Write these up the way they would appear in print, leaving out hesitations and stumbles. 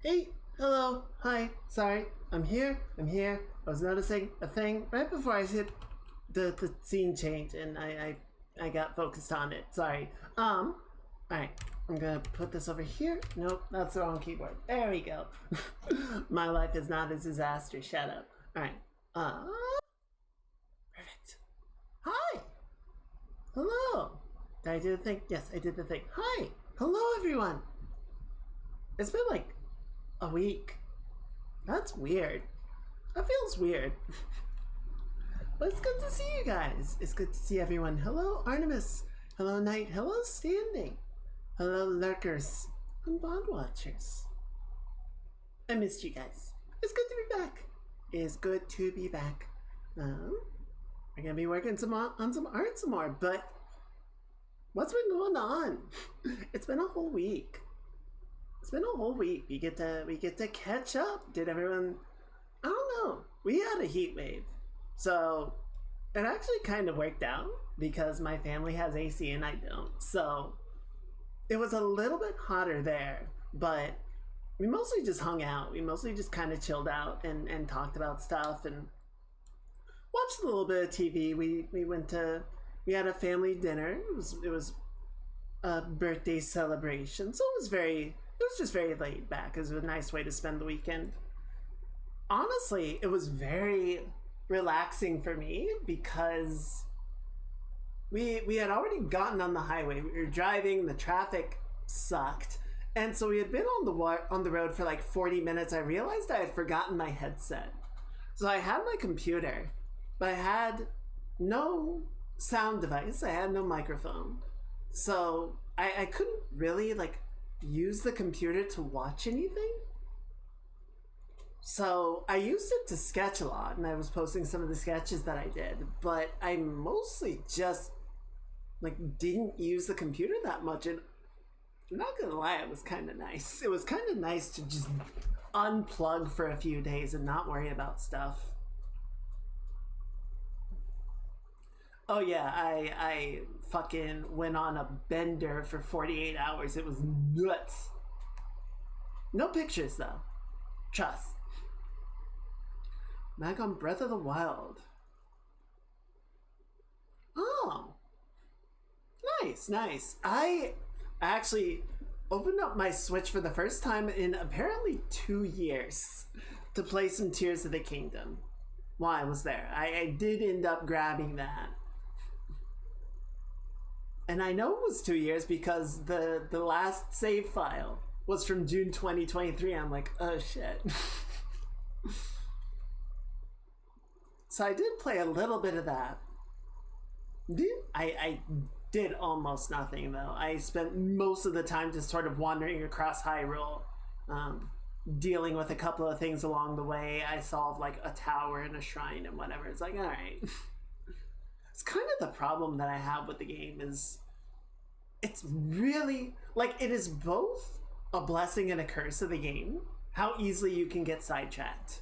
Hey, hello, hi, sorry, I'm here. I was noticing a thing right before I hit the scene change and I got focused on it. Sorry. Alright, I'm gonna put this over here. Nope, that's the wrong keyboard. There we go. My life is not a disaster. Shut up. Alright. Perfect. Hi! Hello! Did I do the thing? Yes, I did the thing. Hi! Hello, everyone! It's been like a week. That's weird. That feels weird. But it's good to see you guys. It's good to see everyone. Hello, Artemis. Hello, Knight. Hello, Standing. Hello, Lurkers and Bond Watchers. I missed you guys. It's good to be back. It's good to be back. We're gonna be working on some art some more, but what's been going on? It's been a whole week. It's been a whole week. We get to catch up. Did everyone? I don't know. We had a heat wave, so it actually kind of worked out because my family has AC and I don't. So it was a little bit hotter there, but we mostly just hung out. We mostly just kind of chilled out and talked about stuff and watched a little bit of TV. We had a family dinner. It was a birthday celebration, so it was just very laid back. It was a nice way to spend the weekend. Honestly, it was very relaxing for me because we had already gotten on the highway. We were driving, the traffic sucked. And so we had been on the road for like 40 minutes. I realized I had forgotten my headset. So I had my computer, but I had no sound device. I had no microphone. So I couldn't really like use the computer to watch anything. So I used it to sketch a lot, and I was posting some of the sketches that I did, but I mostly just like didn't use the computer that much. And I'm not gonna lie, it was kind of nice. It was kind of nice to just unplug for a few days and not worry about stuff. Oh yeah, I fucking went on a bender for 48 hours. It was nuts. No pictures though. Trust. Back on Breath of the Wild. Oh, nice, nice. I actually opened up my Switch for the first time in apparently 2 years to play some Tears of the Kingdom while I was there. I did end up grabbing that. And I know it was 2 years because the last save file was from June 2023. I'm like, oh shit. So I did play a little bit of that. I did almost nothing though. I spent most of the time just sort of wandering across Hyrule, dealing with a couple of things along the way. I solved like a tower and a shrine and whatever. It's like, all right. It's kind of the problem that I have with the game is it's really like it is both a blessing and a curse of the game how easily you can get sidetracked.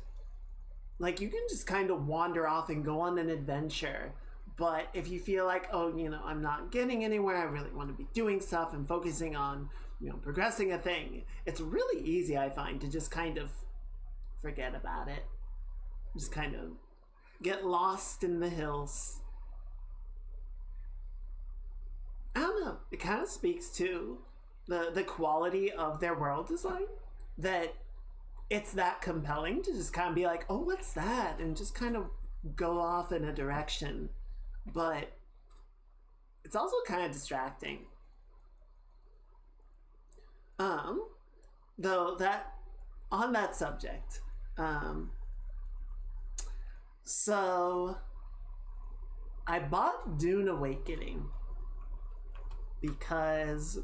Like you can just kind of wander off and go on an adventure, but if you feel like, oh, I'm not getting anywhere, I really want to be doing stuff and focusing on progressing a thing, it's really easy, I find, to just kind of forget about it, just kind of get lost in the hills. I don't know. It kind of speaks to the quality of their world design, that it's that compelling to just kind of be like, oh, what's that? And just kind of go off in a direction. But it's also kind of distracting. Though that, on that subject, so I bought Dune Awakening because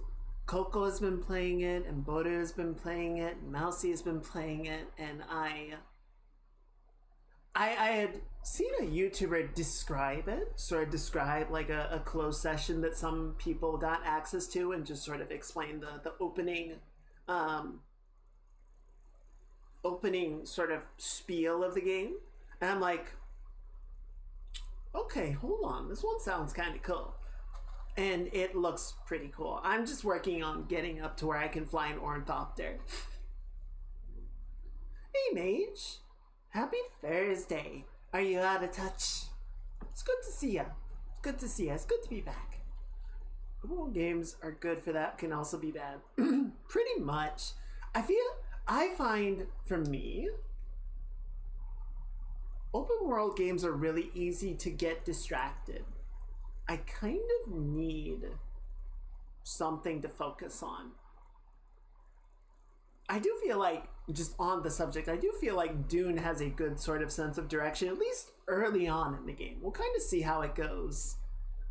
Coco has been playing it, and Boda has been playing it, and Mousy has been playing it, and I had seen a YouTuber describe it, sort of describe like a closed session that some people got access to, and just sort of explain the opening sort of spiel of the game. And I'm like, okay, hold on, this one sounds kind of cool. And it looks pretty cool. I'm just working on getting up to where I can fly an ornithopter. Hey, Mage. Happy Thursday. Are you out of touch? It's good to see ya. It's good to see ya. It's good to be back. Open games are good for that, can also be bad. Pretty much. I find, for me, open world games are really easy to get distracted. I kind of need something to focus on. I do feel like, just on the subject, I do feel like Dune has a good sort of sense of direction, at least early on in the game. We'll kind of see how it goes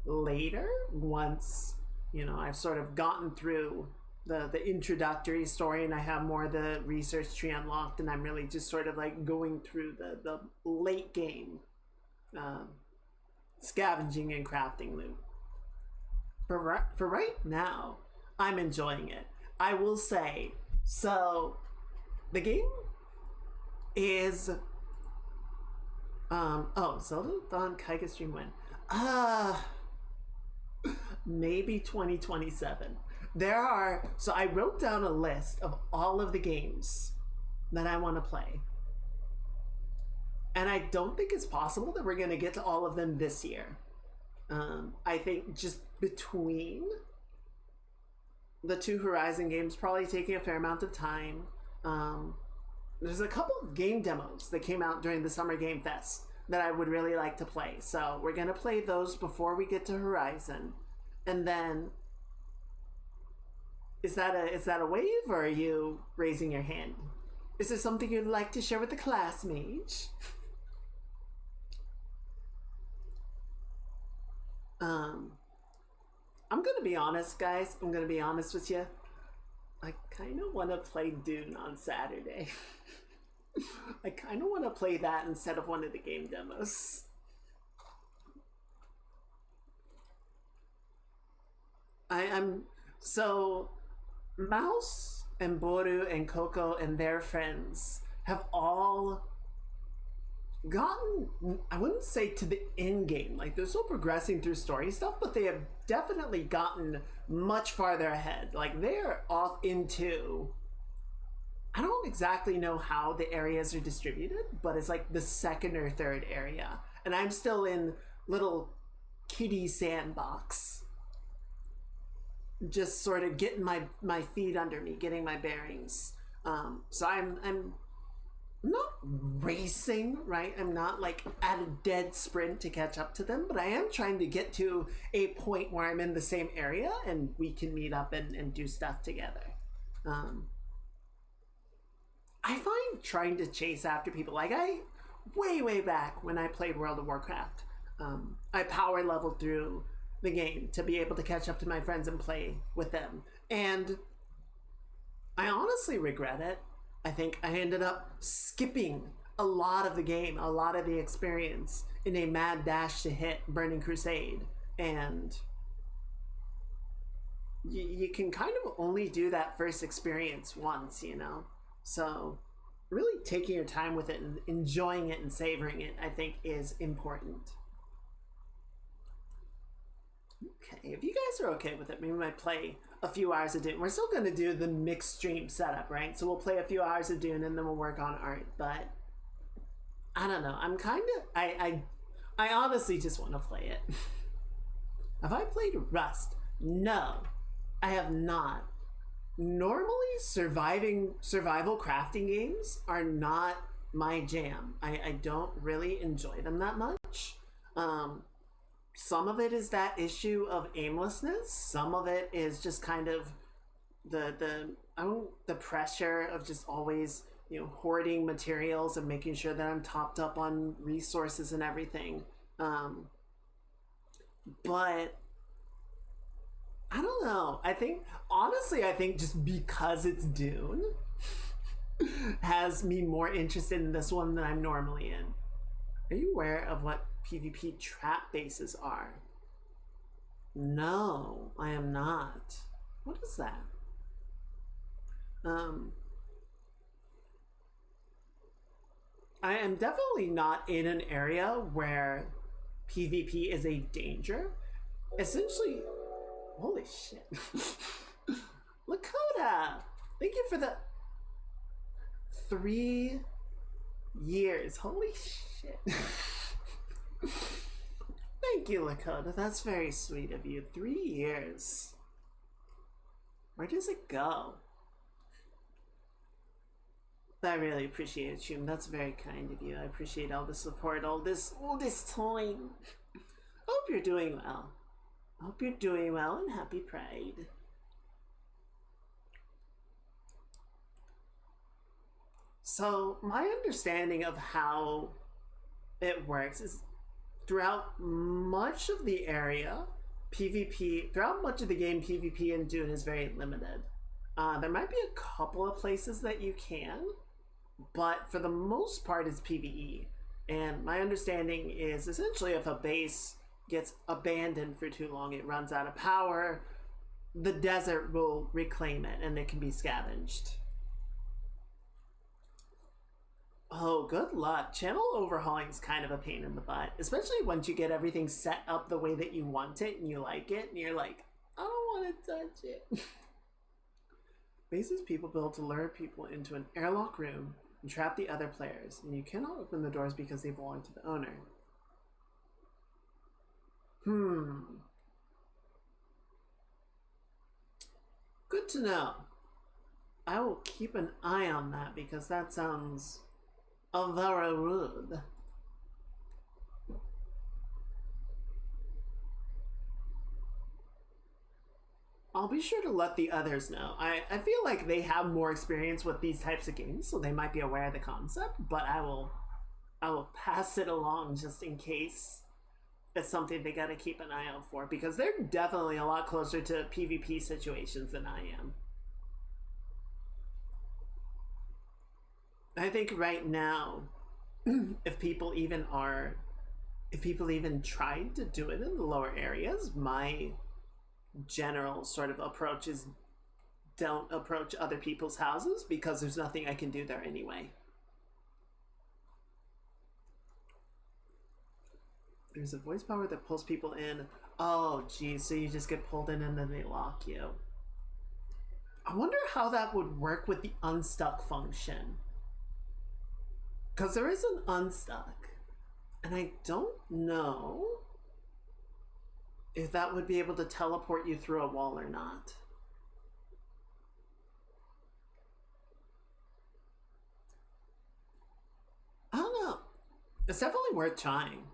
later, once, I've sort of gotten through the introductory story and I have more of the research tree unlocked, and I'm really just sort of like going through the late game scavenging and crafting loot. For right now, I'm enjoying it. I will say, so the game is Zelda Dawn Kaiga stream when? Maybe 2027. So I wrote down a list of all of the games that I want to play. And I don't think it's possible that we're going to get to all of them this year. I think just between the two Horizon games probably taking a fair amount of time. There's a couple of game demos that came out during the Summer Game Fest that I would really like to play. So we're going to play those before we get to Horizon. And then, is that a wave, or are you raising your hand? Is there something you'd like to share with the class, Mage? I'm gonna be honest, guys. I'm gonna be honest with you. I kind of want to play Dune on Saturday. I kind of want to play that instead of one of the game demos. So Mouse and Boru and Coco and their friends have all gotten, I wouldn't say to the end game, like they're still progressing through story stuff, but they have definitely gotten much farther ahead. Like they're off into, I don't exactly know how the areas are distributed, but it's like the second or third area, and I'm still in little kiddie sandbox, just sort of getting my feet under me, getting my bearings. So I'm not racing, right? I'm not like at a dead sprint to catch up to them, but I am trying to get to a point where I'm in the same area and we can meet up and do stuff together. I find trying to chase after people, like way back when I played World of Warcraft, I power leveled through the game to be able to catch up to my friends and play with them. And I honestly regret it. I think I ended up skipping a lot of the game, a lot of the experience in a mad dash to hit Burning Crusade. And you can kind of only do that first experience once, So really taking your time with it and enjoying it and savoring it, I think, is important. Okay, if you guys are okay with it, maybe we might play a few hours of Dune. We're still going to do the mixed stream setup, right? So we'll play a few hours of Dune and then we'll work on art. But I don't know. I'm kind of, I honestly just want to play it. Have I played Rust? No, I have not. Normally, survival crafting games are not my jam. I don't really enjoy them that much. Some of it is that issue of aimlessness. Some of it is just kind of the pressure of just always, hoarding materials and making sure that I'm topped up on resources and everything. But I don't know. I think just because it's Dune has me more interested in this one than I'm normally in. Are you aware of what PvP trap bases are? No, I am not. What is that? I am definitely not in an area where PvP is a danger. Essentially, holy shit. Lakota! Thank you for the 3 years. Holy shit. Thank you, Lakota. That's very sweet of you. 3 years. Where does it go? I really appreciate it, Choom. That's very kind of you. I appreciate all the support, all this time. I hope you're doing well. I hope you're doing well and happy Pride. So, my understanding of how it works is throughout much of the area, PvP, throughout much of the game, PvP in Dune is very limited. There might be a couple of places that you can, but for the most part, it's PvE. And my understanding is essentially if a base gets abandoned for too long, it runs out of power, the desert will reclaim it and it can be scavenged. Oh, good luck. Channel overhauling is kind of a pain in the butt, especially once you get everything set up the way that you want it and you like it, and you're like, I don't want to touch it. Bases people build to lure people into an airlock room and trap the other players, and you cannot open the doors because they belong to the owner. Good to know. I will keep an eye on that because that sounds very rude. I'll be sure to let the others know. I feel like they have more experience with these types of games, so they might be aware of the concept, but I will pass it along just in case it's something they gotta keep an eye out for, because they're definitely a lot closer to PvP situations than I am. I think right now, if people even tried to do it in the lower areas, my general sort of approach is don't approach other people's houses because there's nothing I can do there anyway. There's a voice power that pulls people in. Oh, geez, so you just get pulled in and then they lock you. I wonder how that would work with the unstuck function. Because there is an unstuck. And I don't know if that would be able to teleport you through a wall or not. I don't know. It's definitely worth trying.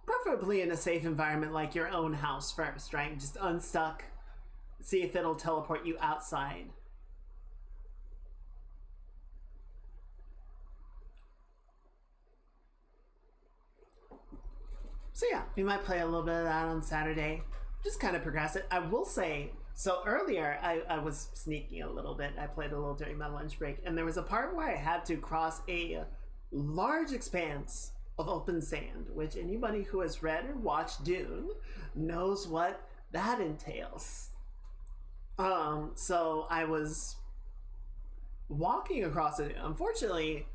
Preferably in a safe environment like your own house first, right? Just unstuck. See if it'll teleport you outside. So yeah, we might play a little bit of that on Saturday. Just kind of progress it. I will say, so earlier I was sneaking a little bit. I played a little during my lunch break, and there was a part where I had to cross a large expanse of open sand, which anybody who has read or watched Dune knows what that entails. So I was walking across it. Unfortunately,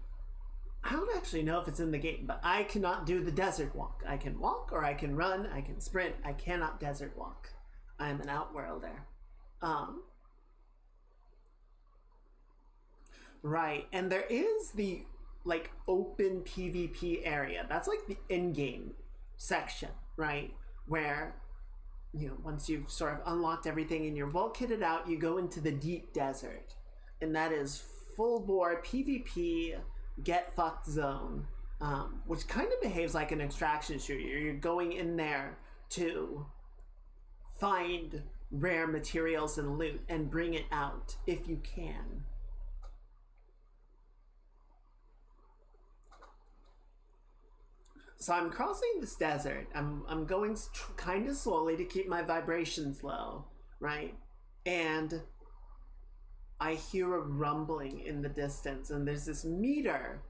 I don't actually know if it's in the game, but I cannot do the desert walk. I can walk or I can run, I can sprint. I cannot desert walk. I am an outworlder. Right, and there is the like open PvP area. That's like the in-game section, right? Where, you know, once you've sort of unlocked everything and you're well kitted out, you go into the deep desert. And that is full bore PvP get fucked zone, which kind of behaves like an extraction shooter. You're going in there to find rare materials and loot and bring it out if you can. So I'm crossing this desert. I'm going kind of slowly to keep my vibrations low, right? And I hear a rumbling in the distance, and there's this meter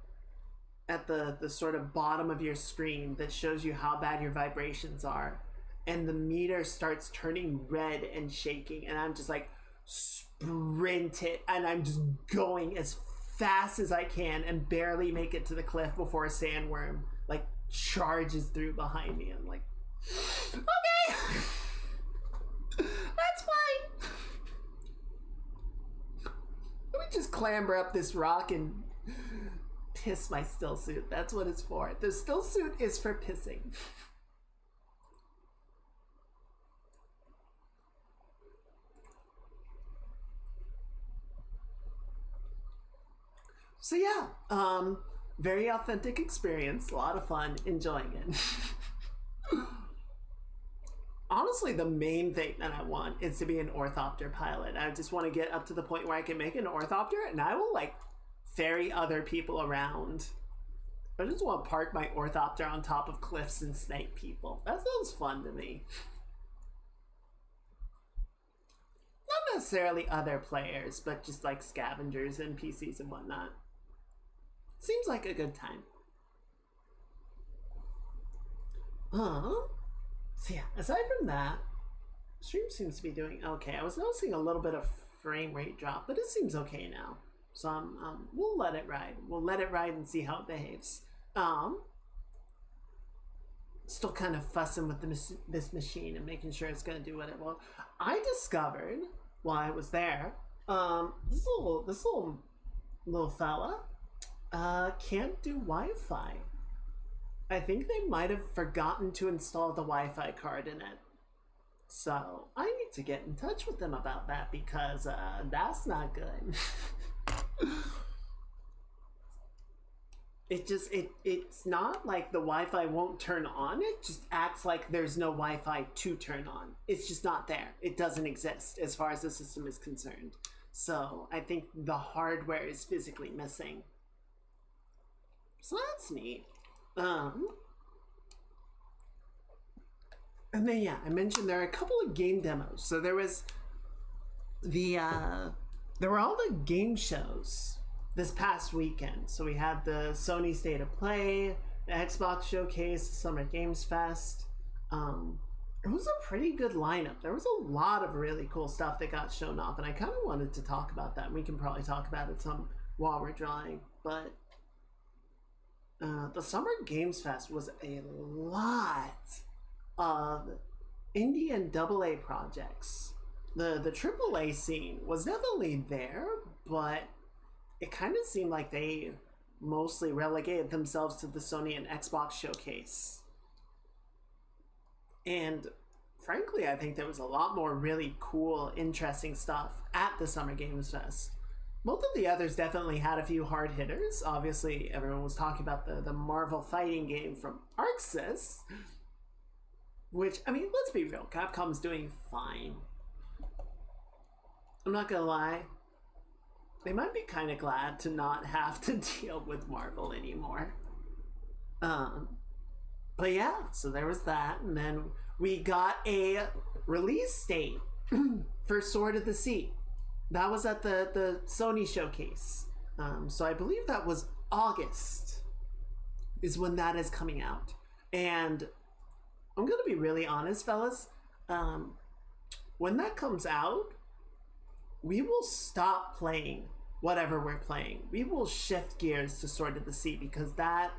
at the sort of bottom of your screen that shows you how bad your vibrations are. And the meter starts turning red and shaking, and I'm just like, sprint it, and I'm just going as fast as I can and barely make it to the cliff before a sandworm like charges through behind me. I'm like, okay, that's fine. Let me just clamber up this rock and piss my still suit. That's what it's for. The still suit is for pissing. So yeah, very authentic experience, a lot of fun, enjoying it. Honestly, the main thing that I want is to be an orthopter pilot. I just want to get up to the point where I can make an orthopter and I will like ferry other people around. I just want to park my orthopter on top of cliffs and snipe people. That sounds fun to me. Not necessarily other players, but just like scavengers, NPCs, and whatnot. Seems like a good time. So yeah, aside from that, stream seems to be doing okay. I was noticing a little bit of frame rate drop, but it seems okay now. So we'll let it ride. We'll let it ride and see how it behaves. Still kind of fussing with this machine and making sure it's going to do what it will. I discovered while I was there, this little fella can't do Wi-Fi. I think they might have forgotten to install the Wi-Fi card in it. So I need to get in touch with them about that because that's not good. It's not like the Wi-Fi won't turn on. It just acts like there's no Wi-Fi to turn on. It's just not there. It doesn't exist as far as the system is concerned. So I think the hardware is physically missing. So that's neat. And then yeah, I mentioned there are a couple of game demos. So there was there were all the game shows this past weekend. So we had the Sony State of Play, the Xbox Showcase, the Summer Games Fest. It was a pretty good lineup. There was a lot of really cool stuff that got shown off, and I kind of wanted to talk about that. We can probably talk about it some while we're drawing, but the Summer Games Fest was a lot of indie and AA projects. The AAA scene was definitely there, but it kind of seemed like they mostly relegated themselves to the Sony and Xbox showcase. And frankly, I think there was a lot more really cool, interesting stuff at the Summer Games Fest. Both of the others definitely had a few hard hitters. Obviously, everyone was talking about the Marvel fighting game from Arc Sys, which, I mean, let's be real, Capcom's doing fine. I'm not gonna lie, they might be kind of glad to not have to deal with Marvel anymore. But yeah, so there was that, and then we got a release date for Sword of the Sea. That was at the Sony showcase. So I believe that was August is when that is coming out. And I'm gonna be really honest, fellas. When that comes out, we will stop playing whatever we're playing. We will shift gears to Sword of the Sea because that,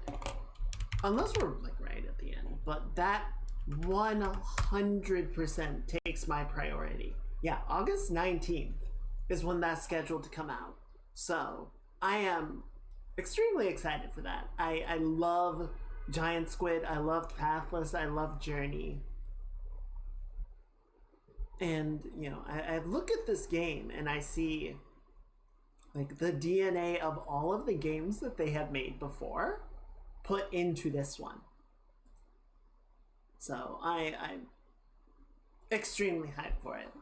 unless we're like right at the end, but that 100% takes my priority. Yeah, August 19th is when that's scheduled to come out. So I am extremely excited for that. I love Giant Squid, I loved Pathless, I love Journey. And, you know, I look at this game and I see like the DNA of all of the games that they have made before put into this one. So I'm extremely hyped for it.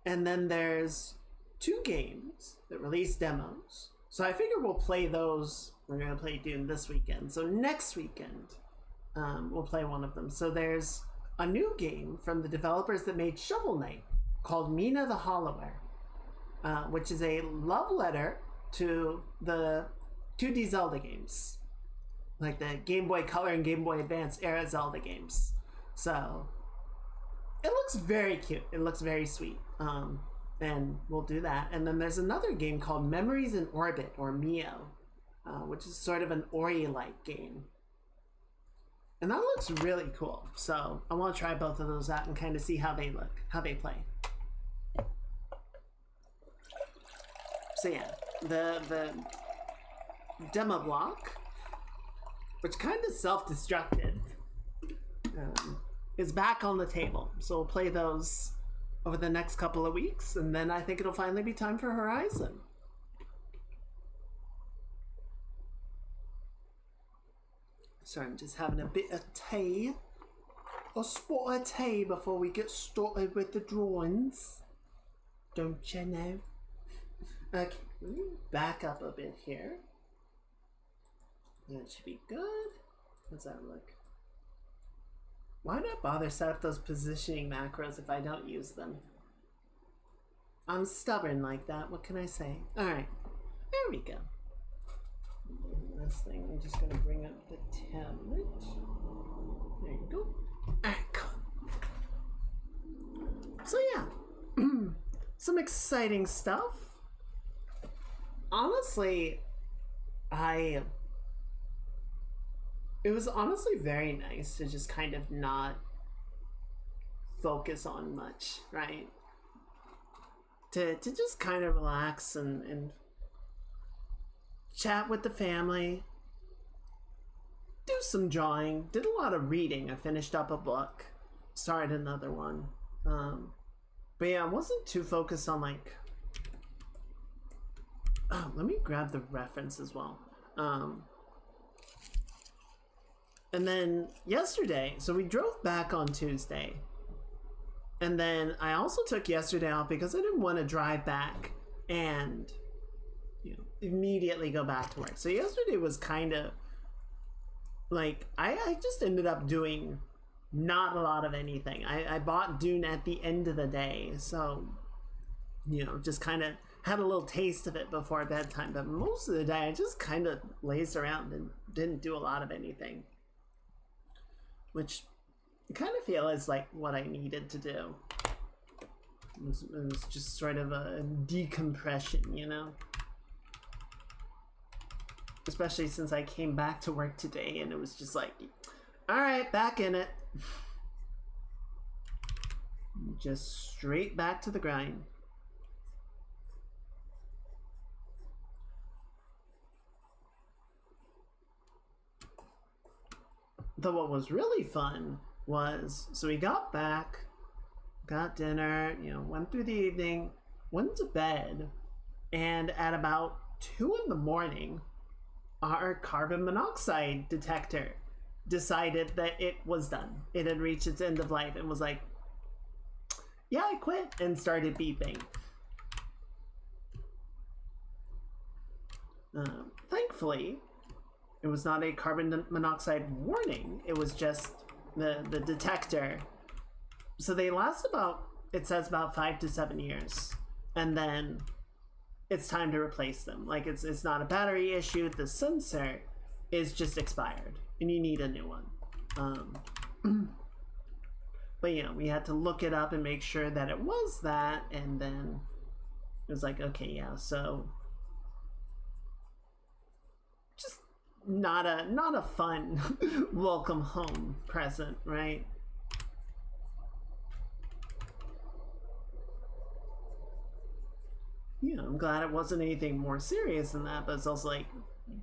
And then there's 2 games that release demos. So I figure we'll play those. We're going to play Doom this weekend. So next weekend, we'll play one of them. So there's a new game from the developers that made Shovel Knight called Mina the Hollower, which is a love letter to the 2D Zelda games, like the Game Boy Color and Game Boy Advance era Zelda games. So it looks very cute. It looks very sweet. And we'll do that. And then there's another game called Memories in Orbit, or Mio, which is sort of an Ori-like game. And that looks really cool. So I want to try both of those out and kind of see how they look, how they play. So yeah, the demo block, which kind of self-destructed, is back on the table. So we'll play those over the next couple of weeks, and then I think it'll finally be time for Horizon. Sorry, I'm just having a bit of tea. A spot of tea before we get started with the drawings. Don't you know? Okay, back up a bit here. That should be good. How's that look? Why not bother set up those positioning macros if I don't use them? I'm stubborn like that. What can I say? Alright, there we go. This thing, I'm just going to bring up the tablet. There you go. Alright, cool. So yeah, some exciting stuff. Honestly, it was honestly very nice to just kind of not focus on much, right? To just kind of relax and chat with the family, do some drawing, did a lot of reading. I finished up a book, started another one. But yeah, I wasn't too focused on like, oh, let me grab the reference as well. And then yesterday, so we drove back on Tuesday. And then I also took yesterday off because I didn't want to drive back and, you know, immediately go back to work. So yesterday was kind of like, I just ended up doing not a lot of anything. I bought Dune at the end of the day. So, you know, just kind of had a little taste of it before bedtime. But most of the day, I just kind of lazed around and didn't do a lot of anything. Which I kind of feel is like what I needed to do. It was just sort of a decompression, you know? Especially since I came back to work today and it was just like, all right, back in it. Just straight back to the grind. Though what was really fun was, so we got back, got dinner, you know, went through the evening, went to bed, and at about 2 in the morning, our carbon monoxide detector decided that it was done. It had reached its end of life and was like, yeah, I quit, and started beeping. Thankfully, it was not a carbon monoxide warning. It was just the detector. So they last about, it says about 5 to 7 years. And then it's time to replace them. Like it's not a battery issue. The sensor is just expired and you need a new one. But you know, we had to look it up and make sure that it was that. And then it was like, okay, yeah, so just not a fun welcome home present, right? You know, I'm glad it wasn't anything more serious than that, but it's also like,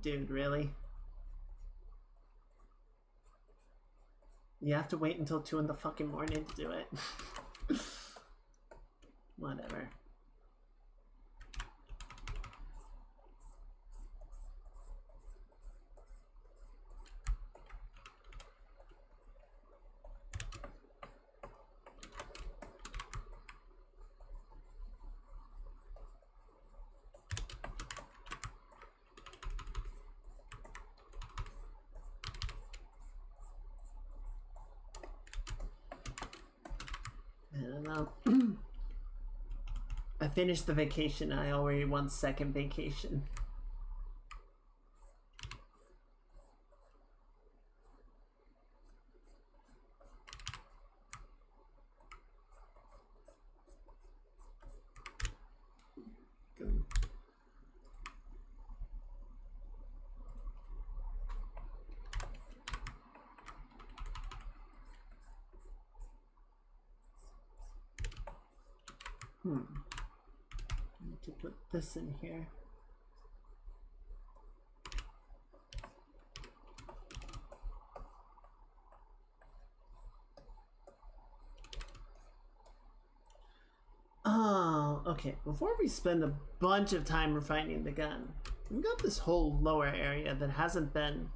dude, really? You have to wait until 2 in the fucking morning to do it. Whatever. I don't know. I finished the vacation. I already want second vacation. Good. I need to put this in here. okay, before we spend a bunch of time refining the gun, we've got this whole lower area that hasn't been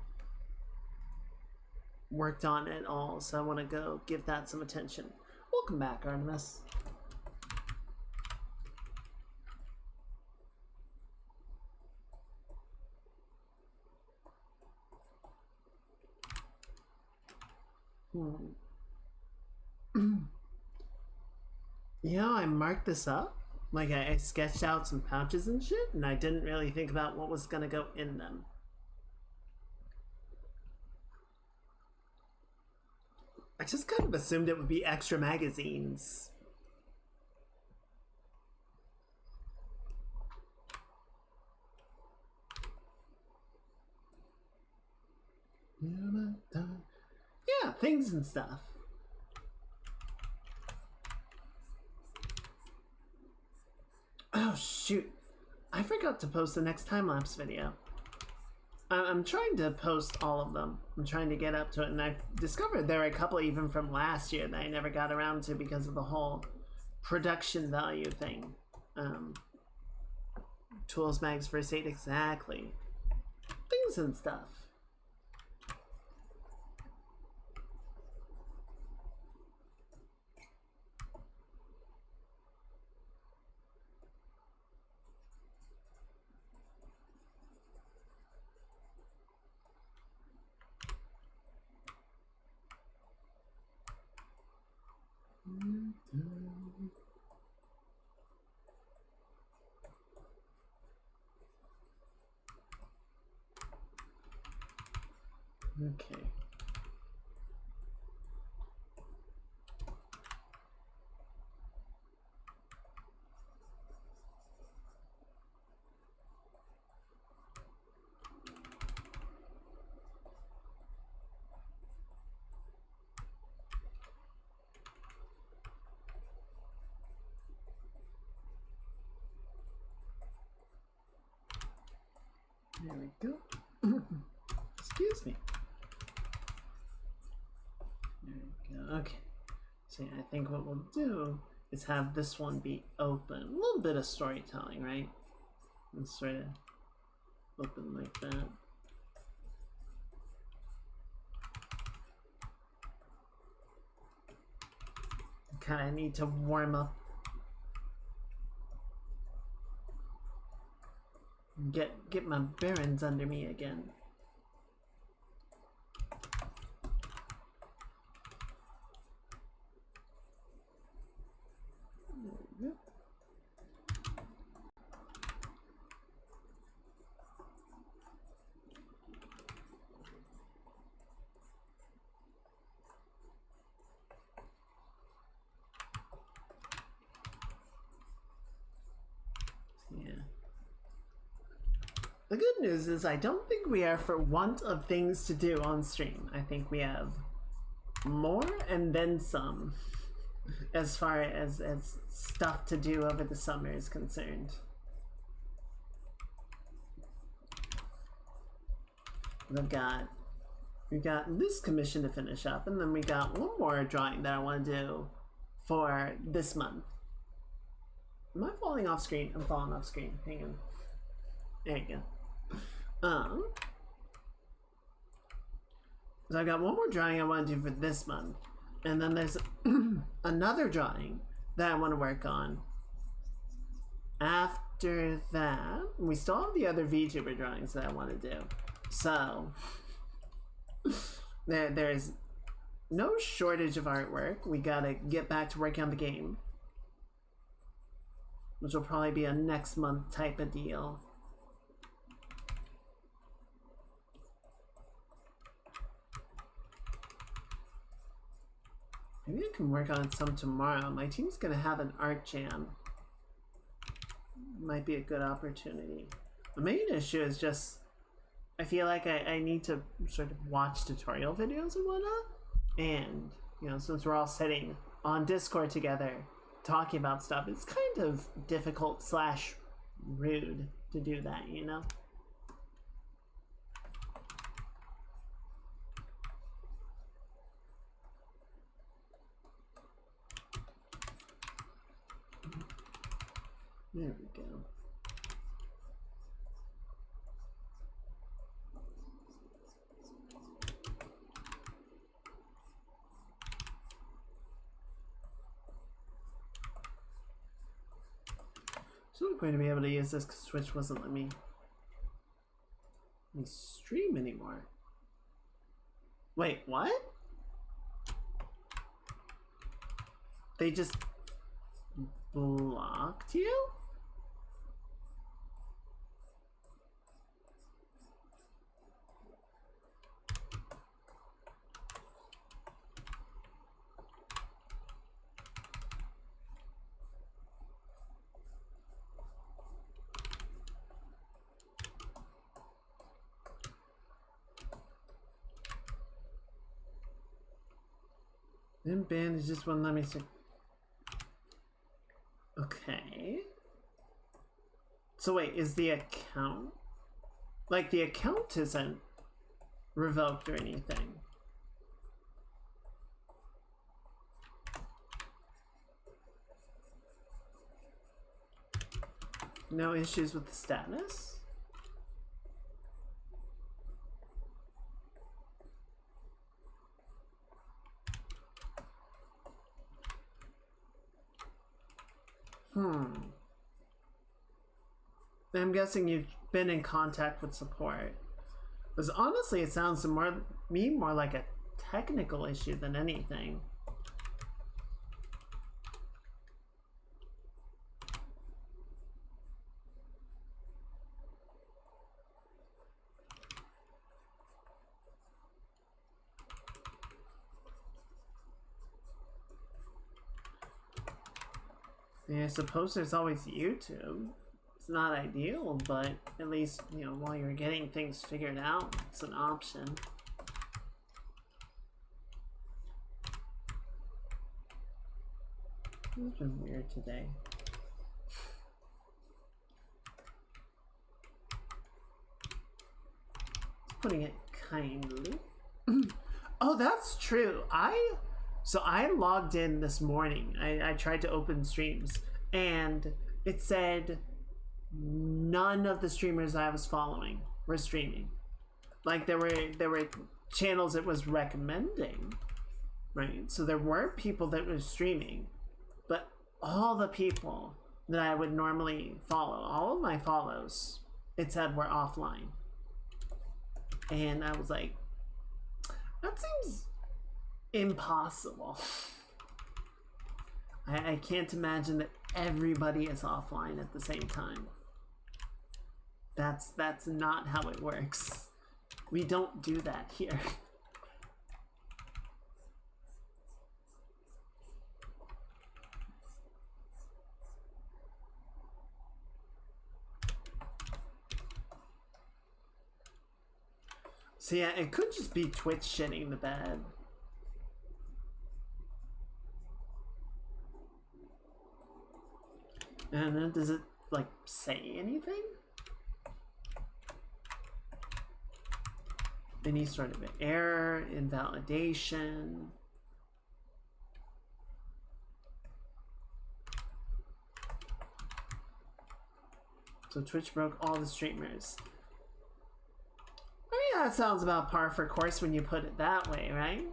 worked on at all, so I want to go give that some attention. Welcome back, Artemis. You know, I marked this up. Like, I sketched out some pouches and shit, and I didn't really think about what was gonna go in them. I just kind of assumed it would be extra magazines. Yeah, things and stuff. Oh shoot, I forgot to post the next time-lapse video. I'm trying to post all of them. I'm trying to get up to it, and I've discovered there are a couple even from last year that I never got around to because of the whole production value thing. Tools, mags, first aid, exactly. Things and stuff. Okay. There we go. Excuse me. There we go. Okay. So yeah, I think what we'll do is have this one be open. A little bit of storytelling, right? And sort of open like that. Kind of need to warm up. Get my bearings under me again. There we go. Yeah. The good news is I don't think we are for want of things to do on stream. I think we have more and then some as far as stuff to do over the summer is concerned. We've got this commission to finish up, and then we got one more drawing that I want to do for this month. Am I falling off screen? I'm falling off screen. Hang on. There you go. So I got one more drawing I want to do for this month, and then there's another drawing that I want to work on. After that, we still have the other VTuber drawings that I want to do. So there's no shortage of artwork. We gotta get back to working on the game, which will probably be a next month type of deal. Maybe I can work on some tomorrow. My team's gonna have an art jam. Might be a good opportunity. The main issue is just I feel like I need to sort of watch tutorial videos and whatnot. And, you know, since we're all sitting on Discord together talking about stuff, it's kind of difficult / rude to do that, you know? There we go. So I'm going to be able to use this because Twitch wasn't letting me stream anymore. Wait, what? They just blocked you? Then band just wouldn't let me see. Okay. So wait, is the account like the account isn't revoked or anything? No issues with the status? I'm guessing you've been in contact with support. Because honestly, it sounds to me more like a technical issue than anything. Yeah, I suppose there's always YouTube. It's not ideal, but at least, you know, while you're getting things figured out, it's an option. It's been weird today. Putting it kindly. Oh, that's true. So I logged in this morning. I tried to open streams and it said none of the streamers I was following were streaming. Like there were channels it was recommending, right? So there were people that were streaming, but all the people that I would normally follow, all of my follows, it said were offline. And I was like, that seems impossible. I can't imagine that everybody is offline at the same time. That's not how it works. We don't do that here. So yeah, it could just be Twitch shitting the bed. And then does it like say anything? Any sort of error, invalidation. So Twitch broke all the streamers. I mean, that sounds about par for course when you put it that way, right?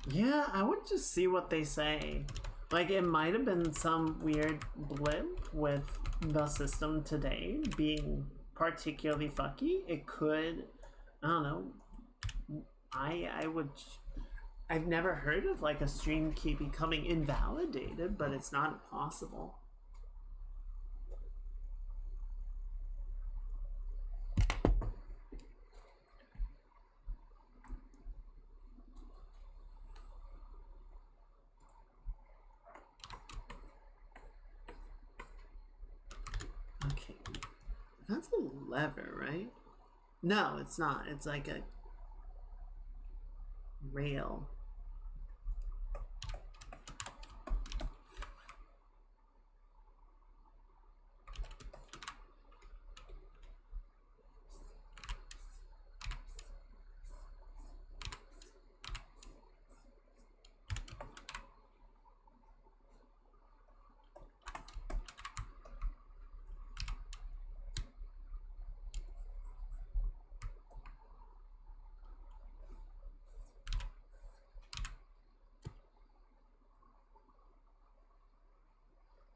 Yeah, I would just see what they say. Like, it might have been some weird blip with the system today being particularly fucky. It could, I don't know. I've never heard of like a stream key becoming invalidated, but it's not impossible. Okay, that's a lever, right? No, it's not. It's like a rail.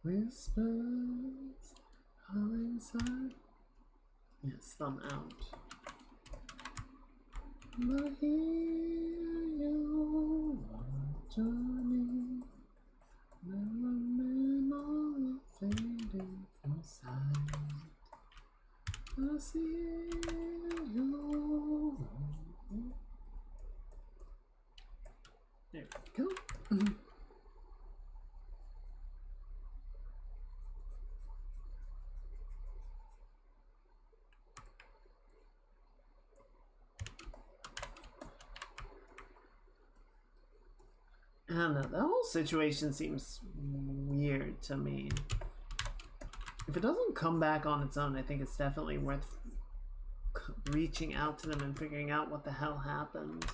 Whispers all inside. Yes, thumb out. But here you are, journey. Never memory fading from sight. I see you. There we go. I don't know, the whole situation seems weird to me. If it doesn't come back on its own, I think it's definitely worth reaching out to them and figuring out what the hell happened.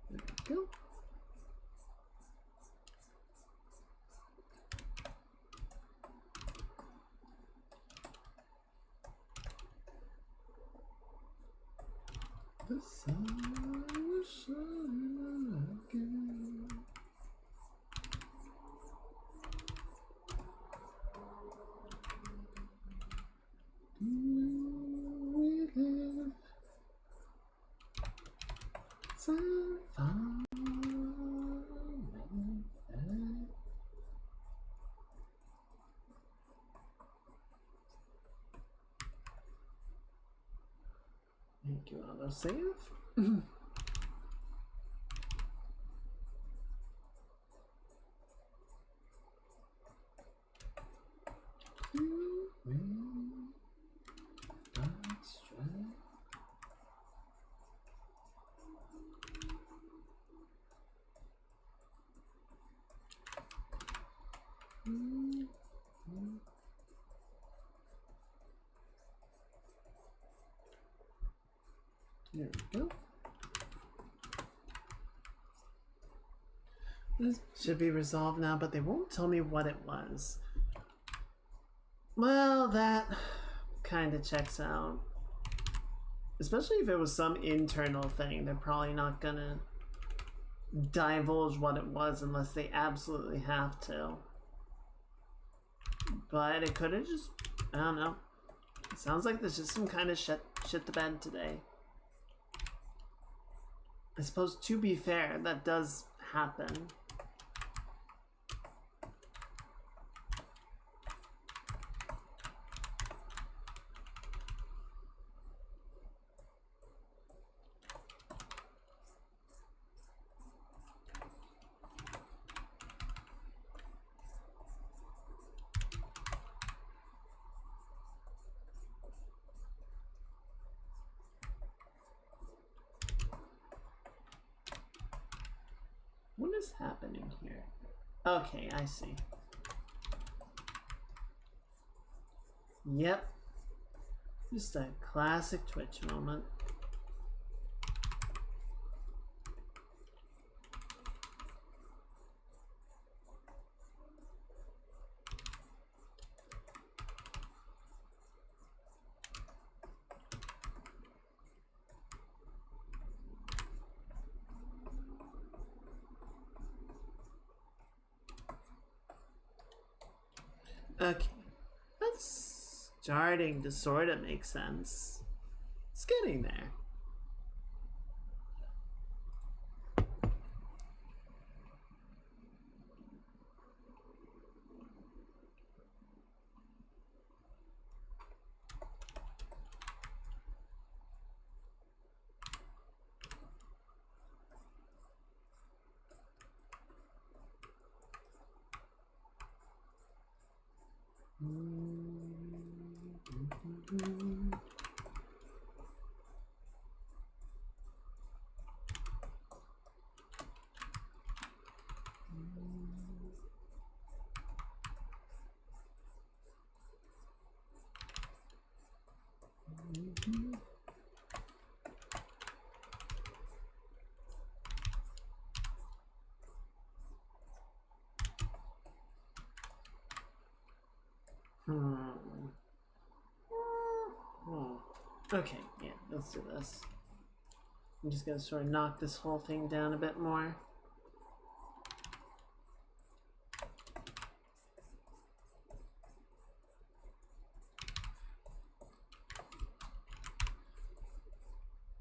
There we go. The sun will shine again. We live so far. Thank you, autosave. There we go. This should be resolved now, but they won't tell me what it was. Well, that kind of checks out. Especially if it was some internal thing. They're probably not gonna divulge what it was unless they absolutely have to. But it could have just, I don't know. It sounds like there's just some kind of shit the bed today. I suppose, to be fair, that does happen. What is happening here? Okay, I see. Yep. Just a classic Twitch moment. Okay, let's starting to sort of make sense. It's getting there. Okay, yeah, let's do this. I'm just gonna sort of knock this whole thing down a bit more.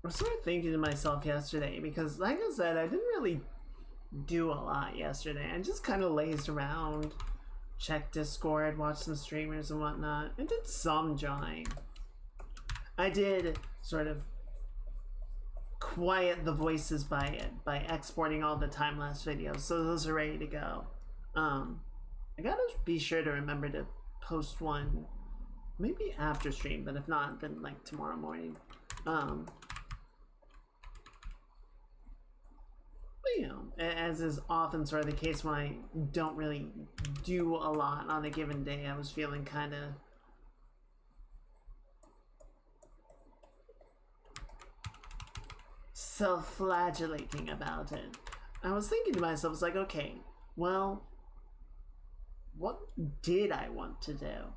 I was sort of thinking to myself yesterday, because like I said, I didn't really do a lot yesterday. I just kind of lazed around, checked Discord, watched some streamers and whatnot, and did some drawing. I did sort of quiet the voices by exporting all the time-lapse videos, so those are ready to go. I gotta be sure to remember to post one maybe after stream, but if not, then like tomorrow morning. But you know, as is often sort of the case when I don't really do a lot on a given day, I was feeling kind of self-flagellating about it. I was thinking to myself, it's like, okay, well, what did I want to do?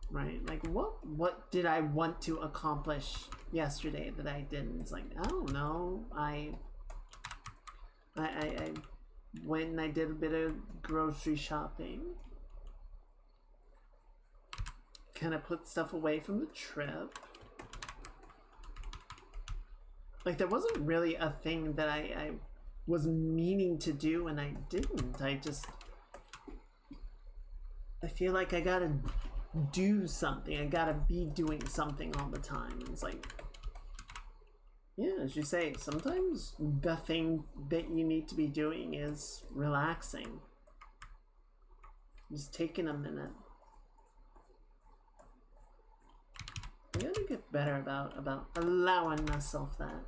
Right? Like, what did I want to accomplish yesterday that I didn't? It's like, I don't know. I went and I did a bit of grocery shopping. Kind of put stuff away from the trip. Like, there wasn't really a thing that I was meaning to do and I didn't. I feel like I gotta do something. I gotta be doing something all the time. And it's like, yeah, as you say, sometimes the thing that you need to be doing is relaxing. Just taking a minute. I gotta get better about allowing myself that.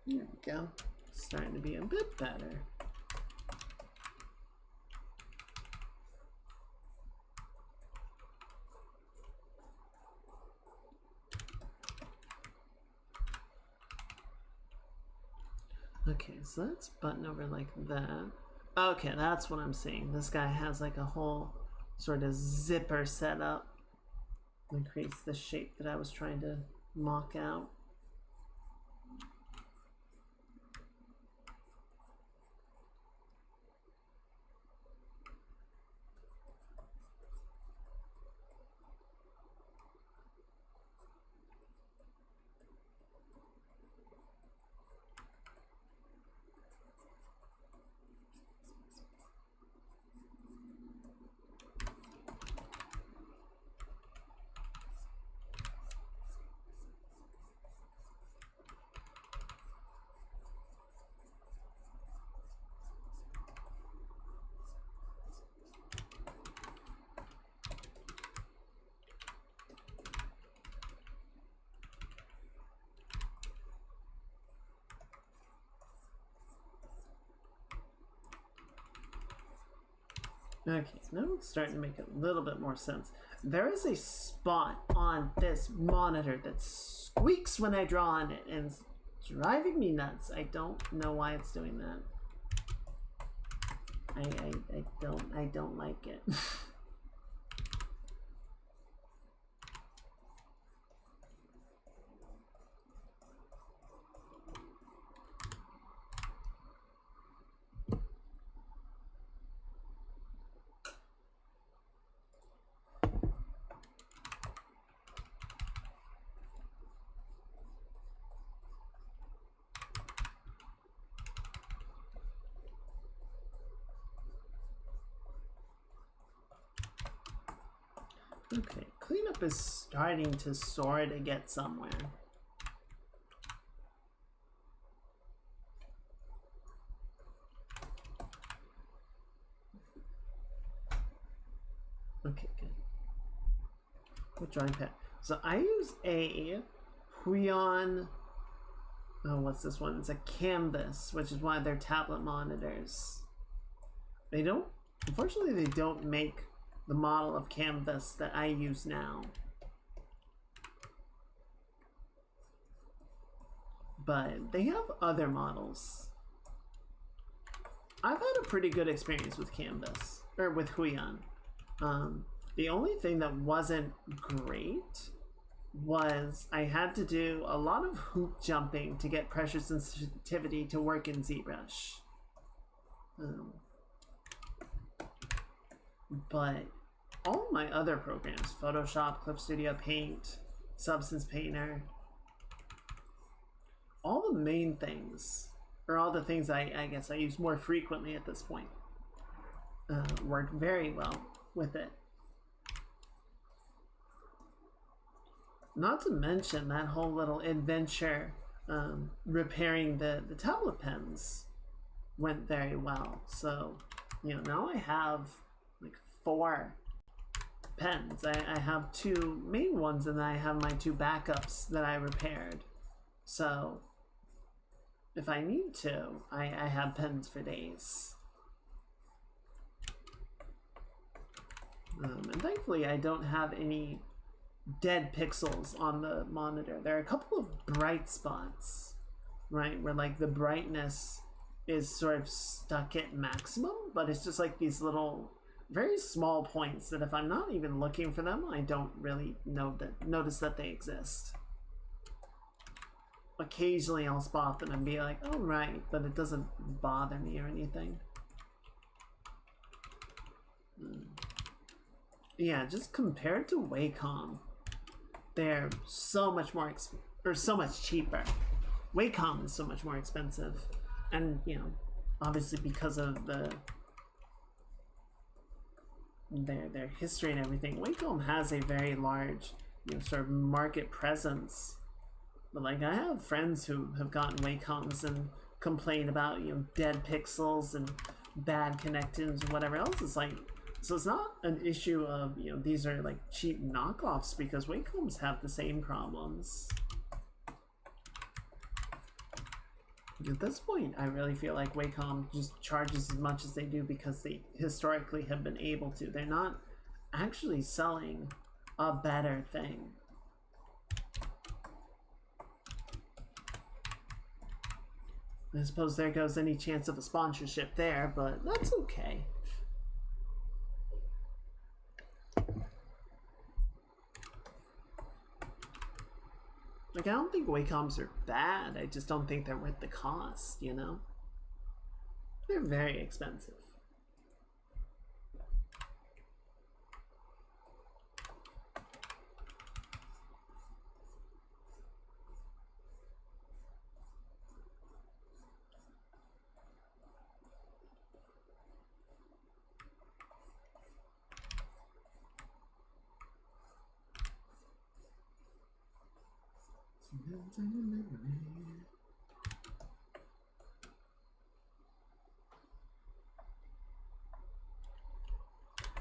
There we go. Starting to be a bit better. Okay, so let's button over like that. Okay, that's what I'm seeing. This guy has like a whole sort of zipper set up that creates the shape that I was trying to mock out. Okay, now it's starting to make a little bit more sense. There is a spot on this monitor that squeaks when I draw on it, and it's driving me nuts. I don't know why it's doing that. I don't like it. Okay, cleanup is starting to sort of get somewhere. Okay, good. What drawing pad? So I use a Huion. Oh, what's this one? It's a Canvas, which is one of their tablet monitors. They don't, unfortunately, they don't make the model of Canvas that I use now. But they have other models. I've had a pretty good experience with Canvas, or with Huion. The only thing that wasn't great was I had to do a lot of hoop jumping to get pressure sensitivity to work in ZBrush. But all my other programs, Photoshop, Clip Studio, Paint, Substance Painter, all the main things, or all the things I guess I use more frequently at this point, work very well with it. Not to mention that whole little adventure repairing the tablet pens went very well. So, you know, now I have like 4 pens. I have 2 main ones, and then I have my 2 backups that I repaired. So if I need to, I have pens for days. And thankfully I don't have any dead pixels on the monitor. There are a couple of bright spots, right, where like the brightness is sort of stuck at maximum, but it's just like these little very small points that if I'm not even looking for them, I don't really notice that they exist. Occasionally I'll spot them and be like, oh right, but it doesn't bother me or anything. Yeah, just compared to Wacom, they're so much more so much cheaper. Wacom is so much more expensive, and you know, obviously because of their history and everything, Wacom has a very large, you know, sort of market presence. But like, I have friends who have gotten Wacoms and complain about, you know, dead pixels and bad connections and whatever else. It's like, so it's not an issue of, you know, these are like cheap knockoffs, because Wacoms have the same problems. At this point, I really feel like Wacom just charges as much as they do because they historically have been able to. They're not actually selling a better thing. I suppose there goes any chance of a sponsorship there, but that's okay. Like, I don't think Wacoms are bad, I just don't think they're worth the cost, you know? They're very expensive.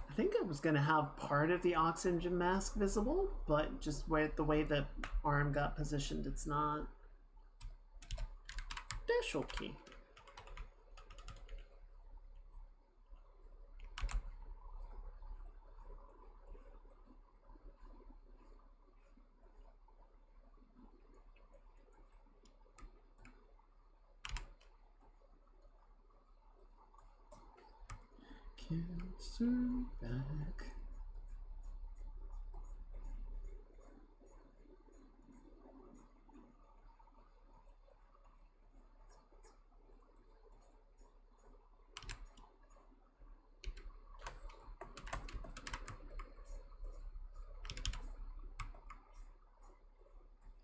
I think I was going to have part of the oxygen mask visible, but just where the way the arm got positioned, it's not. That's okay. Turn back.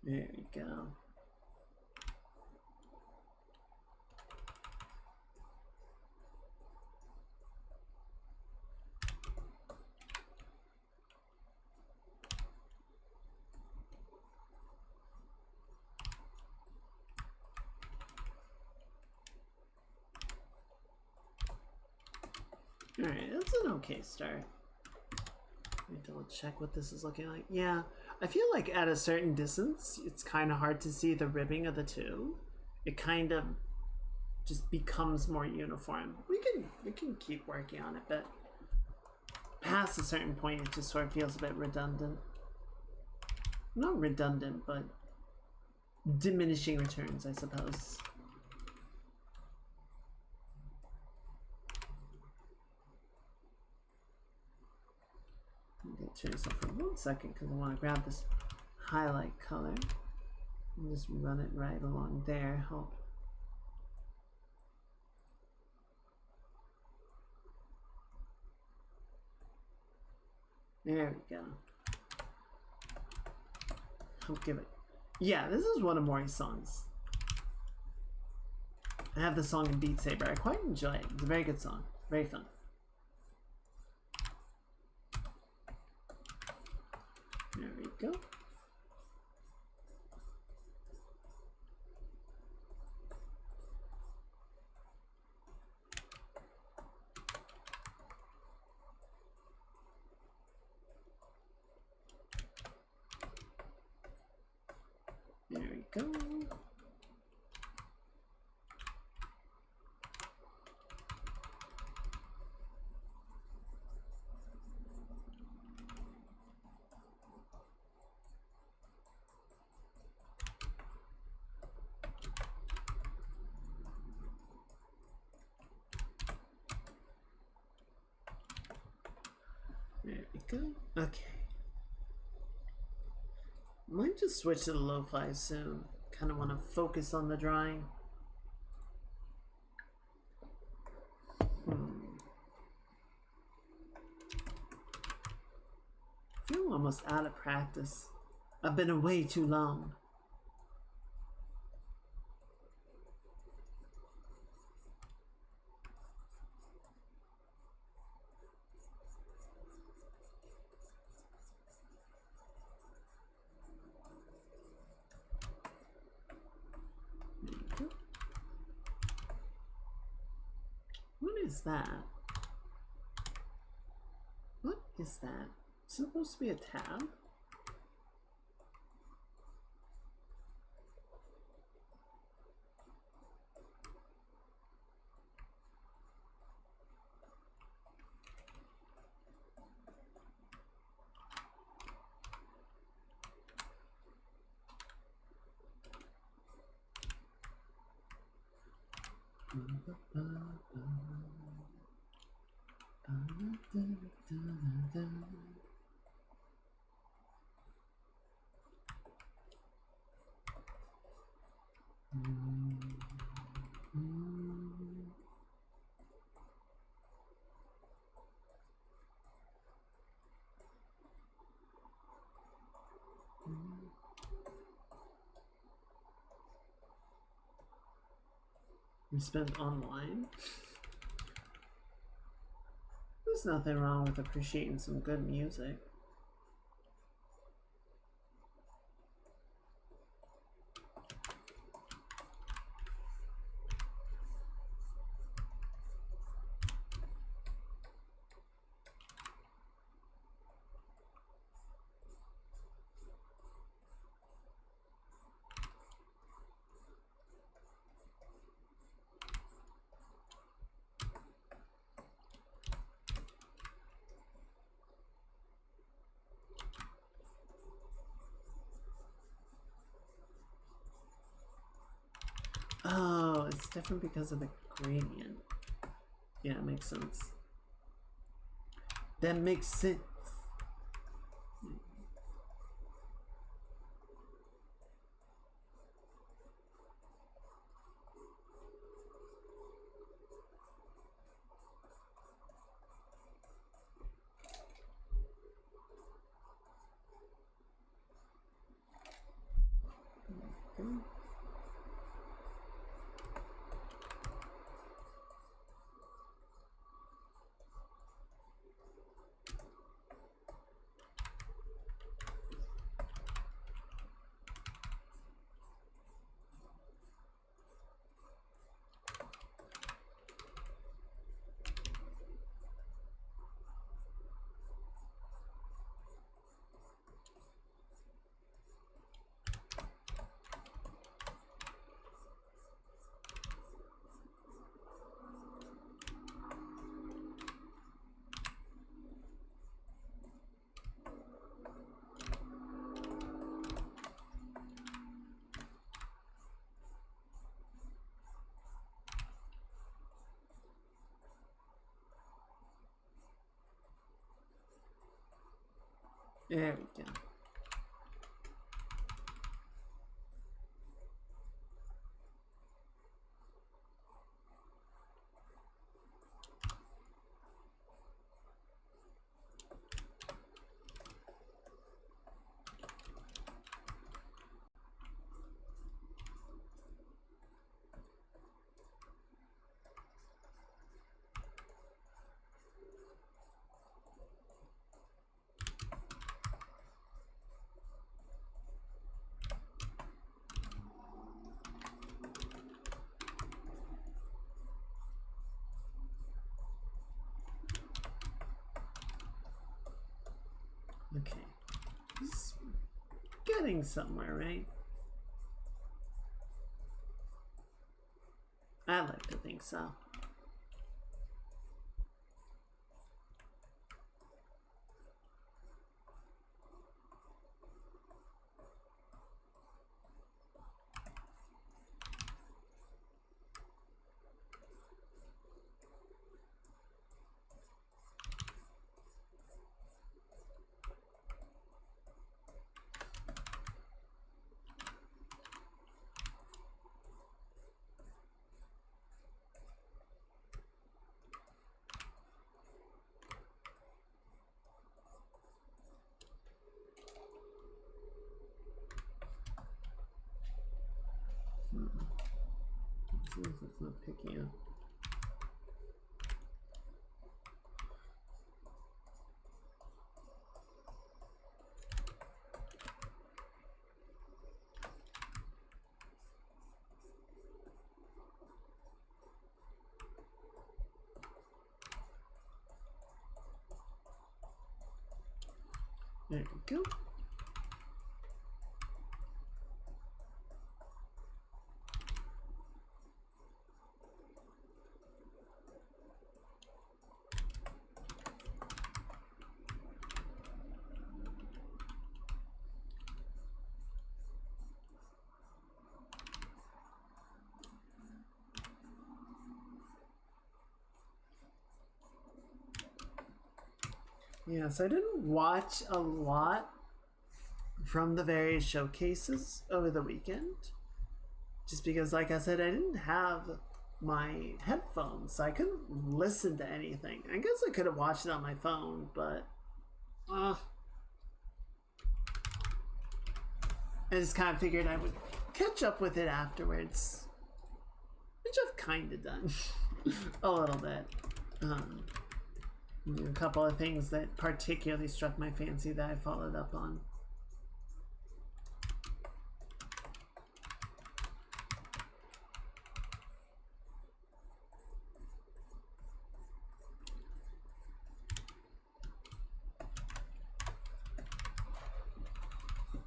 There we go. Alright, that's an okay start. Let me double check what this is looking like. Yeah, I feel like at a certain distance, it's kind of hard to see the ribbing of the two. It kind of just becomes more uniform. We can keep working on it, but past a certain point, it just sort of feels a bit redundant. Not redundant, but diminishing returns, I suppose. I'm going to turn this off for 1 second because I want to grab this highlight color and just run it right along there. Hope. There we go. I'll give it. Yeah, this is one of Maury's songs. I have the song in Beat Saber. I quite enjoy it. It's a very good song. Very fun. There we go. There we go. There we go. Okay. Might just switch to the lo-fi soon. Kind of want to focus on the drawing. I feel almost out of practice. I've been away too long. What is that? What is that? Is it supposed to be a tab? We spend online. There's nothing wrong with appreciating some good music. Oh, it's different because of the gradient. Yeah, it makes sense. That makes sense. There we go. Okay. It's getting somewhere, right? I like to think so. It's not picking up. There we go. Yes, I didn't watch a lot from the various showcases over the weekend. Just because, like I said, I didn't have my headphones, so I couldn't listen to anything. I guess I could have watched it on my phone, but I just kind of figured I would catch up with it afterwards, which I've kind of done a little bit. A couple of things that particularly struck my fancy that I followed up on.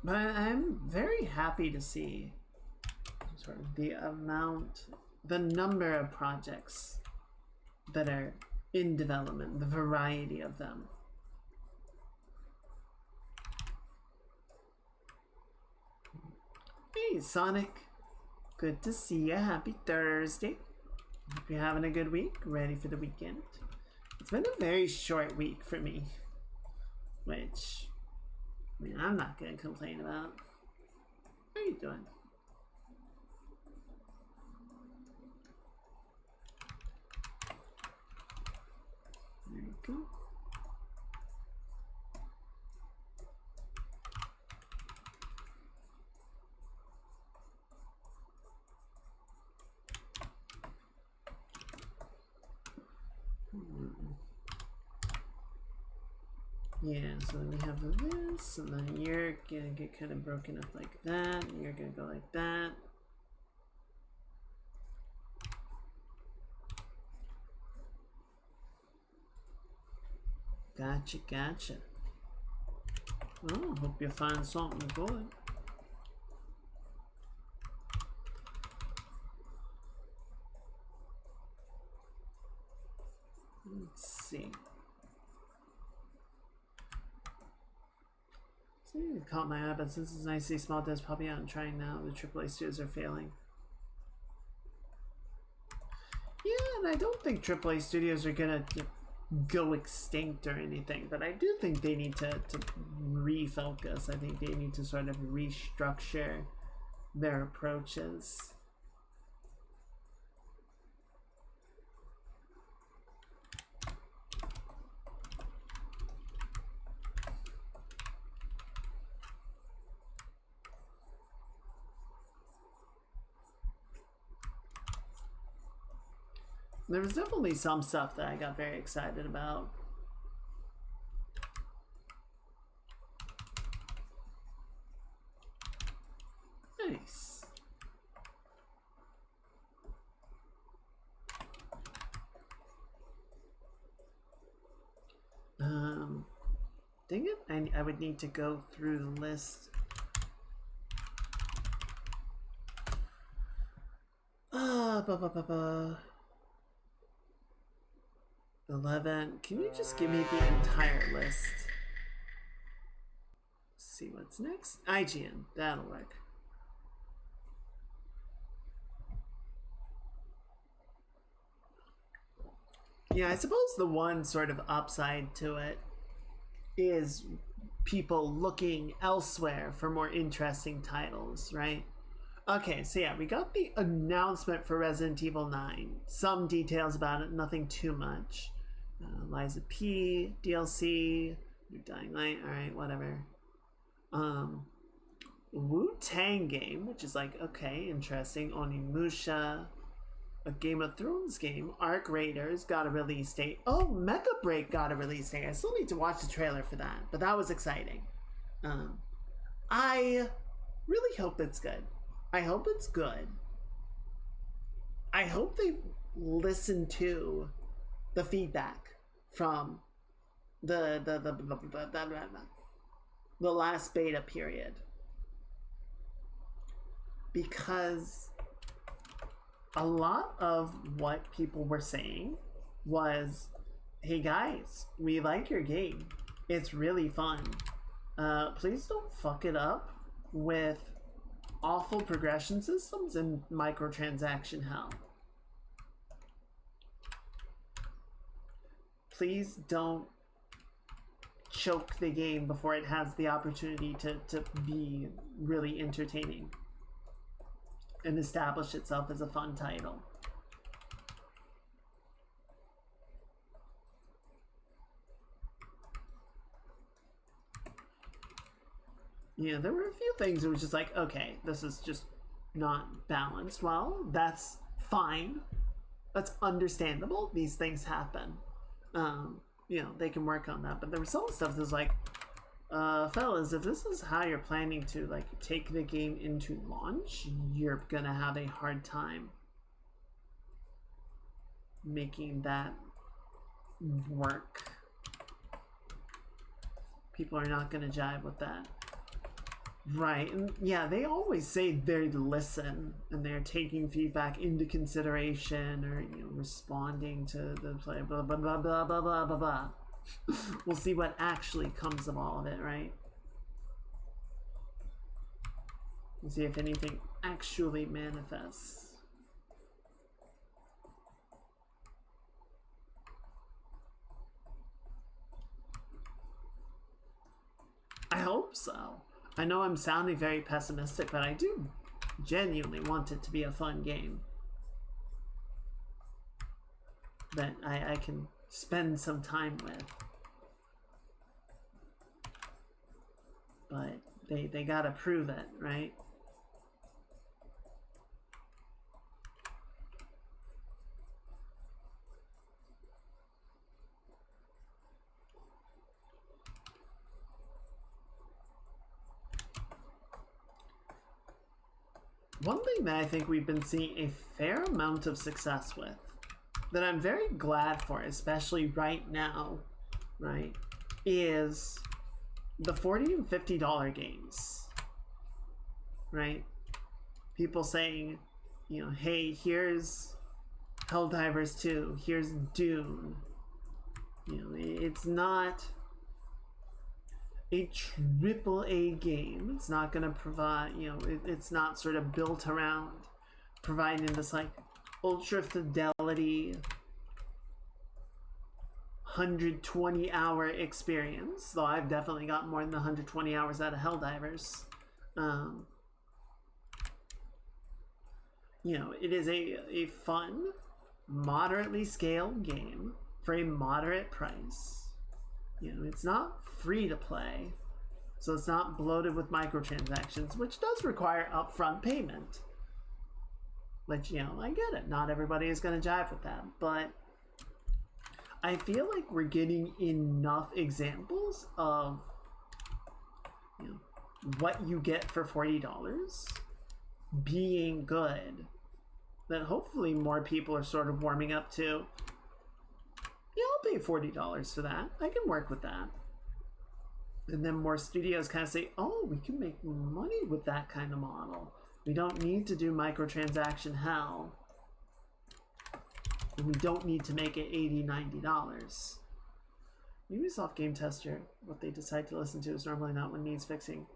But I'm very happy to see sort of the number of projects that are in development, the variety of them. Hey, Sonic. Good to see you. Happy Thursday. Hope you're having a good week. Ready for the weekend. It's been a very short week for me, which, I mean, I'm not gonna complain about. How are you doing? There you go. Yeah, so then we have this, and then you're gonna get kind of broken up like that, and you're gonna go like that. Gotcha, gotcha. Well, hope you find something good. Let's see. It caught my eye, but since it's nice to see small devs popping out and trying now, the AAA studios are failing. Yeah, and I don't think AAA studios are gonna go extinct or anything, but I do think they need to refocus. I think they need to sort of restructure their approaches. There was definitely some stuff that I got very excited about. Nice. Dang it, I would need to go through the list. Ba ba ba ba. 11. Can you just give me the entire list? Let's see what's next. IGN. That'll work. Yeah, I suppose the one sort of upside to it is people looking elsewhere for more interesting titles, right? Okay, so yeah, we got the announcement for Resident Evil 9. Some details about it, nothing too much. Liza P, DLC, New Dying Light, alright, whatever. Wu-Tang game, which is like, okay, interesting. Onimusha, a Game of Thrones game. Arc Raiders got a release date. Oh, Mecha Break got a release date. I still need to watch the trailer for that, but that was exciting. I really hope it's good. I hope it's good. I hope they listen to the feedback from the last beta period, because a lot of what people were saying was, hey guys, we like your game, it's really fun, please don't fuck it up with awful progression systems and microtransaction hell. Please don't choke the game before it has the opportunity to be really entertaining and establish itself as a fun title. Yeah, there were a few things that was just like, okay, this is just not balanced. Well, that's fine. That's understandable. These things happen. You know, they can work on that. But there was some stuff that was like, fellas, if this is how you're planning to like take the game into launch, you're gonna have a hard time making that work. People are not gonna jive with that. Right, and yeah, they always say they listen and they're taking feedback into consideration, or you know, responding to the play, blah blah blah blah blah blah blah blah. We'll see what actually comes of all of it, right? We'll see if anything actually manifests. I hope so. I know I'm sounding very pessimistic, but I do genuinely want it to be a fun game that I can spend some time with. But they gotta prove it, right? One thing that I think we've been seeing a fair amount of success with, that I'm very glad for, especially right now, right, is the $40 and $50 games, right? People saying, you know, hey, here's Helldivers 2, here's Dune. You know, it's not a AAA game. It's not going to provide, you know, it's not sort of built around providing this like ultra fidelity 120-hour experience, though I've definitely got more than 120 hours out of Helldivers. You know, it is a fun, moderately scaled game for a moderate price. You know, it's not free to play, so it's not bloated with microtransactions, which does require upfront payment. Which, you know, I get it. Not everybody is going to jive with that, but I feel like we're getting enough examples of, you know, what you get for $40 being good, that hopefully more people are sort of warming up to, yeah, I'll pay $40 for that. I can work with that. And then more studios kind of say, oh, we can make money with that kind of model. We don't need to do microtransaction hell. And we don't need to make it $80, $90. Ubisoft Game Tester, what they decide to listen to is normally not what needs fixing.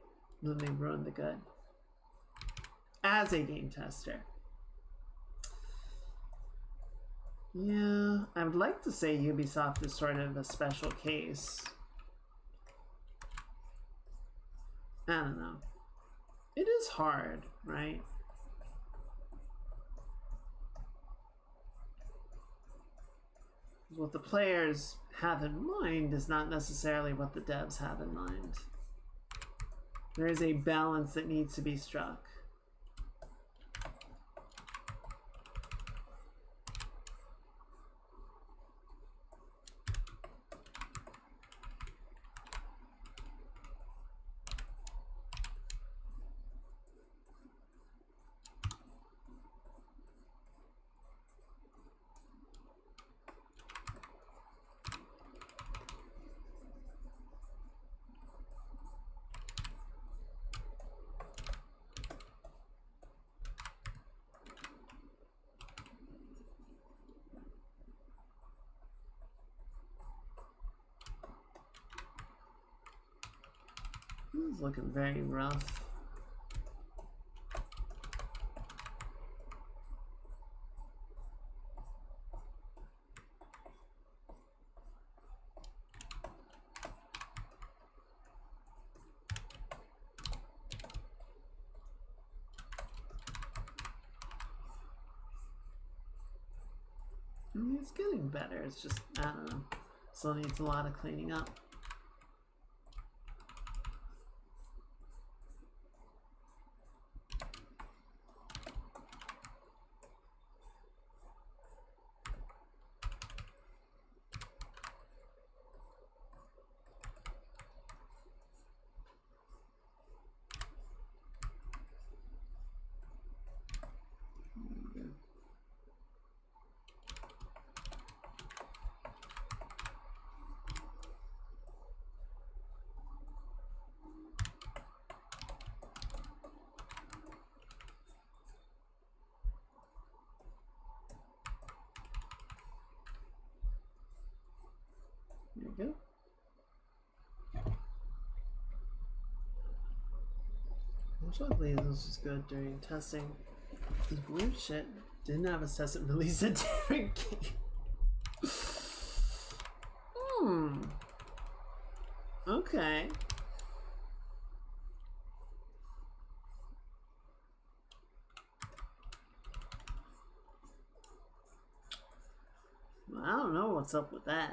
Then they ruin the good. As a game tester. Yeah, I would like to say Ubisoft is sort of a special case. I don't know. It is hard, right? What the players have in mind is not necessarily what the devs have in mind. There is a balance that needs to be struck. This is looking very rough. I mean, it's getting better. It's just, I don't know. Still needs a lot of cleaning up. There we go. Most likely this was good during testing. This weird shit didn't have us test it and release a different game. Okay. know what's up with that.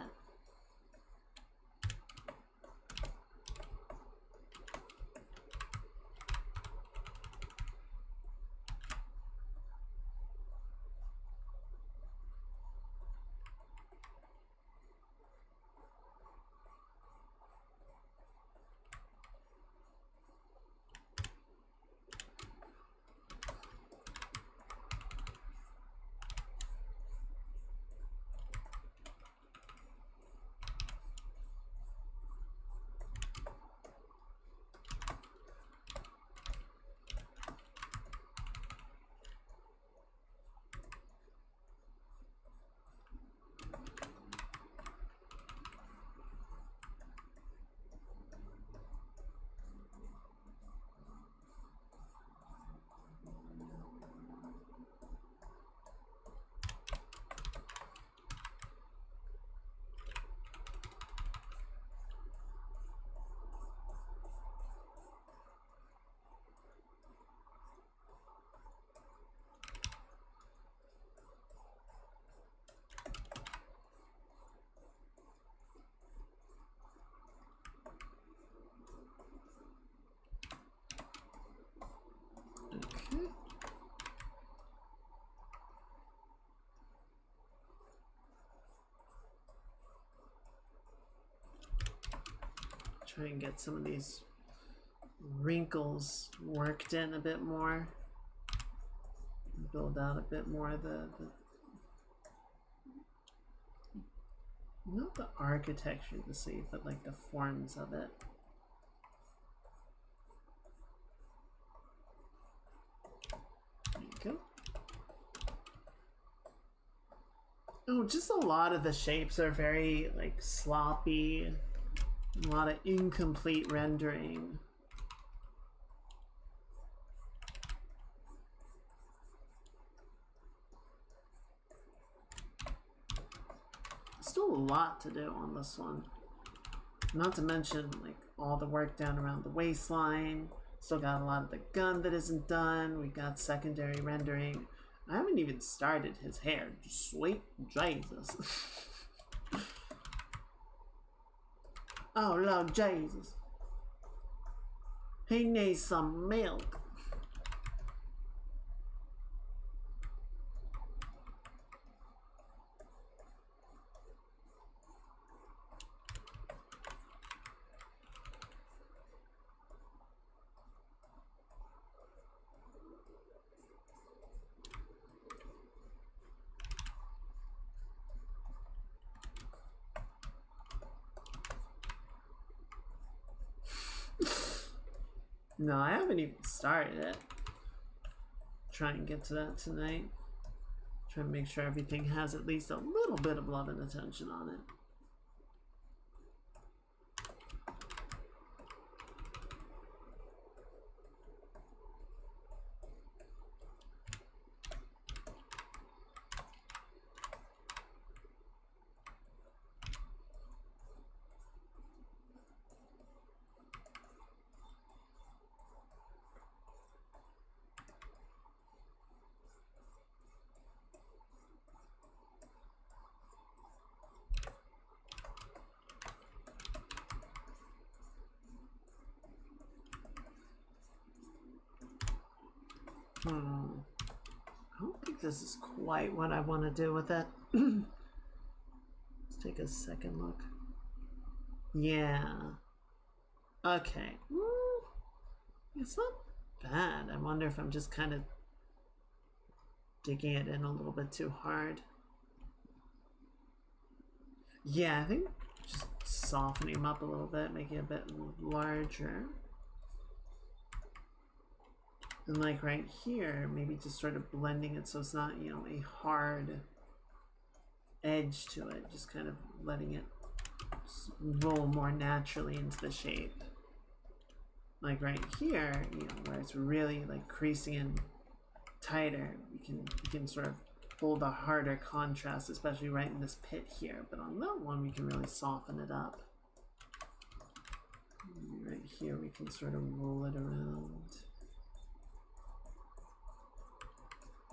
Okay. Try and get some of these wrinkles worked in a bit more. Build out a bit more of the not the architecture of the sleeve, but like the forms of it. There you go. Oh, just a lot of the shapes are very like sloppy. A lot of incomplete rendering. Still a lot to do on this one. Not to mention like all the work down around the waistline. Still got a lot of the gun that isn't done. We got secondary rendering. I haven't even started his hair. Sweet Jesus. Oh Lord Jesus. He needs some milk. No, I haven't even started it. Try and get to that tonight. Try and make sure everything has at least a little bit of love and attention on it. I don't think this is quite what I want to do with it. Let's take a second look. Yeah. Okay. It's not bad. I wonder if I'm just kind of digging it in a little bit too hard. Yeah, I think just softening him up a little bit, making it a bit larger. And like right here, maybe just sort of blending it so it's not, you know, a hard edge to it. Just kind of letting it roll more naturally into the shape. Like right here, you know, where it's really like creasing in tighter, you can sort of hold a harder contrast, especially right in this pit here. But on that one, we can really soften it up. Right here, we can sort of roll it around.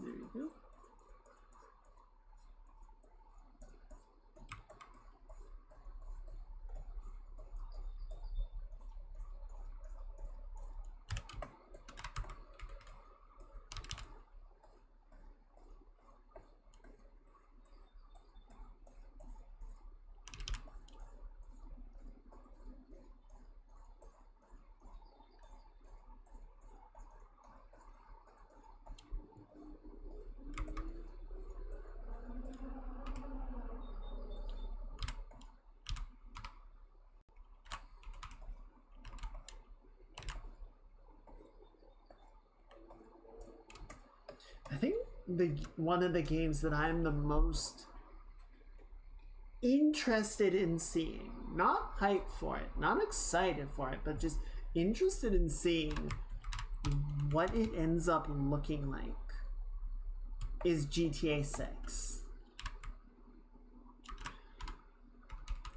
There you go. the one of the games that I'm the most interested in seeing. Not hyped for it, not excited for it, but just interested in seeing what it ends up looking like is GTA 6.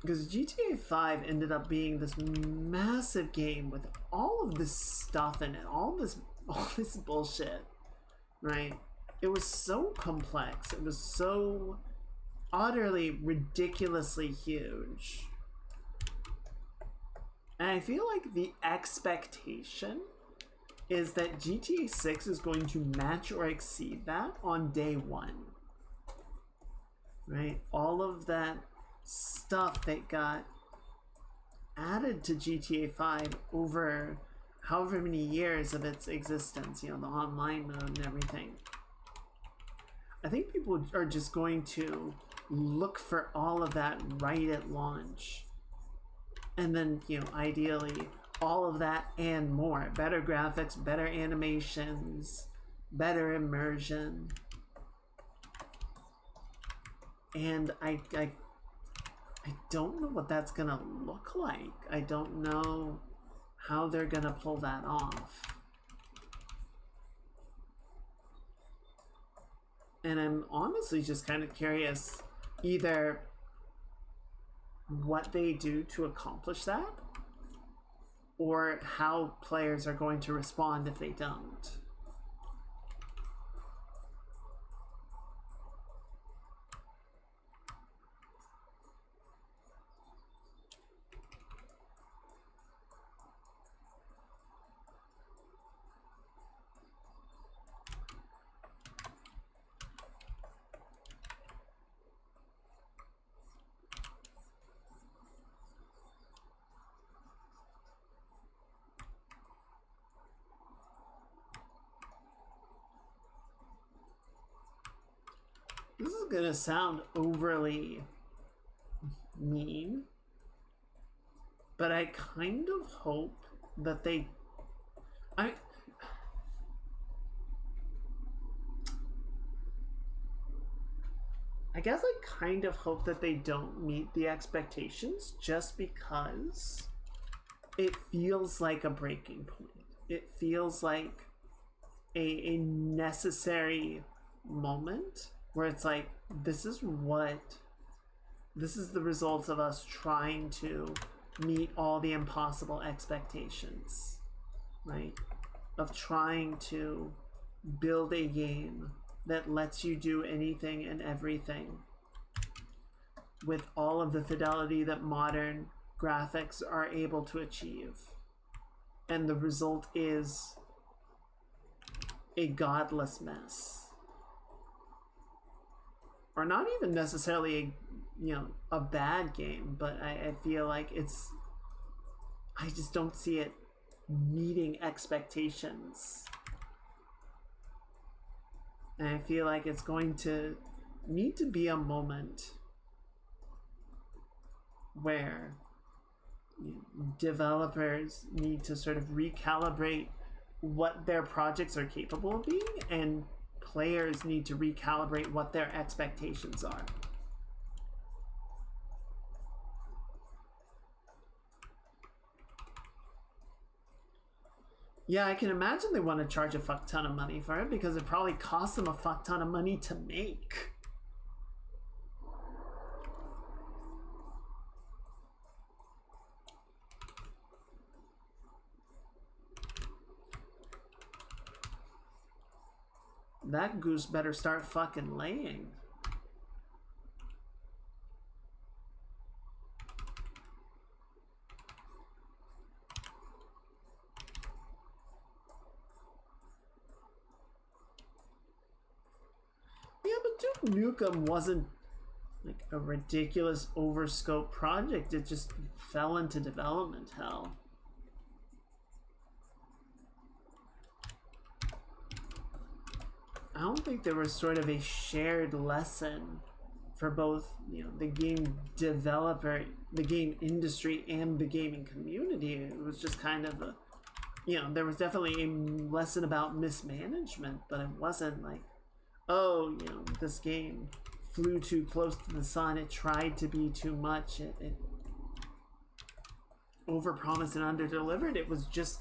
Because GTA 5 ended up being this massive game with all of this stuff in it, all this bullshit, right? It was so complex. It was so utterly ridiculously huge. And I feel like the expectation is that GTA 6 is going to match or exceed that on day one. Right? All of that stuff that got added to GTA 5 over however many years of its existence, you know, the online mode and everything. I think people are just going to look for all of that right at launch. And then, you know, ideally, all of that and more. Better graphics, better animations, better immersion. And I don't know what that's gonna look like. I don't know how they're gonna pull that off. And I'm honestly just kind of curious either what they do to accomplish that or how players are going to respond if they don't. This is gonna sound overly mean, but I kind of hope that they... I guess I kind of hope that they don't meet the expectations just because it feels like a breaking point. It feels like a necessary moment where it's like, this is the result of us trying to meet all the impossible expectations, right? Of trying to build a game that lets you do anything and everything with all of the fidelity that modern graphics are able to achieve. And the result is a godless mess. Or not even necessarily a bad game, but I feel like I just don't see it meeting expectations. And I feel like it's going to need to be a moment where developers need to sort of recalibrate what their projects are capable of being, and players need to recalibrate what their expectations are. Yeah, I can imagine they want to charge a fuck ton of money for it because it probably costs them a fuck ton of money to make. That goose better start fucking laying. Yeah, but Duke Nukem wasn't like a ridiculous overscope project. It just fell into development hell. I don't think there was sort of a shared lesson for both, the game developer, the game industry, and the gaming community. It was just kind of a, there was definitely a lesson about mismanagement, but it wasn't like, oh, you know, this game flew too close to the sun, it tried to be too much, it overpromised and underdelivered. It was just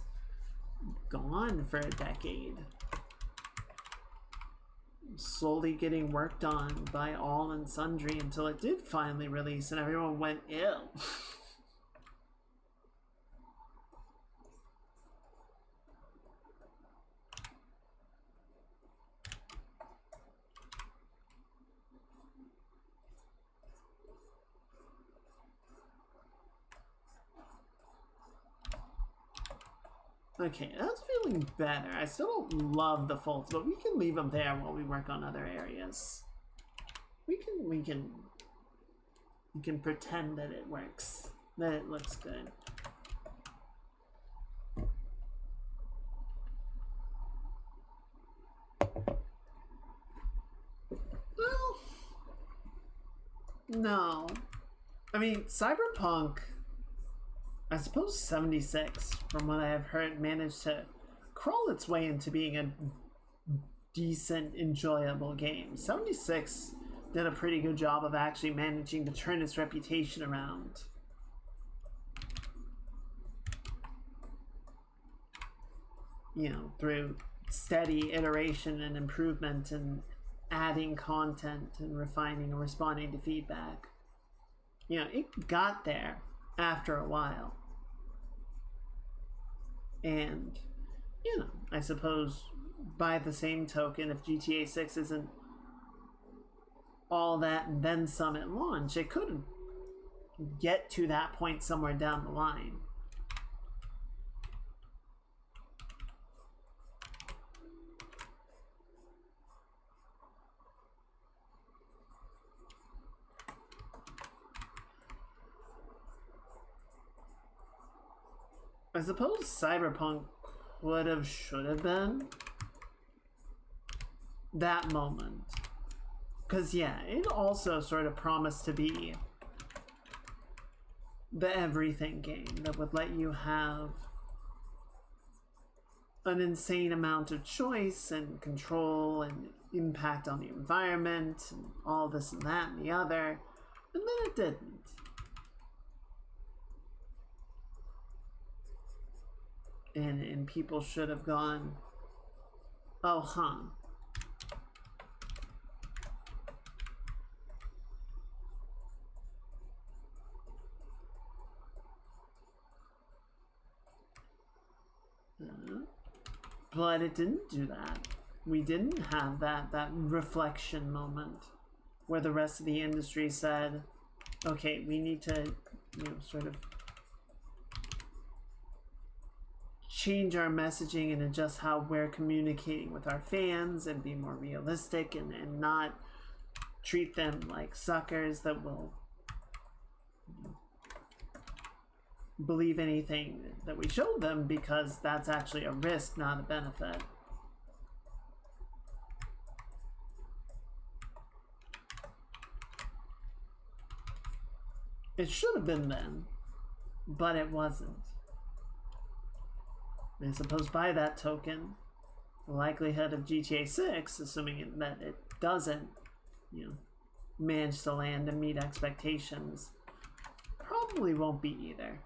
gone for a decade. Slowly getting worked on by all and sundry until it did finally release and everyone went ill. Okay, that's feeling better. I still don't love the folds, but we can leave them there while we work on other areas. We can pretend that it works, that it looks good. Well, no. I mean, Cyberpunk, I suppose 76, from what I have heard, managed to crawl its way into being a decent, enjoyable game. 76 did a pretty good job of actually managing to turn its reputation around. You know, through steady iteration and improvement and adding content and refining and responding to feedback. You know, it got there after a while. And, you know, I suppose by the same token, if GTA 6 isn't all that and then some at launch, it could get to that point somewhere down the line. I suppose Cyberpunk would have, should have been that moment. Because, yeah, it also sort of promised to be the everything game that would let you have an insane amount of choice and control and impact on the environment and all this and that and the other. And then it didn't. And people should have gone, oh, huh. But it didn't do that. We didn't have that reflection moment where the rest of the industry said, okay, we need to, you know, sort of change our messaging and adjust how we're communicating with our fans and be more realistic and not treat them like suckers that will believe anything that we showed them, because that's actually a risk, not a benefit. It should have been then, but it wasn't. I suppose by that token, the likelihood of GTA 6, assuming that it doesn't, you know, manage to land and meet expectations, probably won't be either.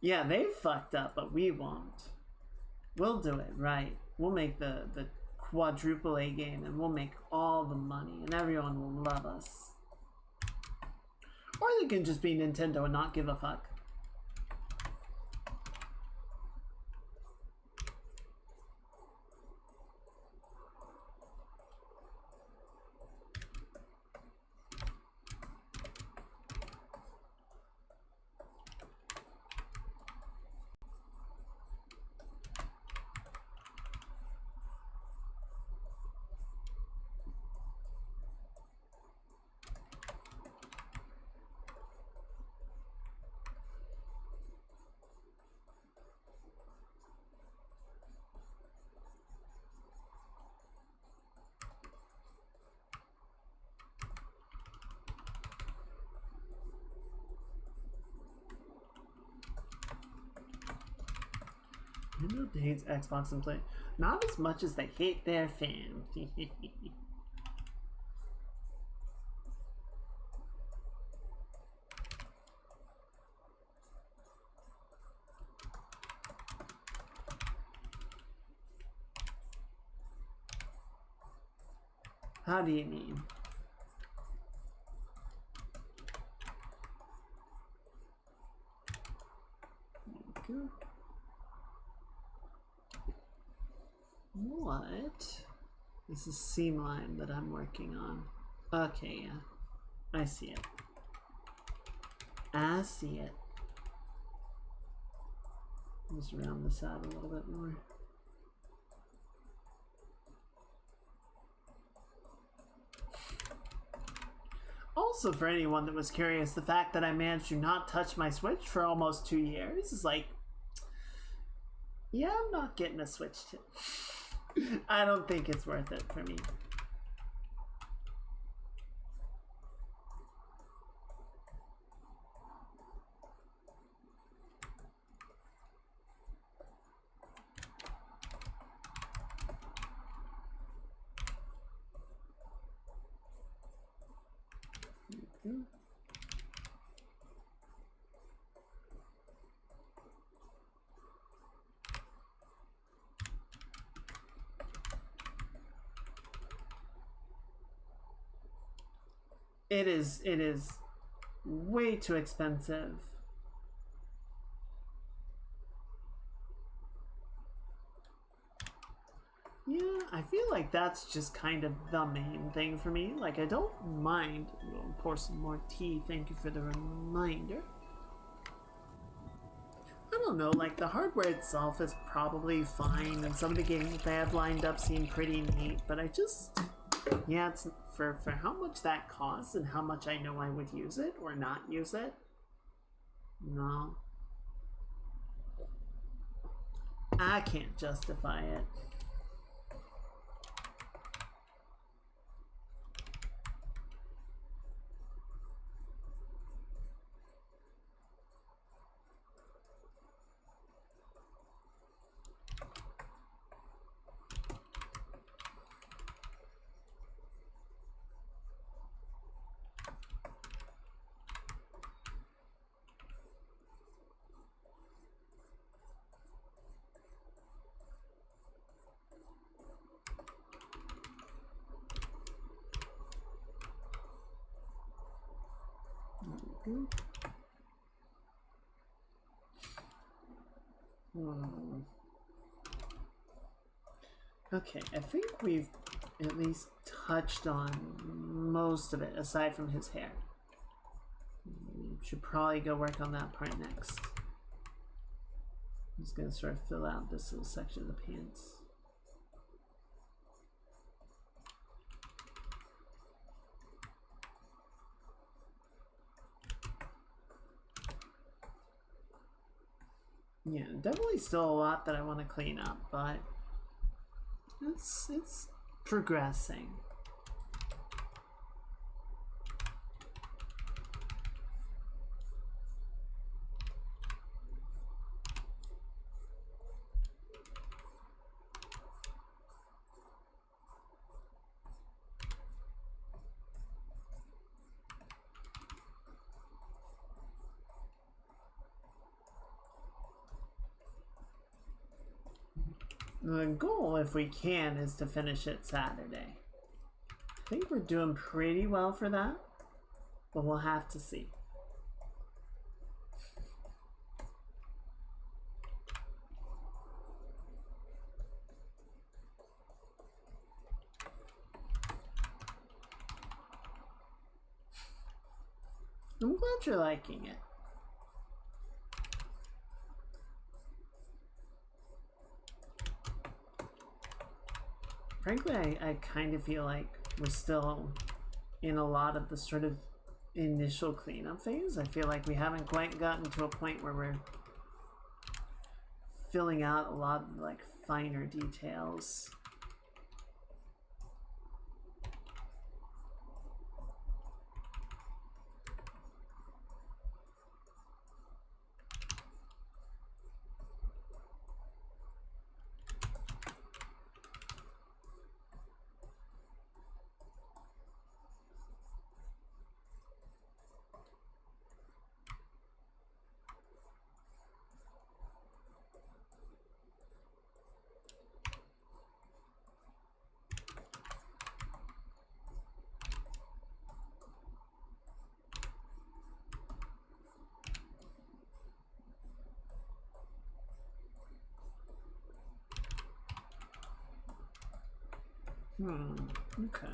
Yeah, they fucked up, but we won't. We'll do it right. We'll make the quadruple A game, and we'll make all the money, and everyone will love us. Or they can just be Nintendo and not give a fuck. Nintendo hates Xbox and Play. Not as much as they hate their fans. How do you mean? What? This is seam line that I'm working on. Okay, yeah. I see it. I see it. Just round this out a little bit more. Also, for anyone that was curious, the fact that I managed to not touch my Switch for almost 2 years is like, yeah, I'm not getting a Switch. I don't think it's worth it for me. It is way too expensive. Yeah, I feel like that's just kind of the main thing for me. Like, I don't mind. We'll pour some more tea. Thank you for the reminder. I don't know, like, the hardware itself is probably fine, and some of the games they have lined up seem pretty neat, but I just... Yeah, it's for how much that costs and how much I know I would use it or not use it. No. I can't justify it. Okay, I think we've at least touched on most of it, aside from his hair. We should probably go work on that part next. I'm just gonna sort of fill out this little section of the pants. Yeah, definitely still a lot that I want to clean up, but it's progressing. The goal, if we can, is to finish it Saturday. I think we're doing pretty well for that, but we'll have to see. I'm glad you're liking it. Frankly, I kind of feel like we're still in a lot of the sort of initial cleanup phase. I feel like we haven't quite gotten to a point where we're filling out a lot of like finer details. Okay.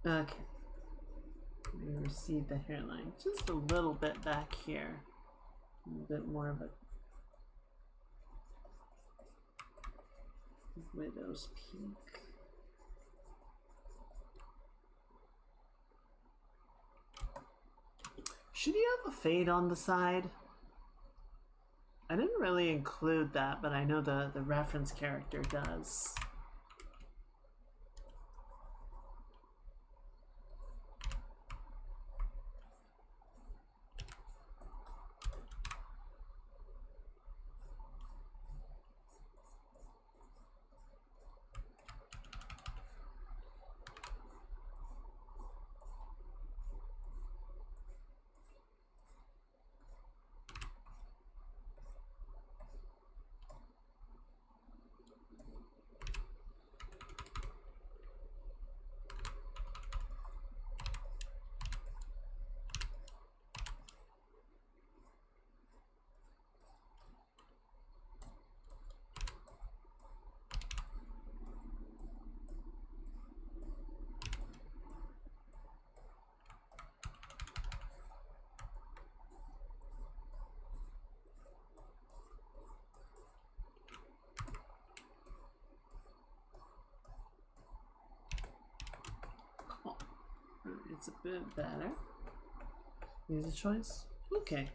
Okay. We recede the hairline just a little bit back here. A little bit more of a widow's peak. Should you have a fade on the side? I didn't really include that, but I know the reference character does. It's a bit better. Easy choice? Okay.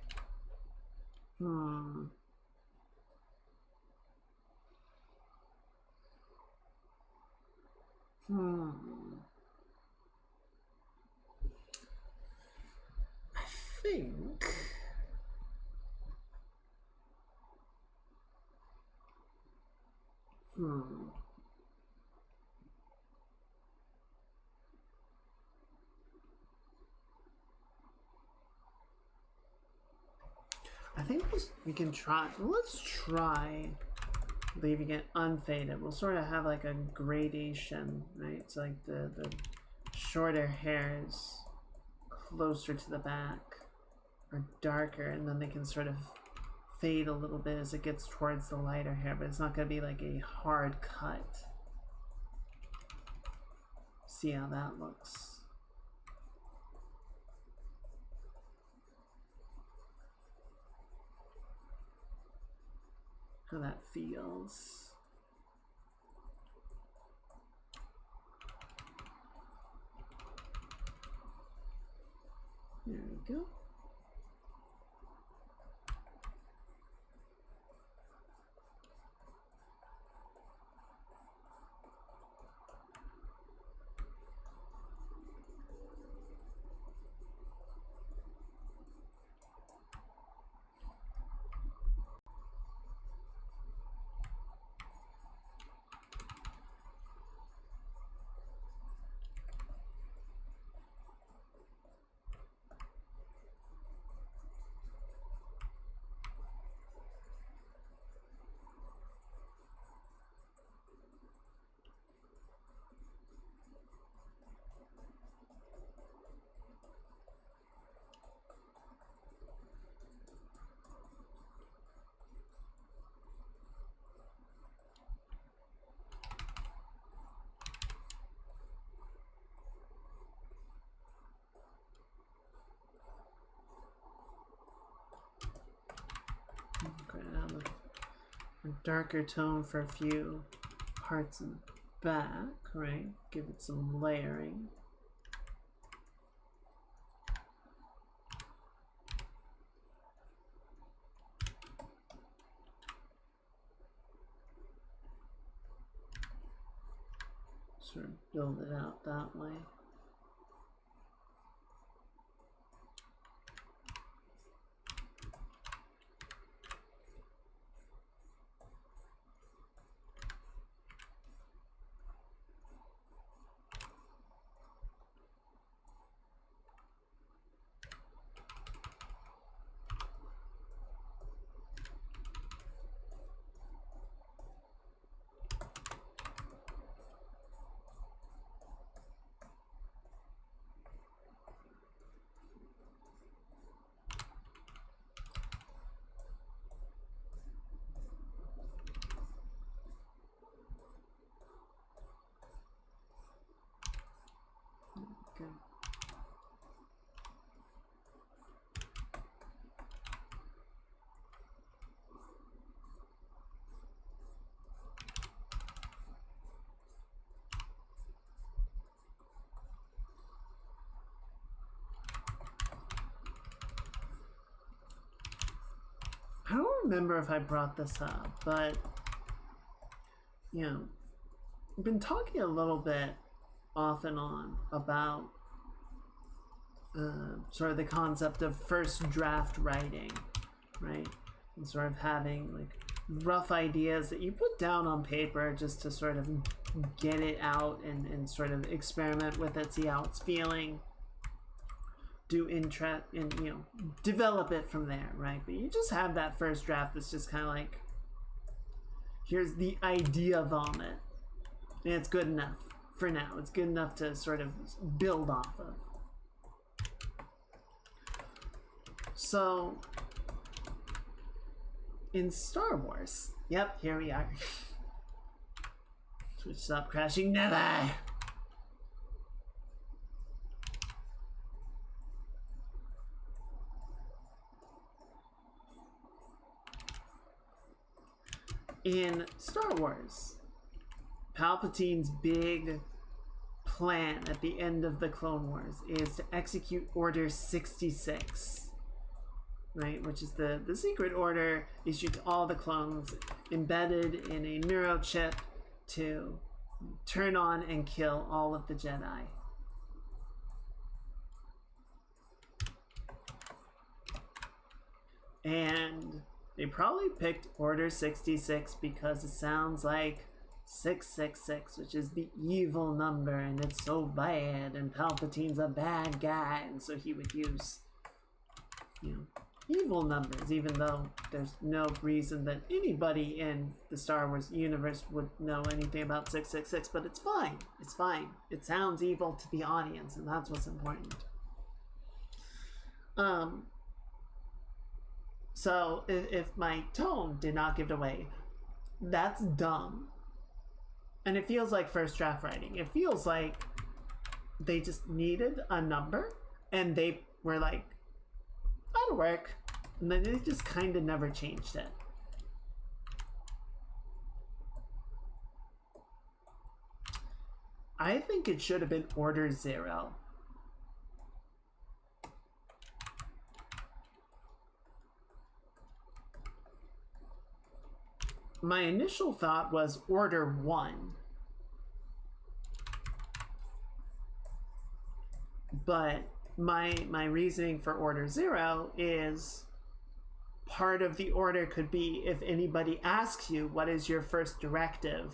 I think I think we can try. Let's try leaving it unfaded. We'll sort of have like a gradation, right? It's like the shorter hairs closer to the back are darker, and then they can sort of fade a little bit as it gets towards the lighter hair, but it's not going to be like a hard cut. See how that looks. How that feels. There we go. A darker tone for a few parts in the back, right? Give it some layering. Sort of build it out that way. I don't remember if I brought this up, but you know, I've been talking a little bit off and on about sort of the concept of first draft writing, right? And sort of having like rough ideas that you put down on paper just to sort of get it out and sort of experiment with it, see how it's feeling, do interest and develop it from there, right? But you just have that first draft that's just kind of like, here's the idea vomit, and it's good enough for now. It's good enough to sort of build off of. So in Star Wars, yep, here we are. Switch, stop crashing, never. In Star Wars, Palpatine's big plan at the end of the Clone Wars is to execute Order 66, right? Which is the secret order issued to all the clones, embedded in a neurochip to turn on and kill all of the Jedi. And they probably picked Order 66 because it sounds like 666, which is the evil number, and it's so bad, and Palpatine's a bad guy, and so he would use, evil numbers, even though there's no reason that anybody in the Star Wars universe would know anything about 666, but it's fine. It's fine. It sounds evil to the audience, and that's what's important. So if my tone did not give it away, that's dumb. And it feels like first draft writing. It feels like they just needed a number and they were like, that'll work. And then they just kind of never changed it. I think it should have been Order 0. My initial thought was Order 1. But my reasoning for Order 0 is part of the order could be, if anybody asks you what is your first directive,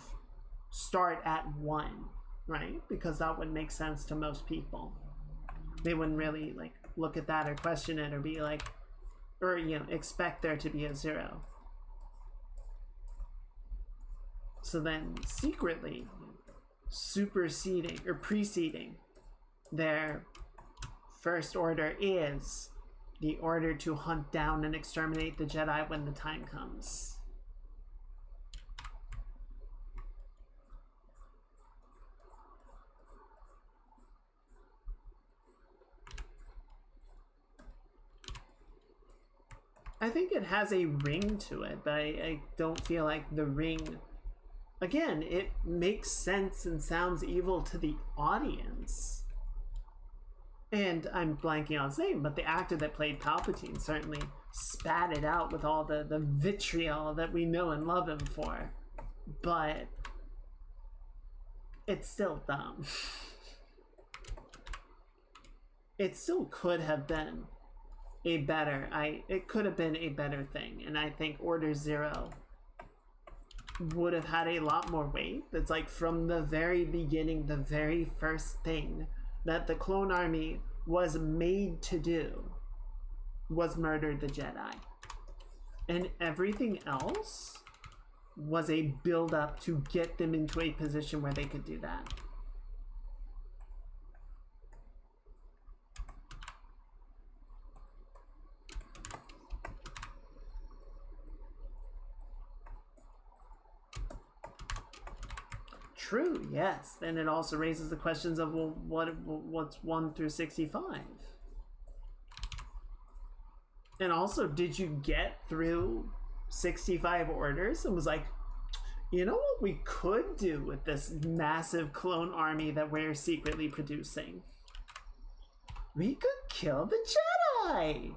start at 1, right? Because that would make sense to most people. They wouldn't really like look at that or question it or be like, or expect there to be a 0. So then secretly superseding or preceding their first order is the order to hunt down and exterminate the Jedi when the time comes. I think it has a ring to it, but I don't feel like the ring... Again, it makes sense and sounds evil to the audience. And I'm blanking on his name, but the actor that played Palpatine certainly spat it out with all the vitriol that we know and love him for. But it's still dumb. It still could have been it could have been a better thing. And I think Order 0 would have had a lot more weight. That's like from the very beginning, the very first thing that the clone army was made to do was murder the Jedi. And everything else was a build up to get them into a position where they could do that. True, yes. Then it also raises the questions of, well, what's 1 through 65? And also, did you get through 65 orders and was like, you know what we could do with this massive clone army that we're secretly producing? We could kill the Jedi!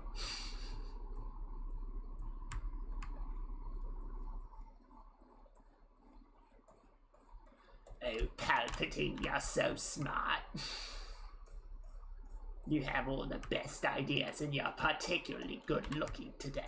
Oh, Palpatine, you're so smart. You have all the best ideas and you're particularly good looking today.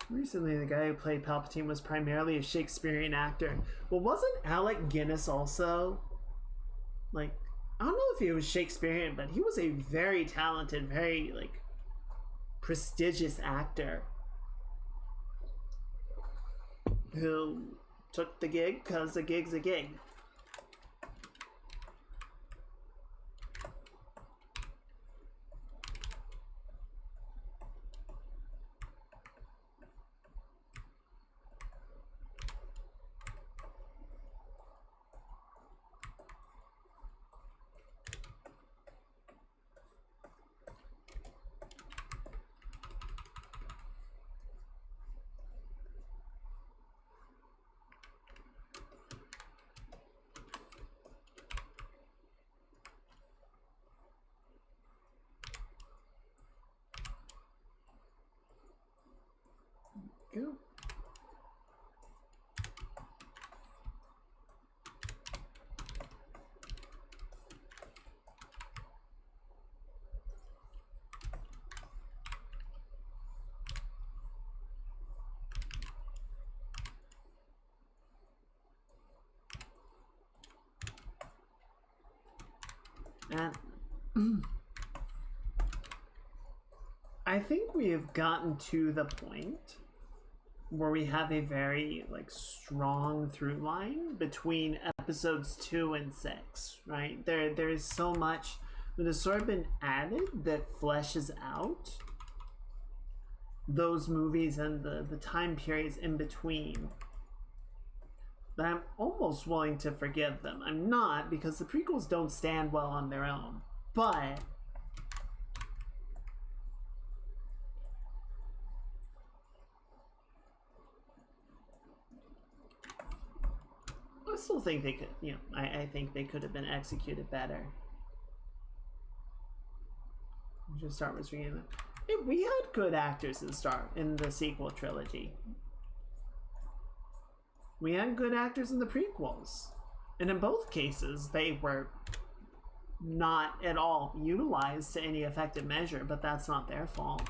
Recently, the guy who played Palpatine was primarily a Shakespearean actor. Well, wasn't Alec Guinness also? Like, I don't know if he was Shakespearean, but he was a very talented, very, like, prestigious actor who took the gig because a gig's a gig. Go. And I think we have gotten to the point where we have a very like strong through line between episodes 2 and 6, right? There is so much that has sort of been added that fleshes out those movies and the time periods in between that I'm almost willing to forgive them. I'm not, because the prequels don't stand well on their own, but I still think they could, you know, I think they could have been executed better. Just Star Wars reunion. Hey, we had good actors in the sequel trilogy. We had good actors in the prequels. And in both cases, they were not at all utilized to any effective measure, but that's not their fault.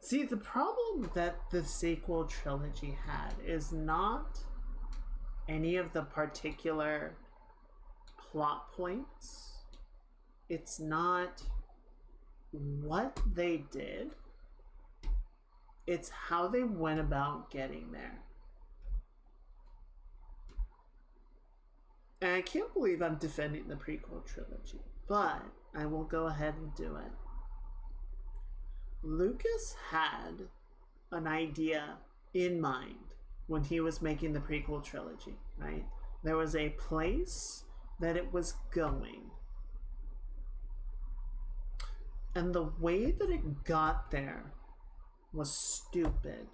See, the problem that the sequel trilogy had is not any of the particular plot points. It's not what they did. It's how they went about getting there. And I can't believe I'm defending the prequel trilogy, but I will go ahead and do it. Lucas had an idea in mind when he was making the prequel trilogy, right? There was a place that it was going. And the way that it got there was stupid.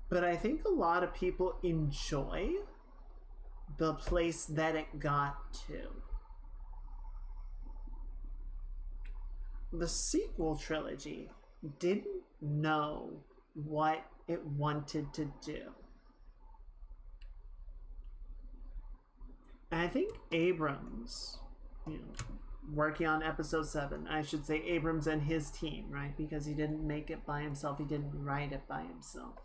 But I think a lot of people enjoy the place that it got to. The sequel trilogy didn't know what it wanted to do. And I think Abrams, working on episode 7, I should say Abrams and his team, right? Because he didn't make it by himself, he didn't write it by himself.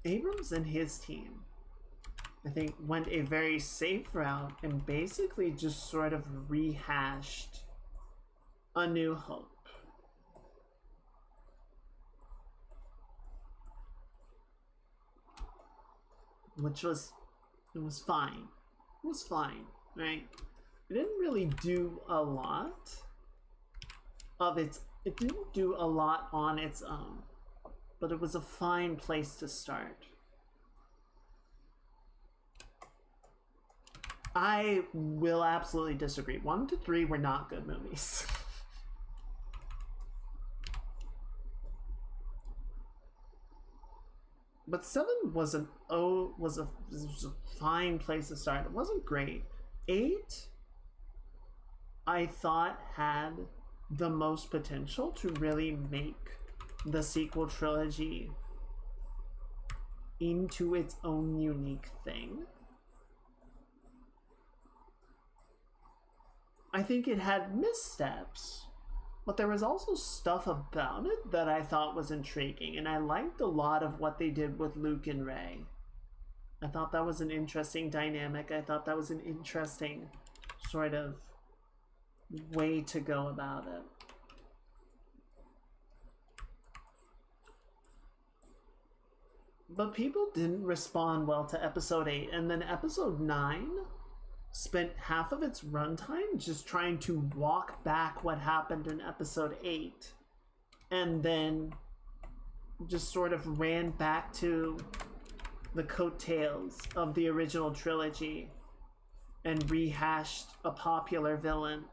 Abrams and his team, I think, went a very safe route and basically just sort of rehashed A New Hope. Which was, it was fine. It was fine, right? It didn't really do a lot of its, it didn't do a lot on its own, but it was a fine place to start. I will absolutely disagree. 1 to 3 were not good movies. But 7 was was a fine place to start. It wasn't great. 8, I thought, had the most potential to really make the sequel trilogy into its own unique thing. I think it had missteps, but there was also stuff about it that I thought was intriguing, and I liked a lot of what they did with Luke and Rey. I thought that was an interesting dynamic. I thought that was an interesting sort of way to go about it. But people didn't respond well to episode 8, and then episode 9 spent half of its runtime just trying to walk back what happened in episode 8, and then just sort of ran back to the coattails of the original trilogy and rehashed a popular villain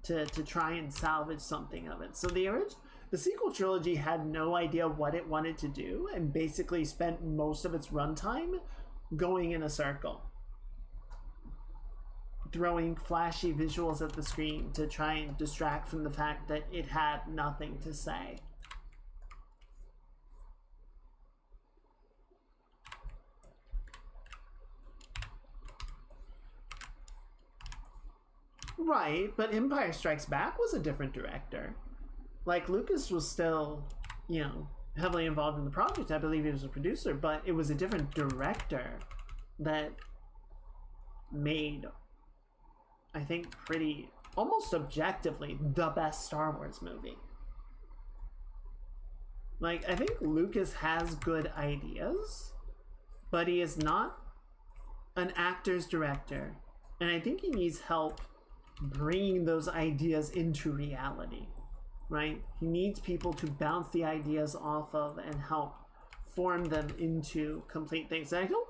to try and salvage something of it. So the sequel trilogy had no idea what it wanted to do and basically spent most of its runtime going in a circle, throwing flashy visuals at the screen to try and distract from the fact that it had nothing to say. Right, but Empire Strikes Back was a different director. Like, Lucas was still, heavily involved in the project. I believe he was a producer, but it was a different director that made, I think, pretty, almost objectively, the best Star Wars movie. Like, I think Lucas has good ideas, but he is not an actor's director. And I think he needs help bringing those ideas into reality, right? He needs people to bounce the ideas off of and help form them into complete things. And I don't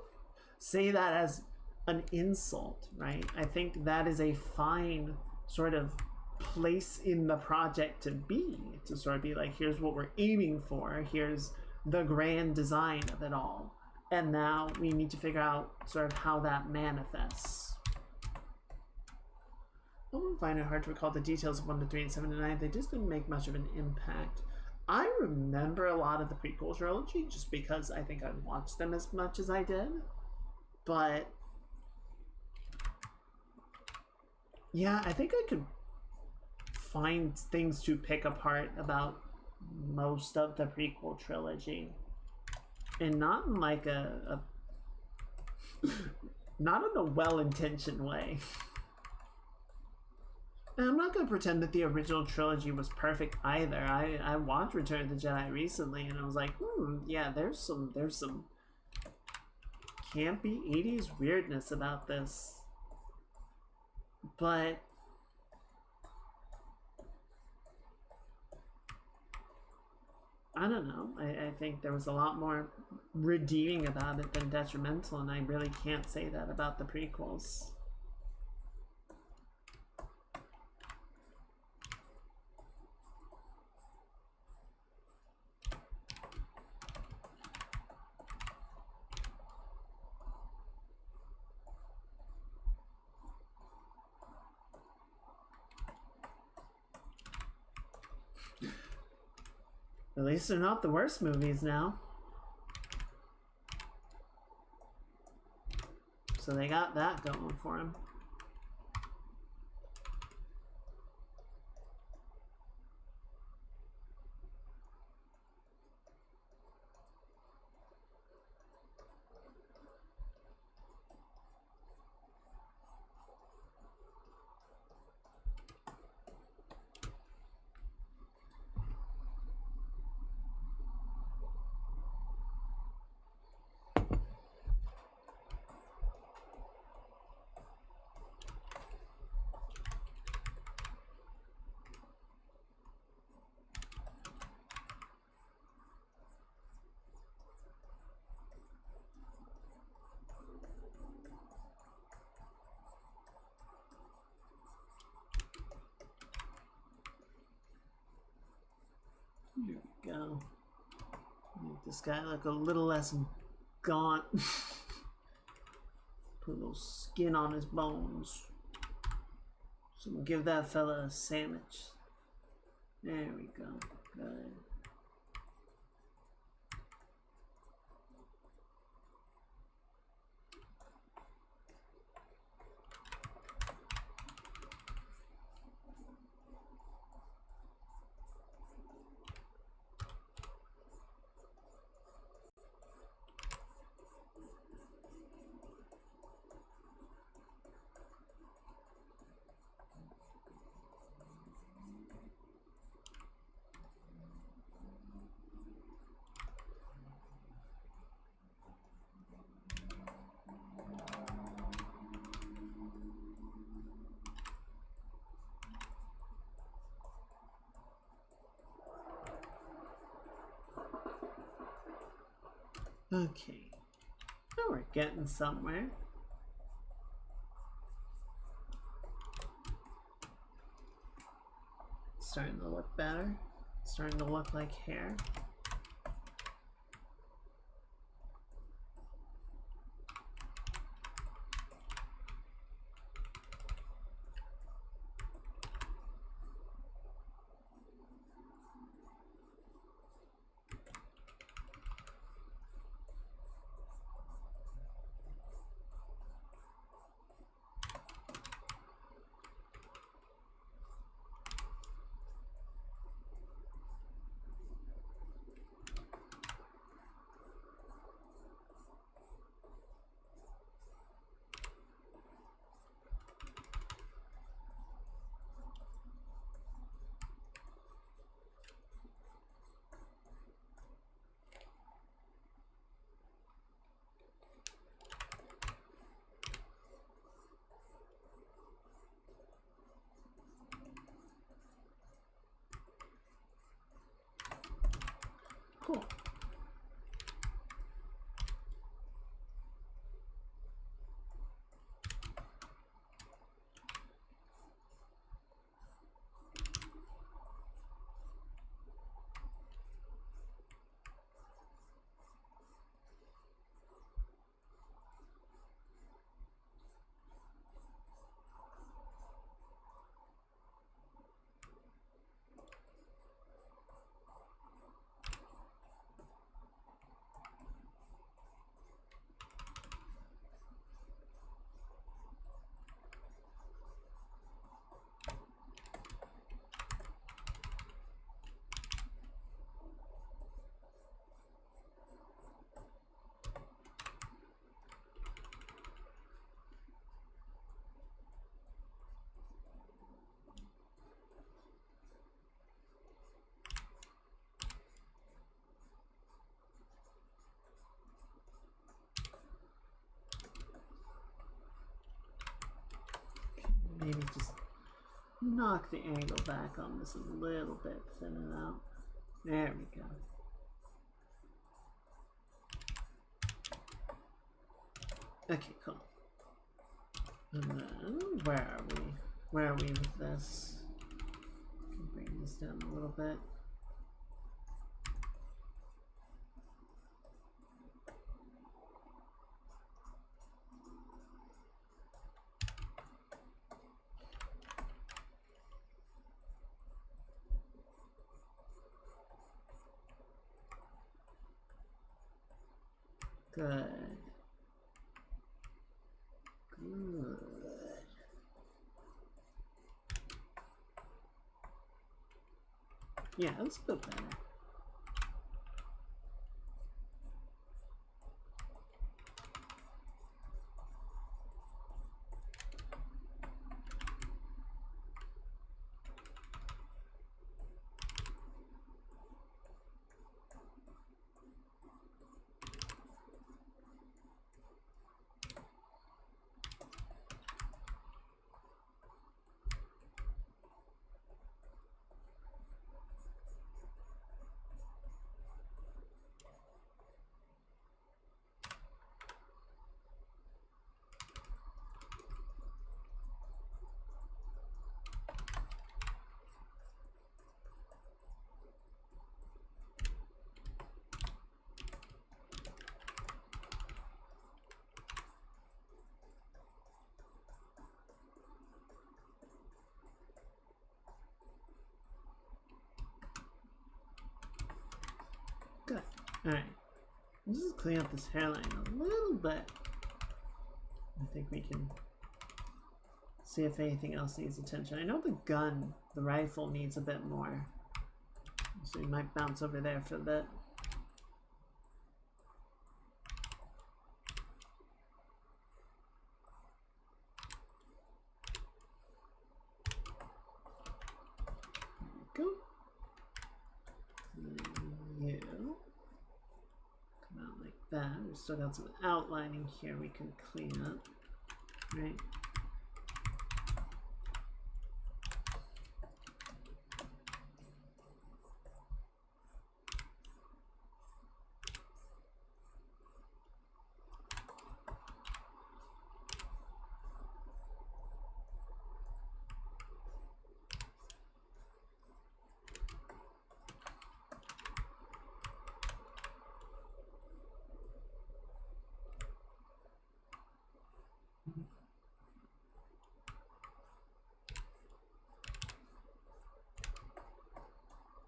say that as an insult, right? I think that is a fine sort of place in the project to be, to sort of be like, here's what we're aiming for, here's the grand design of it all, and now we need to figure out sort of how that manifests. I don't find it hard to recall the details of 1 to 3 and 7 to 9. They just didn't make much of an impact. I remember a lot of the prequel trilogy just because I think I watched them as much as I did, but yeah, I think I could find things to pick apart about most of the prequel trilogy, and not in like not in a well-intentioned way. And I'm not gonna pretend that the original trilogy was perfect either. I watched Return of the Jedi recently, and I was like, yeah, there's some campy 80s weirdness about this, but I don't know. I think there was a lot more redeeming about it than detrimental, and I really can't say that about the prequels. At least they're not the worst movies now. So they got that going for them. Here we go. Make this guy look a little less gaunt. Put a little skin on his bones. So we'll give that fella a sandwich. There we go. Good. Okay. Now we're getting somewhere. Starting to look better. Starting to look like hair. Cool. knock the angle back on this a little bit, thin it out. There we go. Okay, cool. And then, where are we? Where are we with this? Bring this down a little bit. Good. Good. Yeah, that's a bit better. Good. Alright. Let's just clean up this hairline a little bit. I think we can see if anything else needs attention. I know the gun, the rifle, needs a bit more. So we might bounce over there for a bit. There we go. You come out like that. We've still got some outlining here we can clean up, right?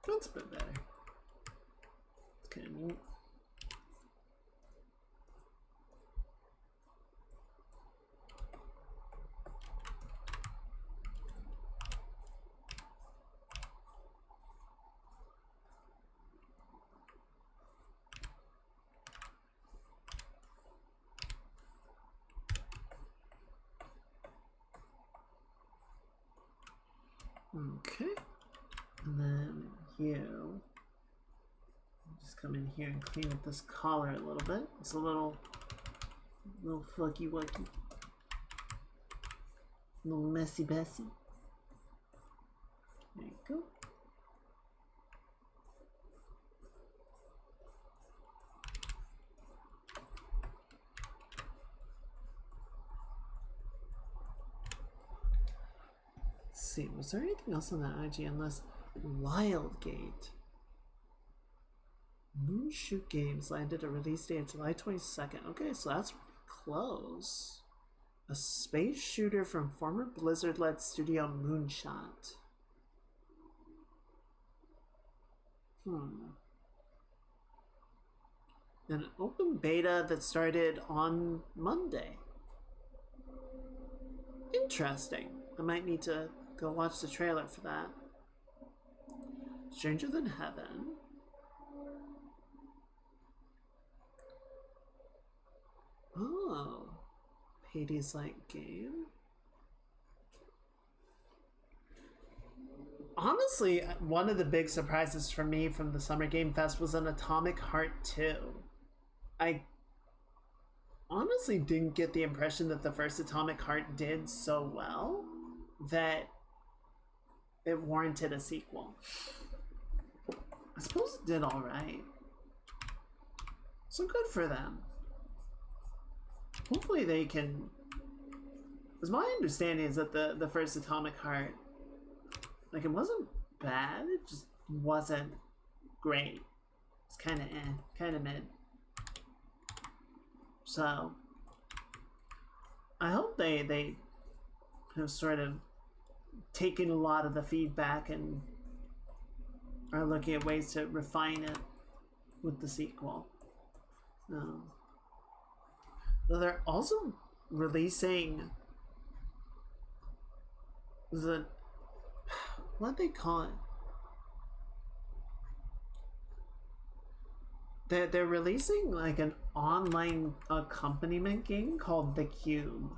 That's a bit better. It's kind of neat. Okay. And then you just come in here and clean up this collar a little bit. It's a little flucky wucky. A little messy bessy. There you go. Let's see, was there anything else on that IGN list? Wildgate. Moonshoot Games landed a release date of July 22nd. Okay, so that's close. A space shooter from former Blizzard-led studio Moonshot. An open beta that started on Monday. Interesting. I might need to go watch the trailer for that. Stranger Than Heaven. Oh. Hades-like game. Honestly, one of the big surprises for me from the Summer Game Fest was an Atomic Heart 2. I honestly didn't get the impression that the first Atomic Heart did so well that it warranted a sequel. I suppose it did alright. So good for them. Hopefully they can... Because my understanding is that the first Atomic Heart, like, it wasn't bad, it just wasn't great. It's kind of kind of mid. So, I hope they have sort of taken a lot of the feedback and are looking at ways to refine it with the sequel. Though they're also releasing the, what they call it? They're releasing like an online accompaniment game called The Cube,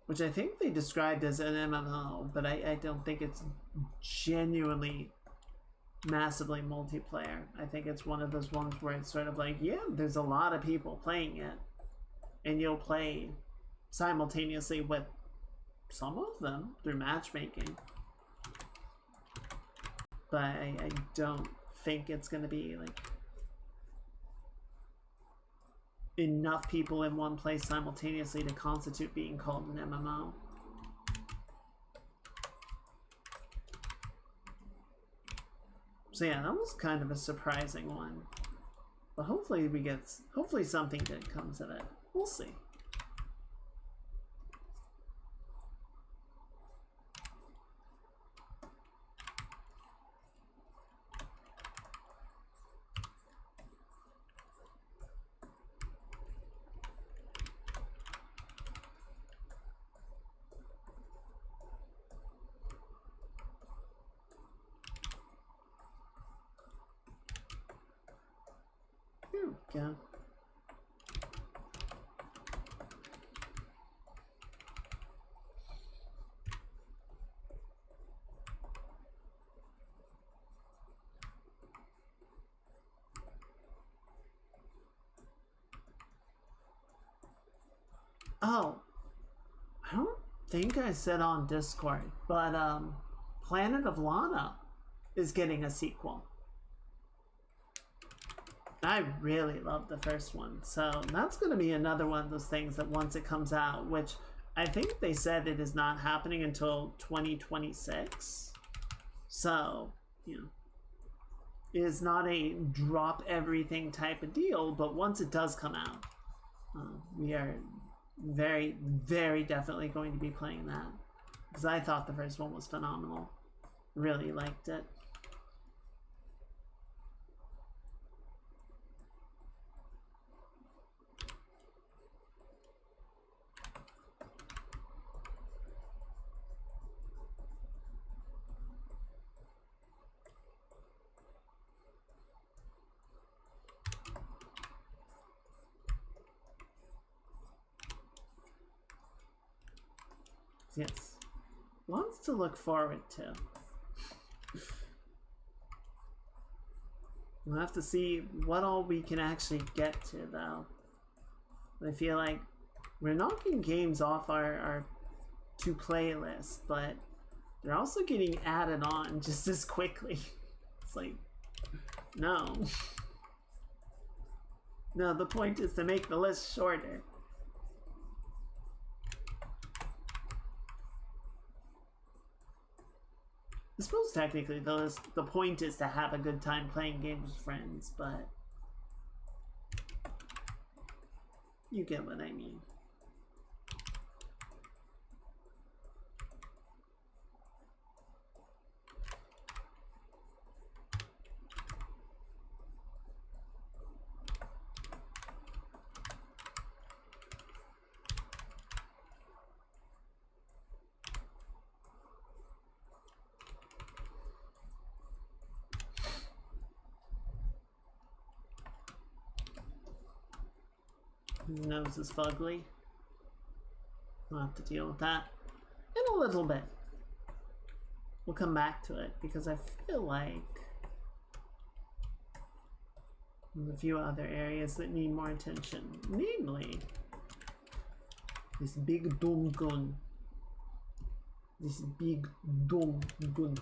which I think they described as an MMO, but I don't think it's genuinely massively multiplayer. I think it's one of those ones where it's sort of like, yeah, there's a lot of people playing it, and you'll play simultaneously with some of them through matchmaking. But I don't think it's going to be like enough people in one place simultaneously to constitute being called an MMO. So yeah, that was kind of a surprising one. But hopefully hopefully something good comes of it. We'll see. Here we go. Oh, I don't think I said on Discord, but Planet of Lana is getting a sequel. I really love the first one, so that's going to be another one of those things that once it comes out, which I think they said it is not happening until 2026, so, you know, it is not a drop everything type of deal, but once it does come out, we are very, very definitely going to be playing that, because I thought the first one was phenomenal. Really liked it. Yes, lots to look forward to. We'll have to see what all we can actually get to, though. I feel like we're knocking games off our to-play list, but they're also getting added on just as quickly. It's like, no. No, the point is to make the list shorter. I suppose technically the point is to have a good time playing games with friends, but you get what I mean. Nose is fugly. We'll have to deal with that in a little bit. We'll come back to it because I feel like there's a few other areas that need more attention. Namely, this big Doom gun. This big dumb gun.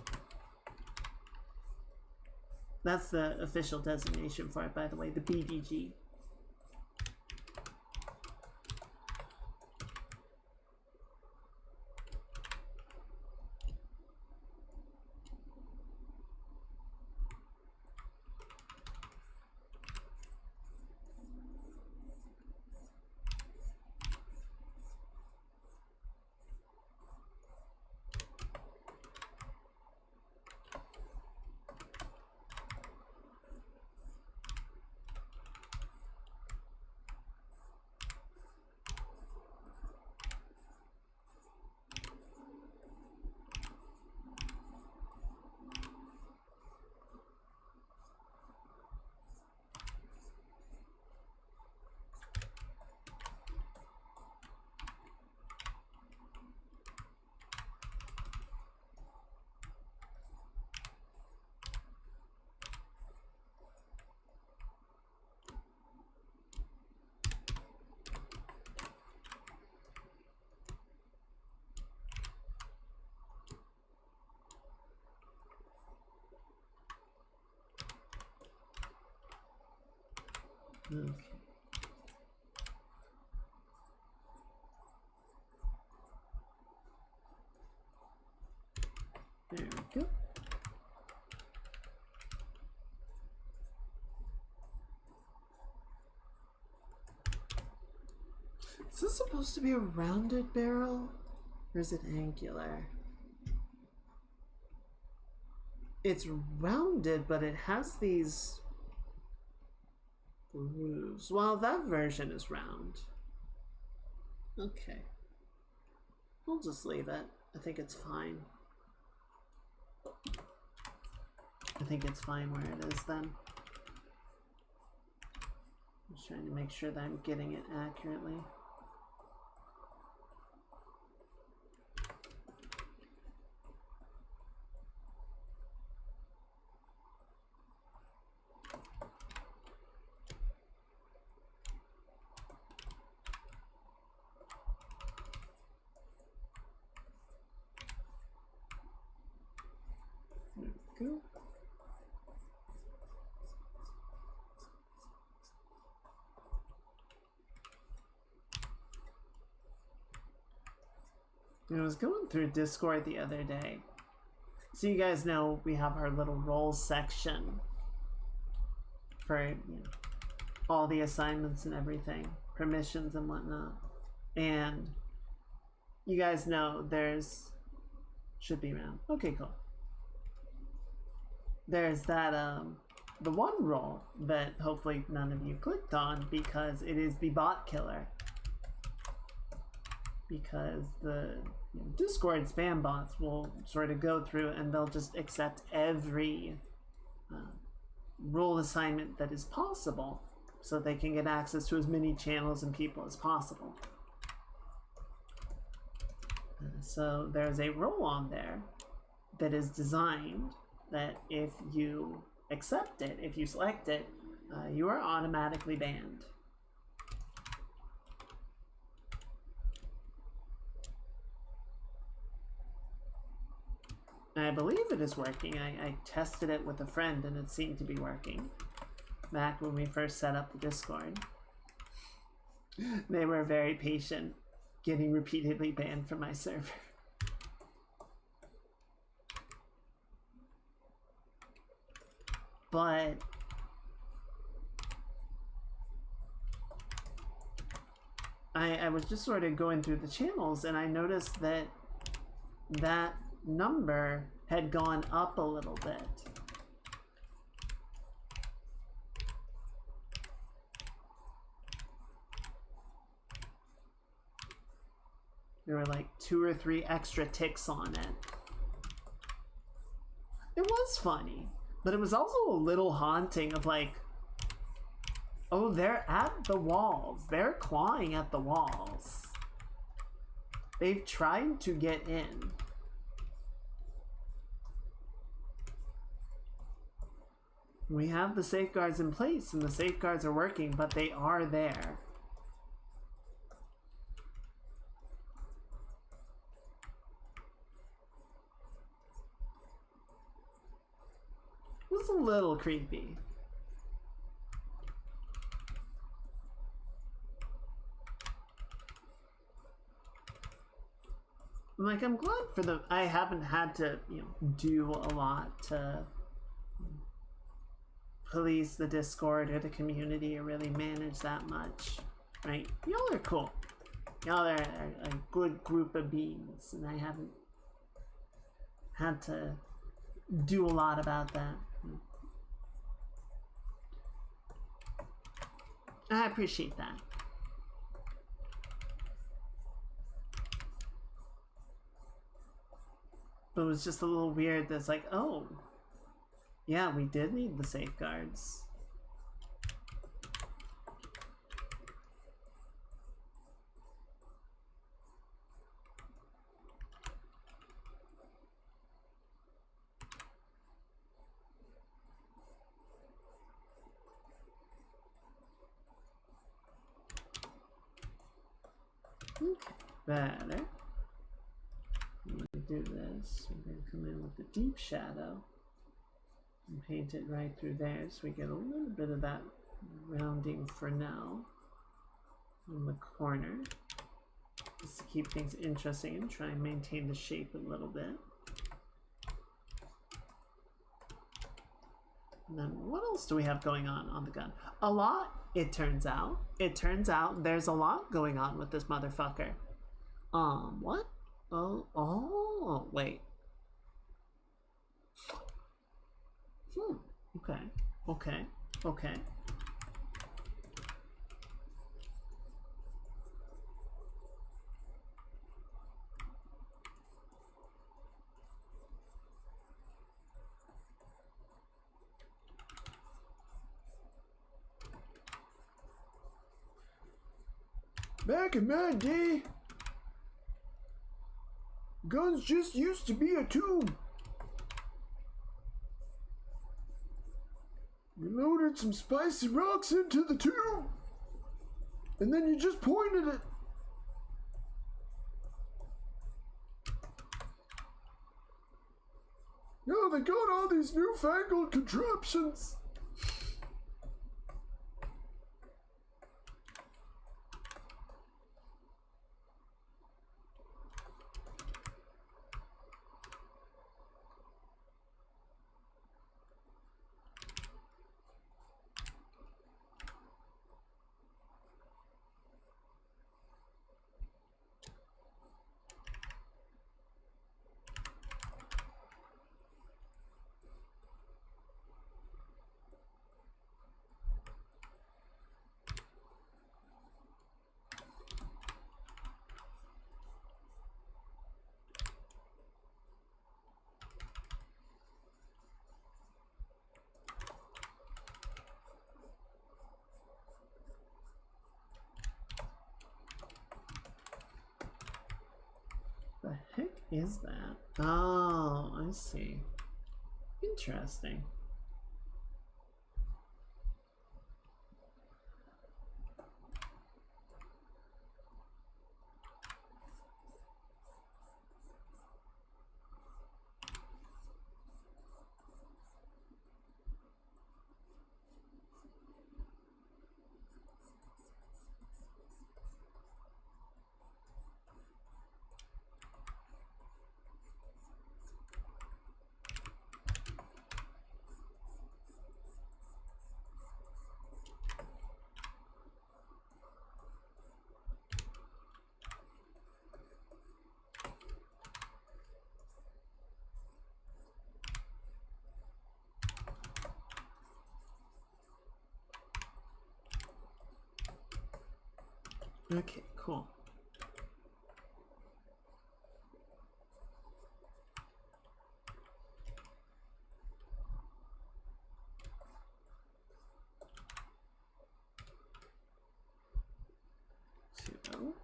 That's the official designation for it, by the way, the BDG. Okay. There we go. Is this supposed to be a rounded barrel? Or is it angular? It's rounded, but it has these grooves. Well, that version is round. Okay. We'll just leave it. I think it's fine. I think it's fine where it is then. I'm just trying to make sure that I'm getting it accurately. Cool. I was going through Discord the other day. So you guys know we have our little roles section for all the assignments and everything, permissions and whatnot. And you guys know there's should be around. Okay, cool. There's that the one role that hopefully none of you clicked on because it is the bot killer. Because the Discord spam bots will sort of go through and they'll just accept every role assignment that is possible so they can get access to as many channels and people as possible. So there's a role on there that is designed that if you accept it, if you select it, you are automatically banned. And I believe it is working. I tested it with a friend and it seemed to be working back when we first set up the Discord. They were very patient, getting repeatedly banned from my server. But I was just sort of going through the channels and I noticed that that number had gone up a little bit. There were like 2 or 3 extra ticks on it. It was funny. But it was also a little haunting of like, oh, they're at the walls. They're clawing at the walls. They've tried to get in. We have the safeguards in place and the safeguards are working, but they are there. little creepy. Like, I'm glad for them. I haven't had to, do a lot to police the Discord or the community or really manage that much, right? Y'all are cool. Y'all are a good group of beings, and I haven't had to do a lot about that. I appreciate that. But it was just a little weird that's like, oh, yeah, we did need the safeguards. Okay, better. I'm going to do this. We're going to come in with the deep shadow and paint it right through there so we get a little bit of that rounding for now in the corner, just to keep things interesting and try and maintain the shape a little bit. And then what else do we have going on the gun? A lot, it turns out. It turns out there's a lot going on with this motherfucker. What? Oh, wait. Okay. Back in my day, guns just used to be a tool. You loaded some spicy rocks into the tube, and then you just pointed it. Now they got all these newfangled contraptions. The heck is that? Oh, I see. Interesting. Okay, cool. So,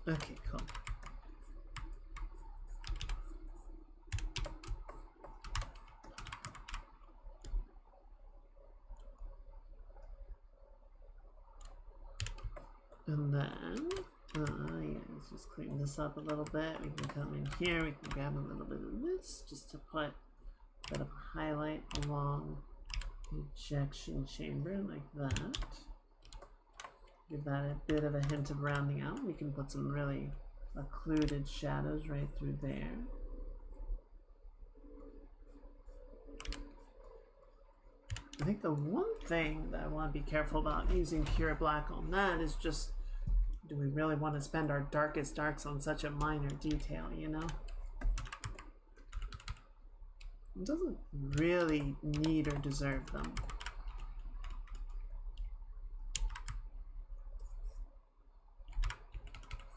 Okay, cool. And then, yeah, let's just clean this up a little bit. We can come in here, we can grab a little bit of this just to put a bit of a highlight along the ejection chamber like that. Give that a bit of a hint of rounding out. We can put some really occluded shadows right through there. I think the one thing that I want to be careful about using pure black on that is just, do we really want to spend our darkest darks on such a minor detail, you know? It doesn't really need or deserve them.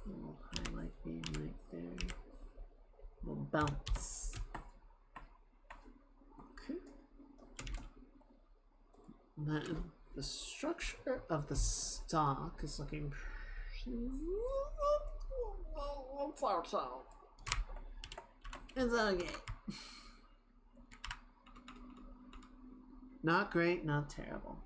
A little highlight beam right there. A little bounce. Okay. And then the structure of the stock is looking so. It's okay. Not great, not terrible.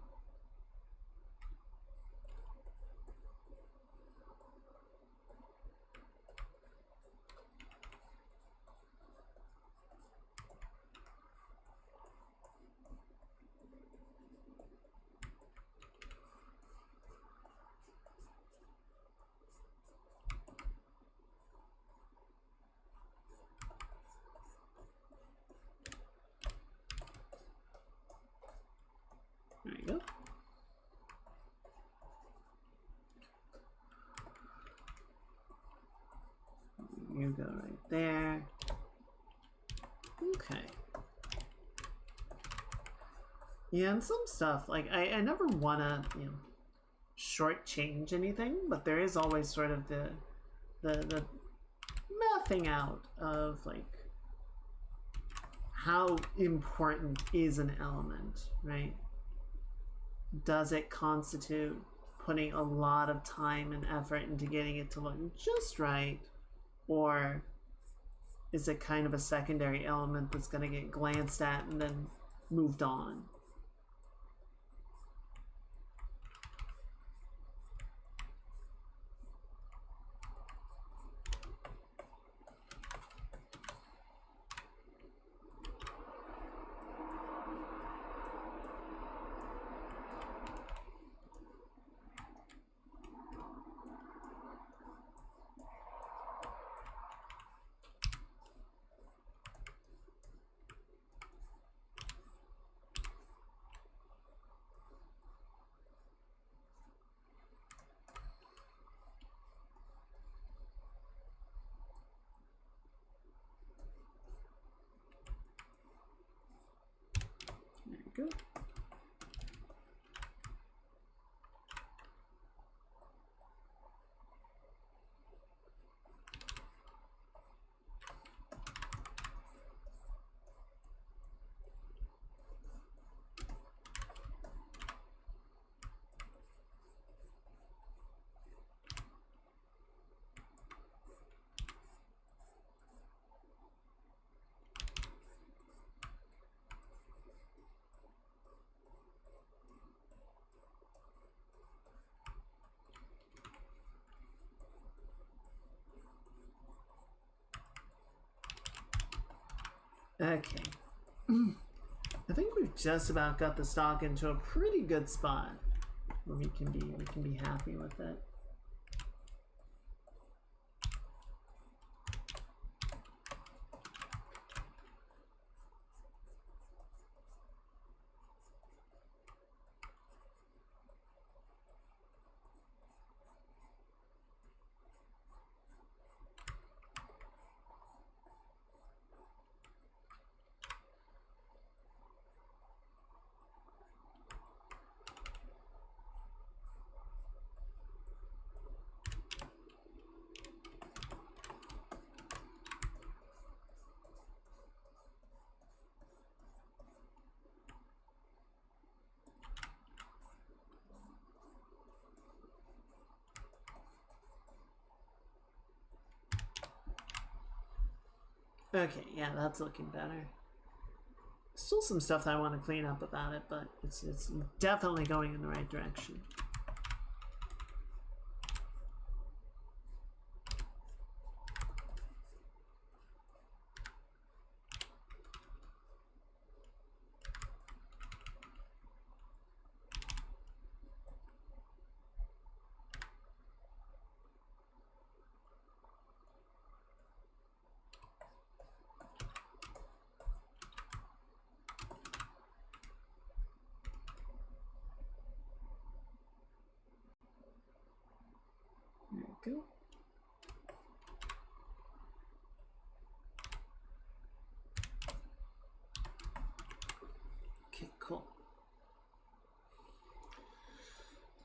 There you go. You go right there. Okay. Yeah, and some stuff, like, I never want to, you know, shortchange anything, but there is always sort of the mapping out of, like, how important is an element, right? Does it constitute putting a lot of time and effort into getting it to look just right, or is it kind of a secondary element that's going to get glanced at and then moved on? There you go. Okay. I think we've just about got the stock into a pretty good spot where we can be happy with it. Okay, yeah, that's looking better. Still some stuff that I want to clean up about it, but it's definitely going in the right direction. There we go. Okay, cool.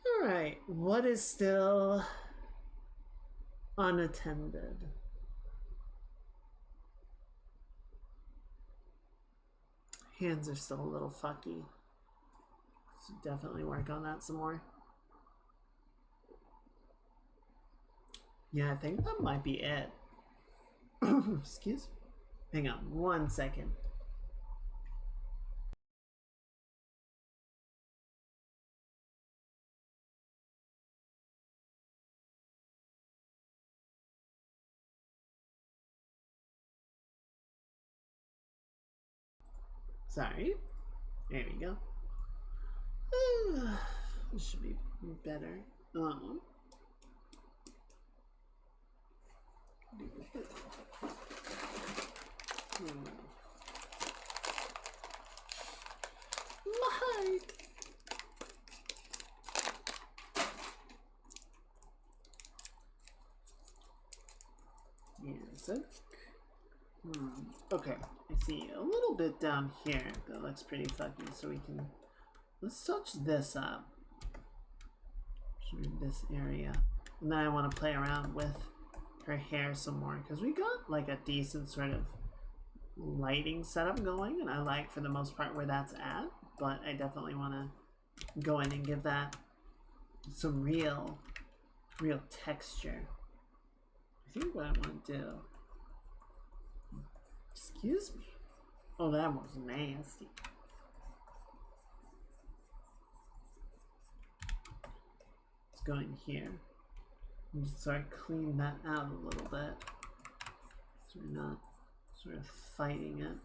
All right, what is still unattended? Hands are still a little fucky. So definitely work on that some more. Yeah, I think that might be it. Excuse me. Hang on 1 second. Sorry. There we go. This should be better. Light. Yes. Okay. I see a little bit down here that looks pretty fucky, so we can let's touch this up. This area, and then I want to play around with her hair some more because we got like a decent sort of lighting setup going, and I like for the most part where that's at, but I definitely want to go in and give that some real texture. I think what I want to do, excuse me, oh, that was nasty. Let's go in here and just sort of clean that out a little bit so we're not sort of fighting it.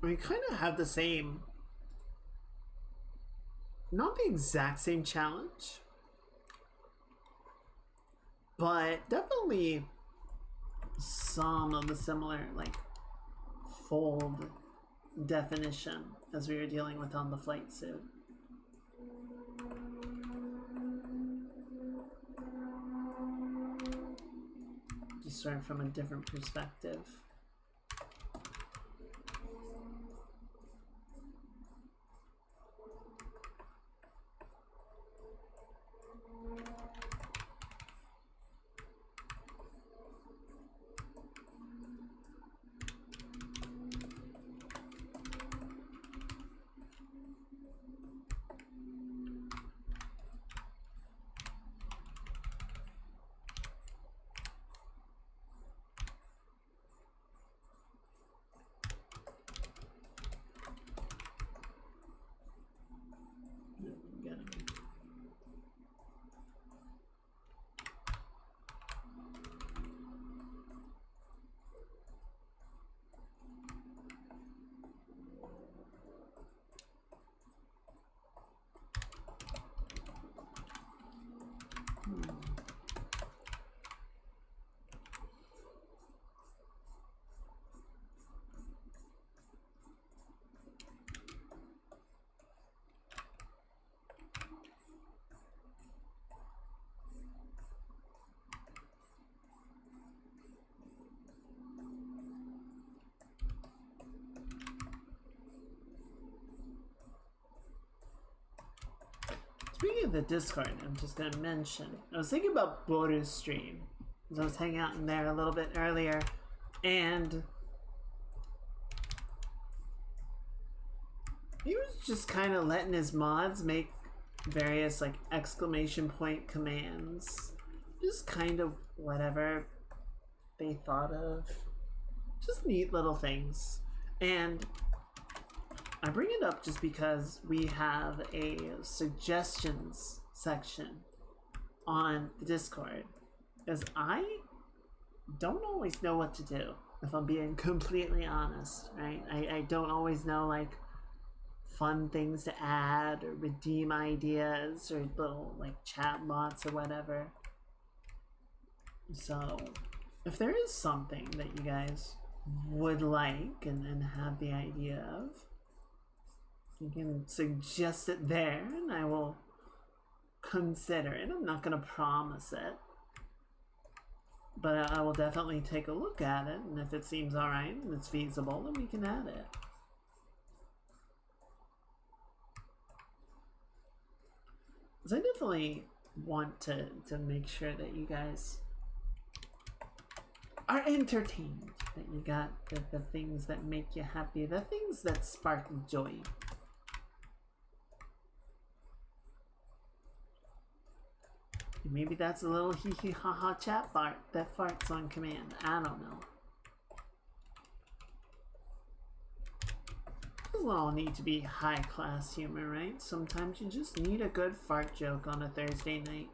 We kind of have the same, not the exact same challenge, but definitely some of the similar like fold definition as we were dealing with on the flight suit. Just sort of from a different perspective. Speaking of the Discord, I'm just going to mention, I was thinking about Boru's stream, because I was hanging out in there a little bit earlier, and He was just kind of letting his mods make various like exclamation point commands. Just kind of whatever they thought of. Just neat little things. And I bring it up just because we have a suggestions section on the Discord. Because I don't always know what to do, if I'm being completely honest, right? I don't always know like fun things to add or redeem ideas or little like chat bots or whatever. So if there is something that you guys would like and have the idea of, you can suggest it there and I will consider it. I'm not going to promise it, but I will definitely take a look at it, and if it seems alright and it's feasible, then we can add it. Because I definitely want to make sure that you guys are entertained, that you got the things that make you happy, the things that spark joy. Maybe that's a little hee hee ha ha chat bot that farts on command. I don't know. Doesn't all need to be high class humor, right? Sometimes you just need a good fart joke on a Thursday night.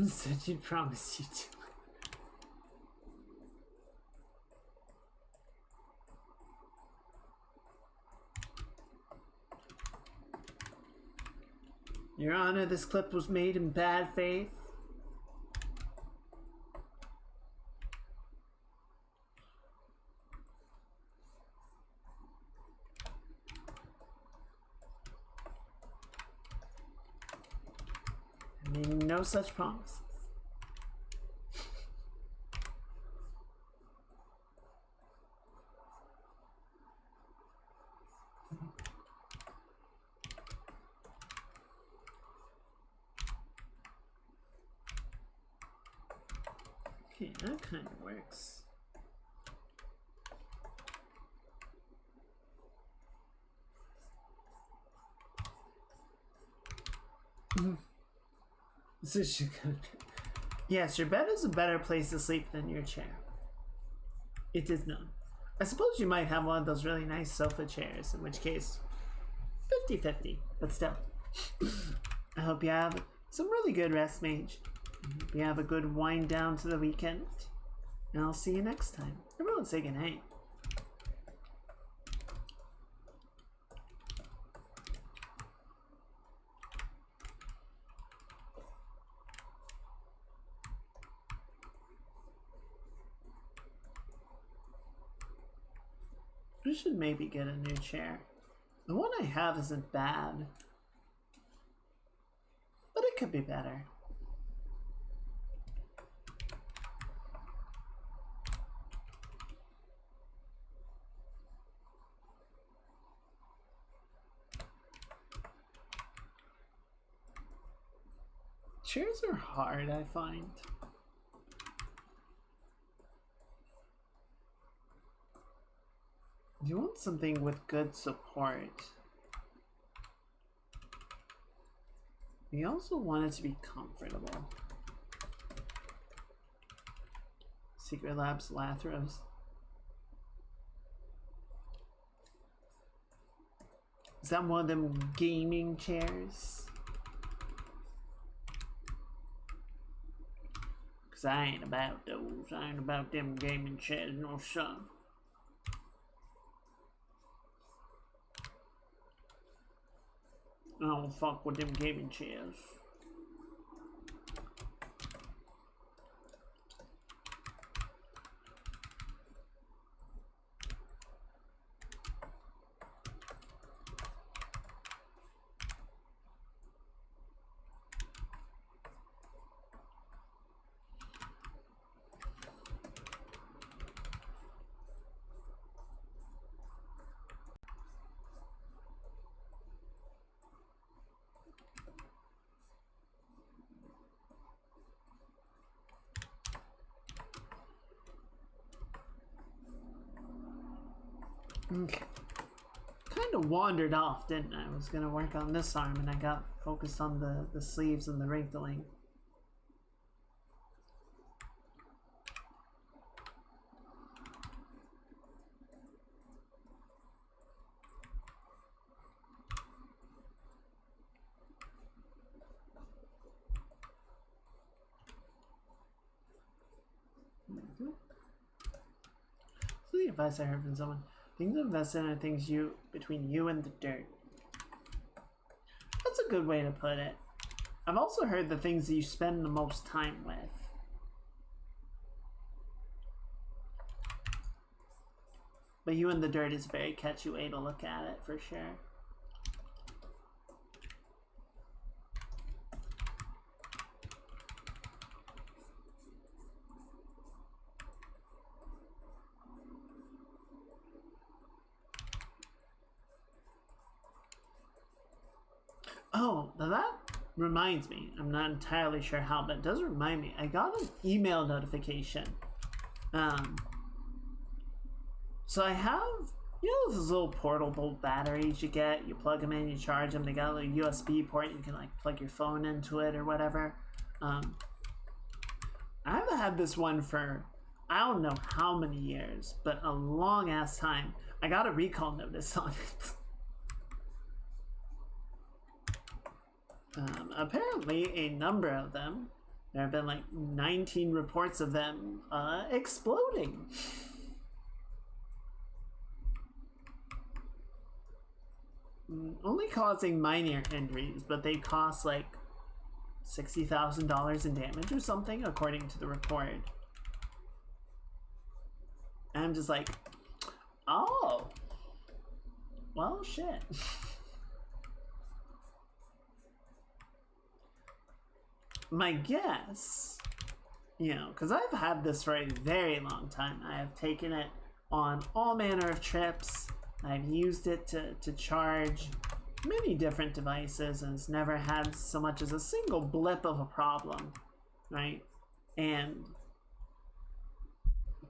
Said you'd promise you to. Your Honor, this clip was made in bad faith. I mean, no such promises. Okay, that kind of works. This is good. Yes, your bed is a better place to sleep than your chair. It is known. I suppose you might have one of those really nice sofa chairs, in which case, 50-50, but still. I hope you have some really good rest, Mage. I hope you have a good wind down to the weekend. And I'll see you next time. Everyone say goodnight. I should maybe get a new chair. The one I have isn't bad, but it could be better. Chairs are hard, I find. You want something with good support. You also want it to be comfortable. Secret Labs Lathros. Is that one of them gaming chairs? Cause I ain't about those. I ain't about them gaming chairs, no son. I don't fuck with them gaming chairs. Okay. Kind of wandered off, didn't I? I was gonna work on this arm and I got focused on the sleeves and the wrinkling. So the advice I heard from someone: things to invest in are things between you and the dirt. That's a good way to put it. I've also heard the things that you spend the most time with. But you and the dirt is a very catchy way to look at it, for sure. Oh, now that reminds me. I'm not entirely sure how, but it does remind me. I got an email notification. So I have, those little portable batteries you get. You plug them in, you charge them. They got a little USB port. You can like plug your phone into it or whatever. I've had this one for I don't know how many years, but a long ass time. I got a recall notice on it. Apparently, a number of them. There have been like 19 reports of them exploding. Only causing minor injuries, but they cost like $60,000 in damage or something, according to the report. And I'm just like, oh, well, shit. My guess, because I've had this for a very long time. I have taken it on all manner of trips. I've used it to charge many different devices, and it's never had so much as a single blip of a problem, right? And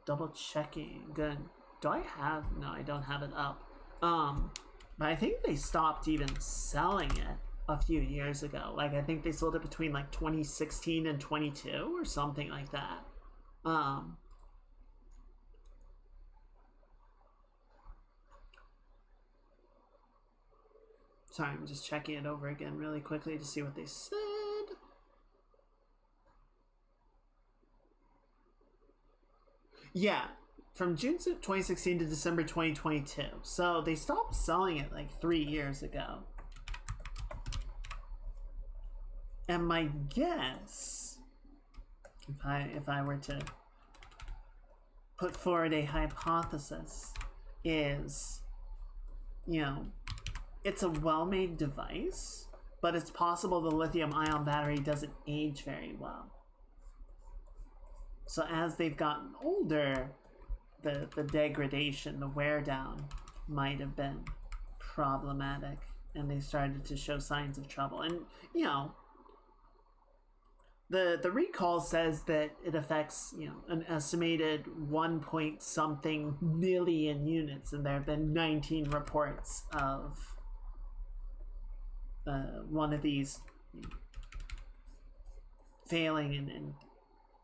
double checking, good. Do I have? No, I don't have it up. But I think they stopped even selling it a few years ago. Like, I think they sold it between like 2016 and 22 or something like that. Sorry, I'm just checking it over again really quickly to see what they said. Yeah, from June 2016 to December 2022. So they stopped selling it like 3 years ago. And my guess, if I were to put forward a hypothesis, is, it's a well-made device, but it's possible the lithium-ion battery doesn't age very well. So as they've gotten older, the degradation, the wear down might have been problematic, and they started to show signs of trouble. And, the recall says that it affects, an estimated 1 point something million units, and there have been 19 reports of one of these failing and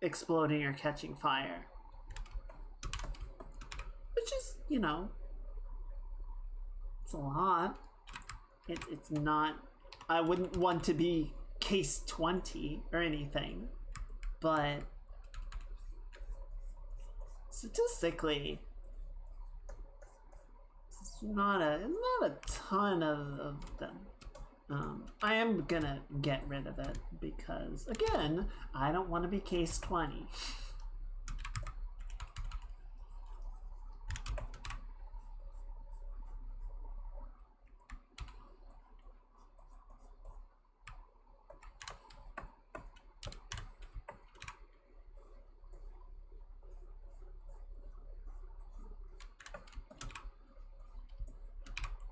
exploding or catching fire. Which is, it's a lot. It's not, I wouldn't want to be case 20 or anything, but statistically, it's not a ton of them. I am gonna get rid of it because, again, I don't want to be case 20.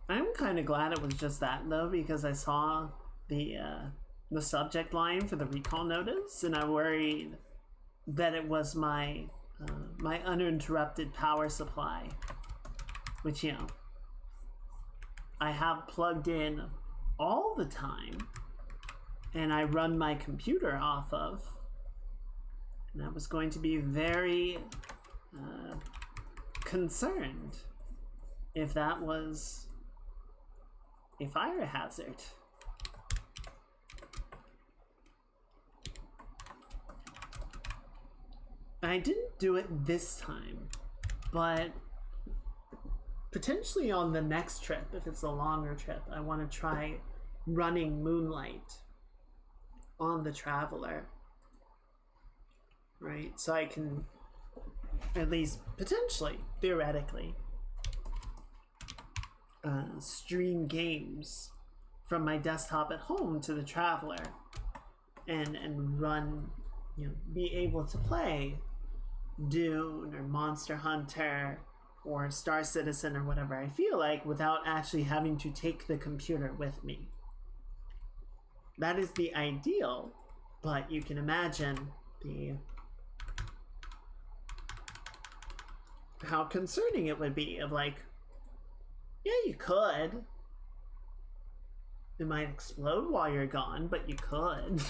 I'm kind of glad it was just that, though, because I saw the subject line for the recall notice, and I worried that it was my my uninterrupted power supply which, you know, I have plugged in all the time and I run my computer off of. And I was going to be very concerned if that was a fire hazard. I didn't do it this time, but potentially on the next trip, if it's a longer trip, I want to try running Moonlight on the Traveler, right? So I can at least potentially, theoretically, stream games from my desktop at home to the Traveler and run, you know, be able to play Dune or Monster Hunter or Star Citizen or whatever I feel like without actually having to take the computer with me. That is the ideal, but you can imagine how concerning it would be of like, yeah, you could. It might explode while you're gone, but you could.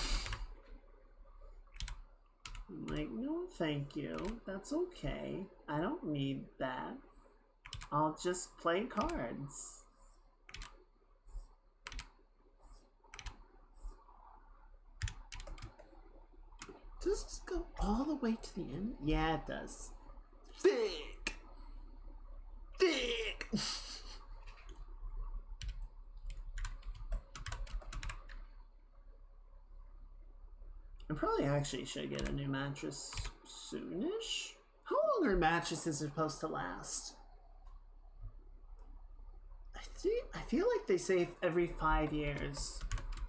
I'm like, no, thank you. That's okay. I don't need that. I'll just play cards. Does this go all the way to the end? Yeah, it does. Thick! Thick! I probably actually should get a new mattress soonish. How long are mattresses supposed to last? I feel like they say every 5 years.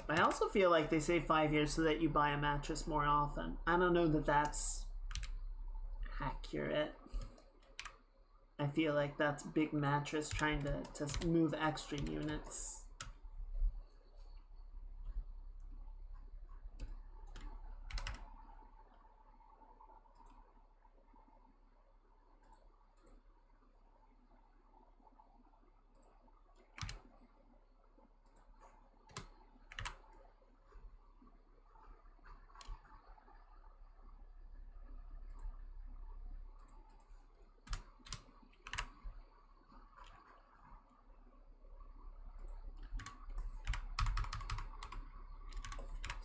I also feel like they say 5 years so that you buy a mattress more often. I don't know that that's accurate. I feel like that's big mattress trying to move extra units.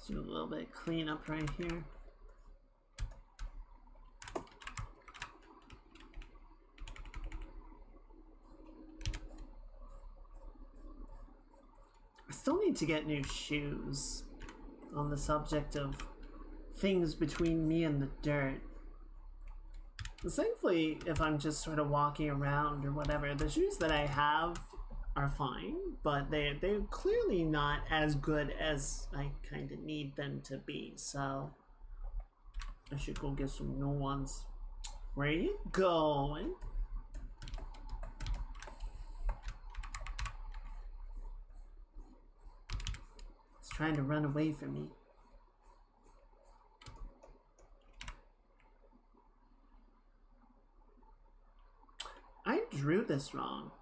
Do a little bit of cleanup right here. I still need to get new shoes on the subject of things between me and the dirt. Thankfully, if I'm just sort of walking around or whatever, the shoes that I have are fine, but they're clearly not as good as I kind of need them to be, so I should go get some new ones. Where are you going? It's trying to run away from me. I drew this wrong.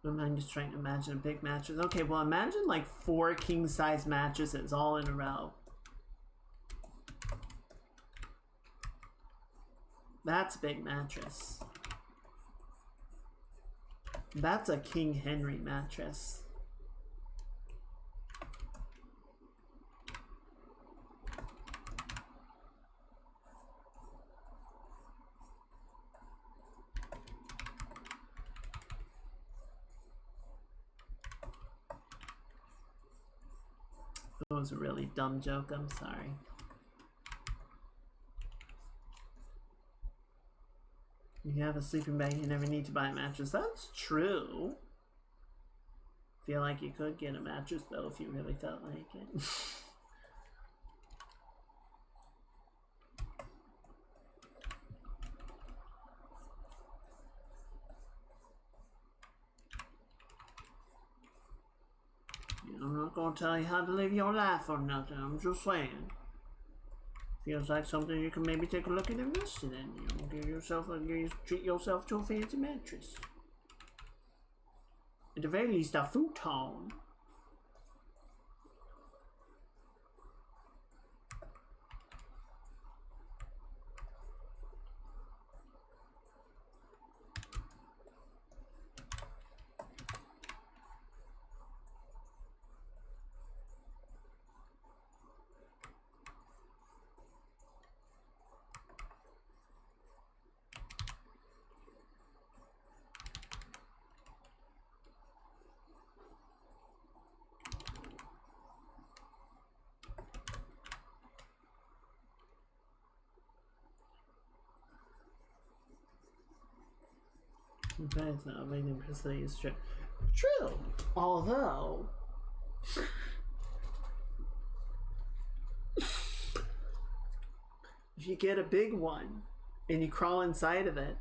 I'm just trying to imagine a big mattress. Okay, well imagine like 4 king-size mattresses all in a row. That's a big mattress. That's a King Henry mattress. That was a really dumb joke, I'm sorry. You have a sleeping bag, you never need to buy a mattress. That's true. Feel like you could get a mattress though if you really felt like it. I'm not gonna tell you how to live your life or nothing, I'm just saying. Feels like something you can maybe take a look at investing in. Treat yourself to a fancy mattress. At the very least, a futon. That's not making implicitly is true. True. Although if you get a big one and you crawl inside of it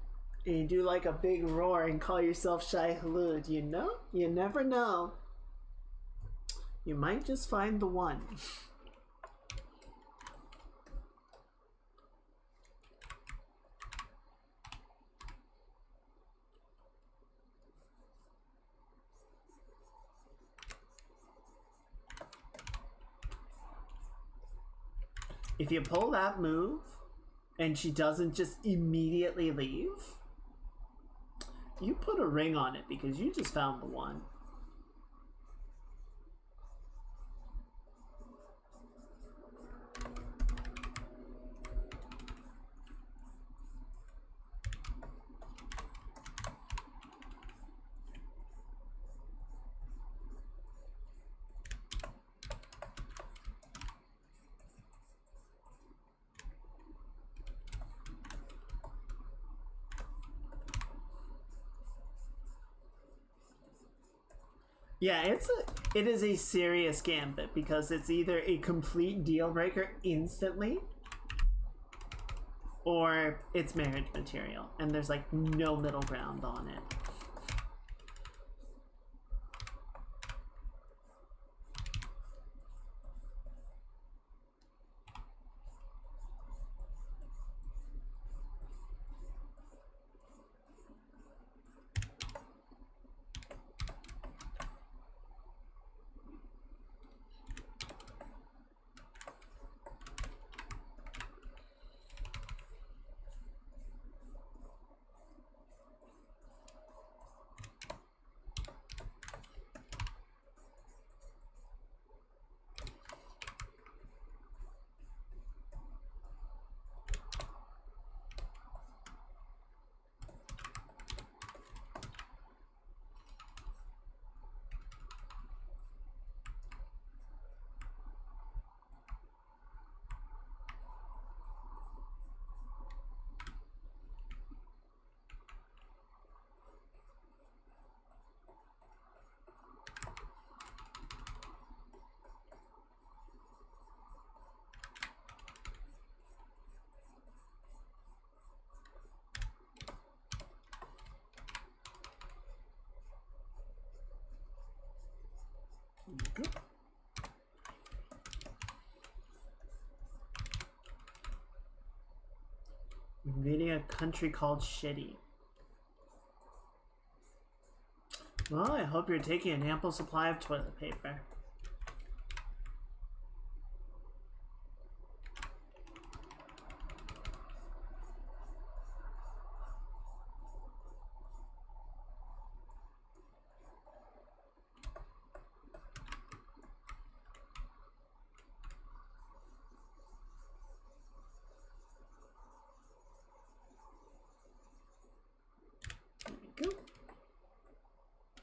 and you do like a big roar and call yourself Shai Hulud, you know? You never know. You might just find the one. If you pull that move and she doesn't just immediately leave, you put a ring on it because you just found the one. Yeah, it is a serious gambit because it's either a complete deal breaker instantly or it's marriage material and there's like no middle ground on it. Good. Invading a country called Shitty. Well, I hope you're taking an ample supply of toilet paper.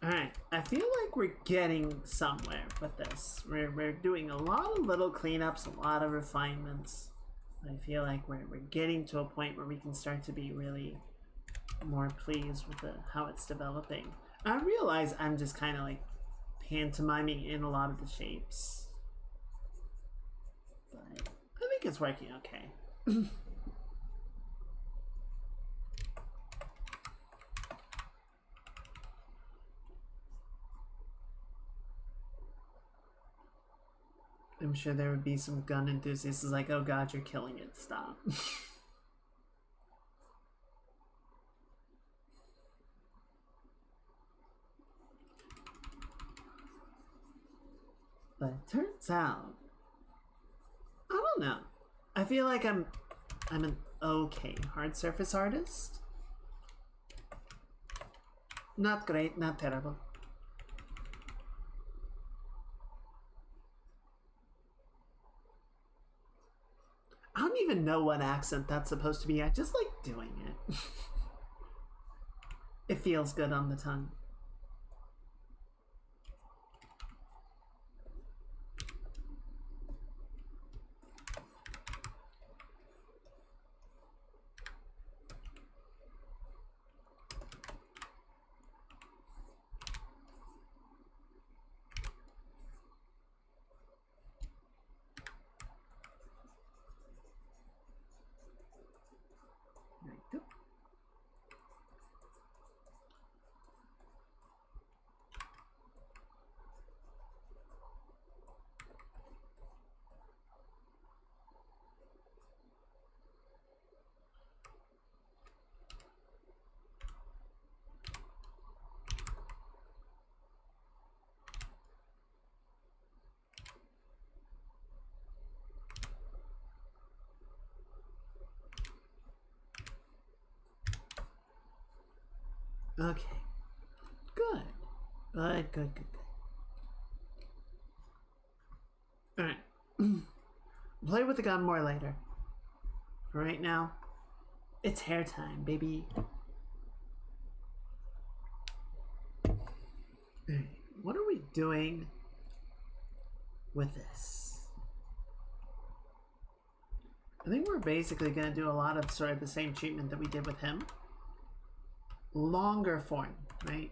Alright, I feel like we're getting somewhere with this. We're doing a lot of little cleanups, a lot of refinements. I feel like we're getting to a point where we can start to be really more pleased with how it's developing. I realize I'm just kind of like pantomiming in a lot of the shapes. But I think it's working okay. I'm sure there would be some gun enthusiasts like, oh god, you're killing it, stop. But it turns out, I don't know. I feel like I'm an okay hard surface artist. Not great, not terrible. I don't even know what accent that's supposed to be. I just like doing it. It feels good on the tongue. There you go. Okay. Good. Good, good, good, good. Alright. Play with the gun more later. For right now, it's hair time, baby. Alright. What are we doing with this? I think we're basically going to do a lot of sort of the same treatment that we did with him. Longer form, right?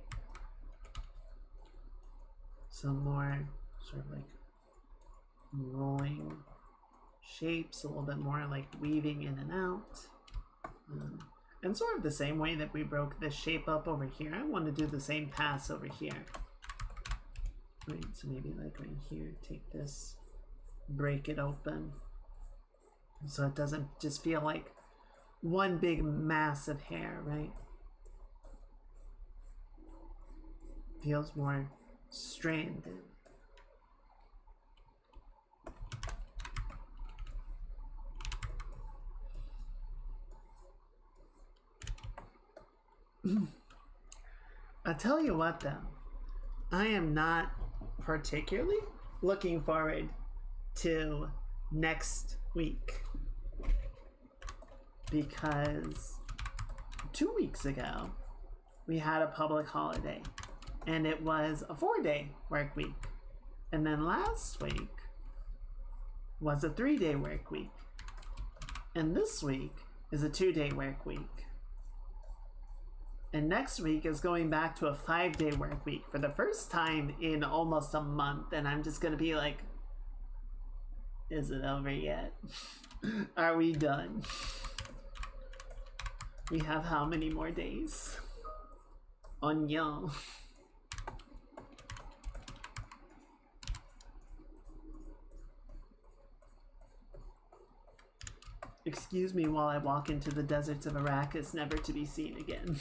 Some more sort of like rolling shapes, a little bit more like weaving in and out. And sort of the same way that we broke this shape up over here, I want to do the same pass over here. Right, so maybe like right here, take this, break it open. So it doesn't just feel like one big mass of hair, right? Feels more stranded. I'll tell you what though, I am not particularly looking forward to next week because 2 weeks ago we had a public holiday and it was a 4-day work week, and then last week was a 3-day work week, and this week is a 2-day work week, and next week is going back to a 5-day work week for the first time in almost a month. And I'm just gonna be like, is it over yet? Are we done? We have how many more days? Onion. Excuse me while I walk into the deserts of Arrakis, never to be seen again.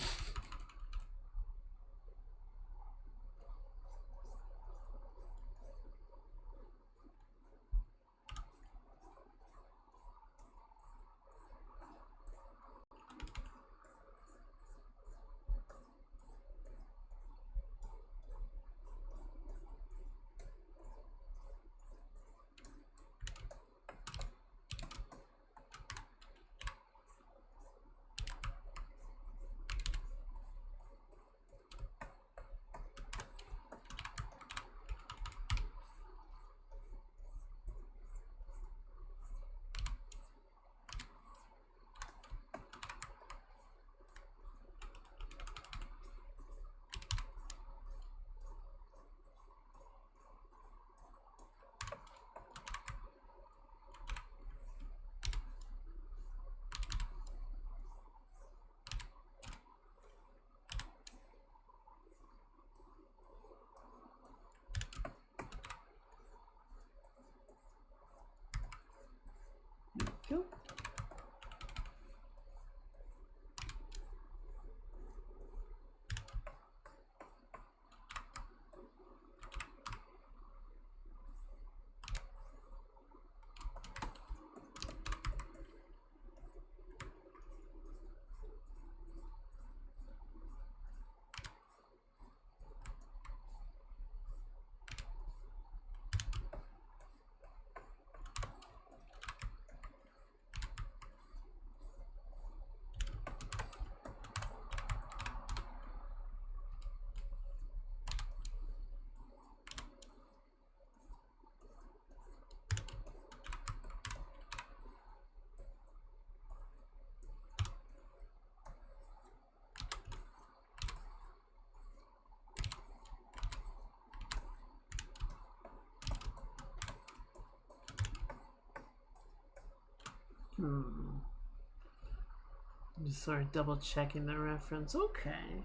Just sort of double checking the reference. Okay.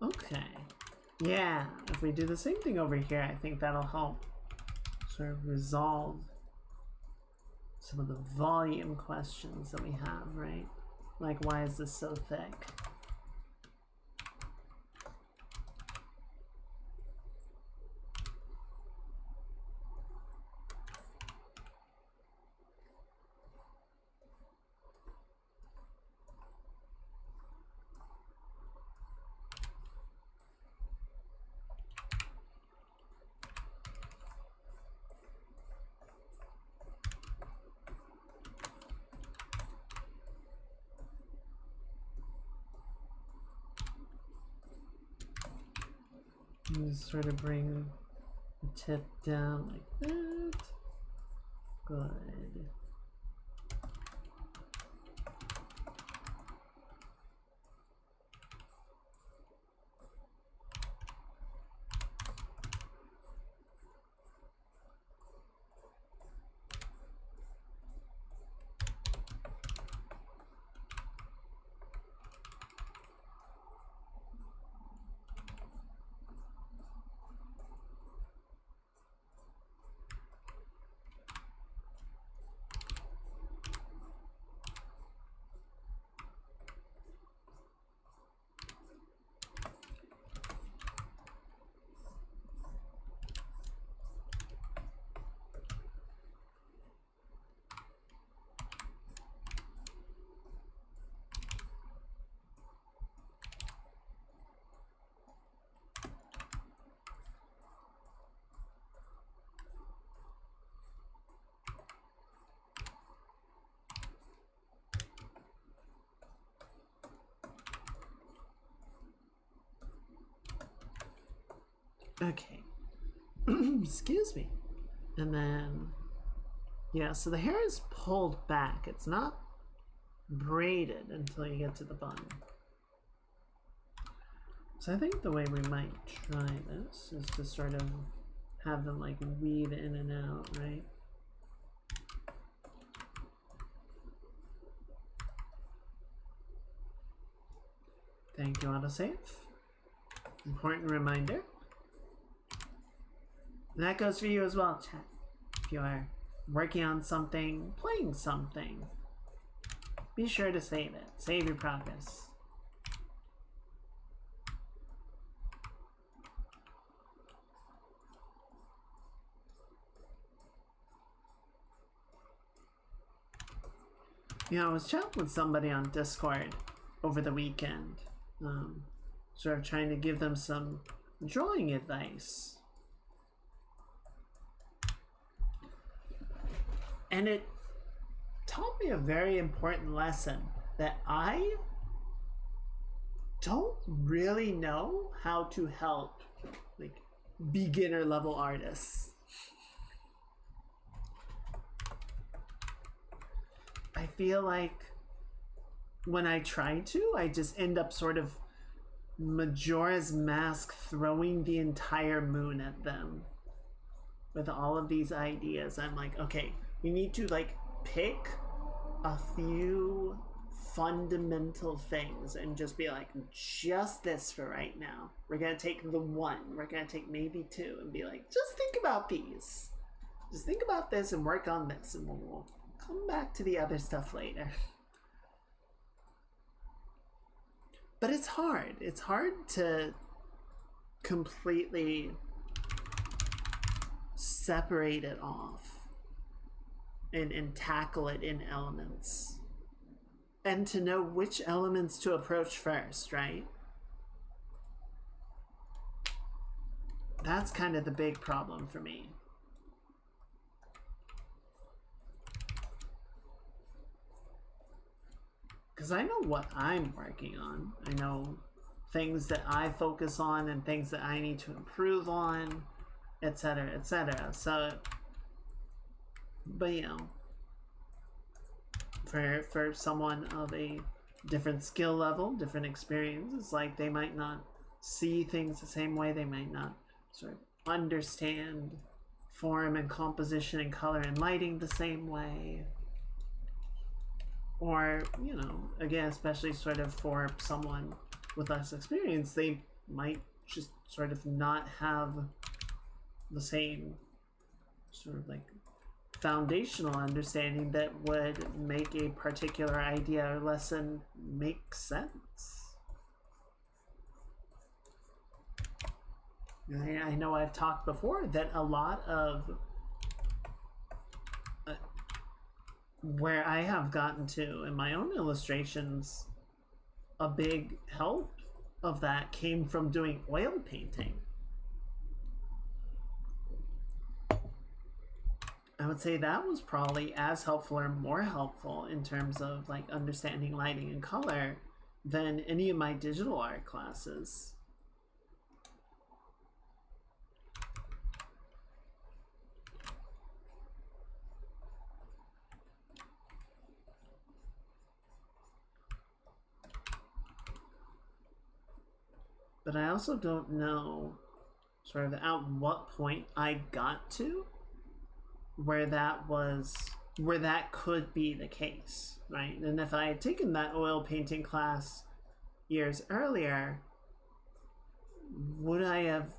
Okay. Yeah, if we do the same thing over here, I think that'll help sort of resolve some of the volume questions that we have, right? Like, why is this so thick? Just sort of bring the tip down like that. Good. Okay. Excuse me. And then, yeah, so the hair is pulled back. It's not braided until you get to the bun. So I think the way we might try this is to sort of have them like weave in and out, right? Thank you, autosave. Important reminder. And that goes for you as well, chat. If you are working on something, playing something, be sure to save it. Save your progress. You know, I was chatting with somebody on Discord over the weekend, sort of trying to give them some drawing advice. And it taught me a very important lesson that I don't really know how to help like beginner level artists. I feel like when I try to, I just end up sort of Majora's Mask throwing the entire moon at them with all of these ideas. I'm like, okay, we need to like pick a few fundamental things and just be like, just this for right now. We're gonna take the one, we're gonna take maybe two and be like, just think about these. Just think about this and work on this and we'll come back to the other stuff later. But it's hard. It's hard to completely separate it off and tackle it in elements. And to know which elements to approach first, right? That's kind of the big problem for me. Because I know what I'm working on. I know things that I focus on and things that I need to improve on, etc., etc. So, but you know, for someone of a different skill level, different experience, it's like they might not see things the same way. They might not sort of understand form and composition and color and lighting the same way. Or, you know, again, especially sort of for someone with less experience, they might just sort of not have the same sort of like foundational understanding that would make a particular idea or lesson make sense. I know I've talked before that a lot of where I have gotten to in my own illustrations, a big help of that came from doing oil painting. I would say that was probably as helpful or more helpful in terms of like understanding lighting and color than any of my digital art classes. But I also don't know sort of at what point I got to where that could be the case, right? And if I had taken that oil painting class years earlier, would I have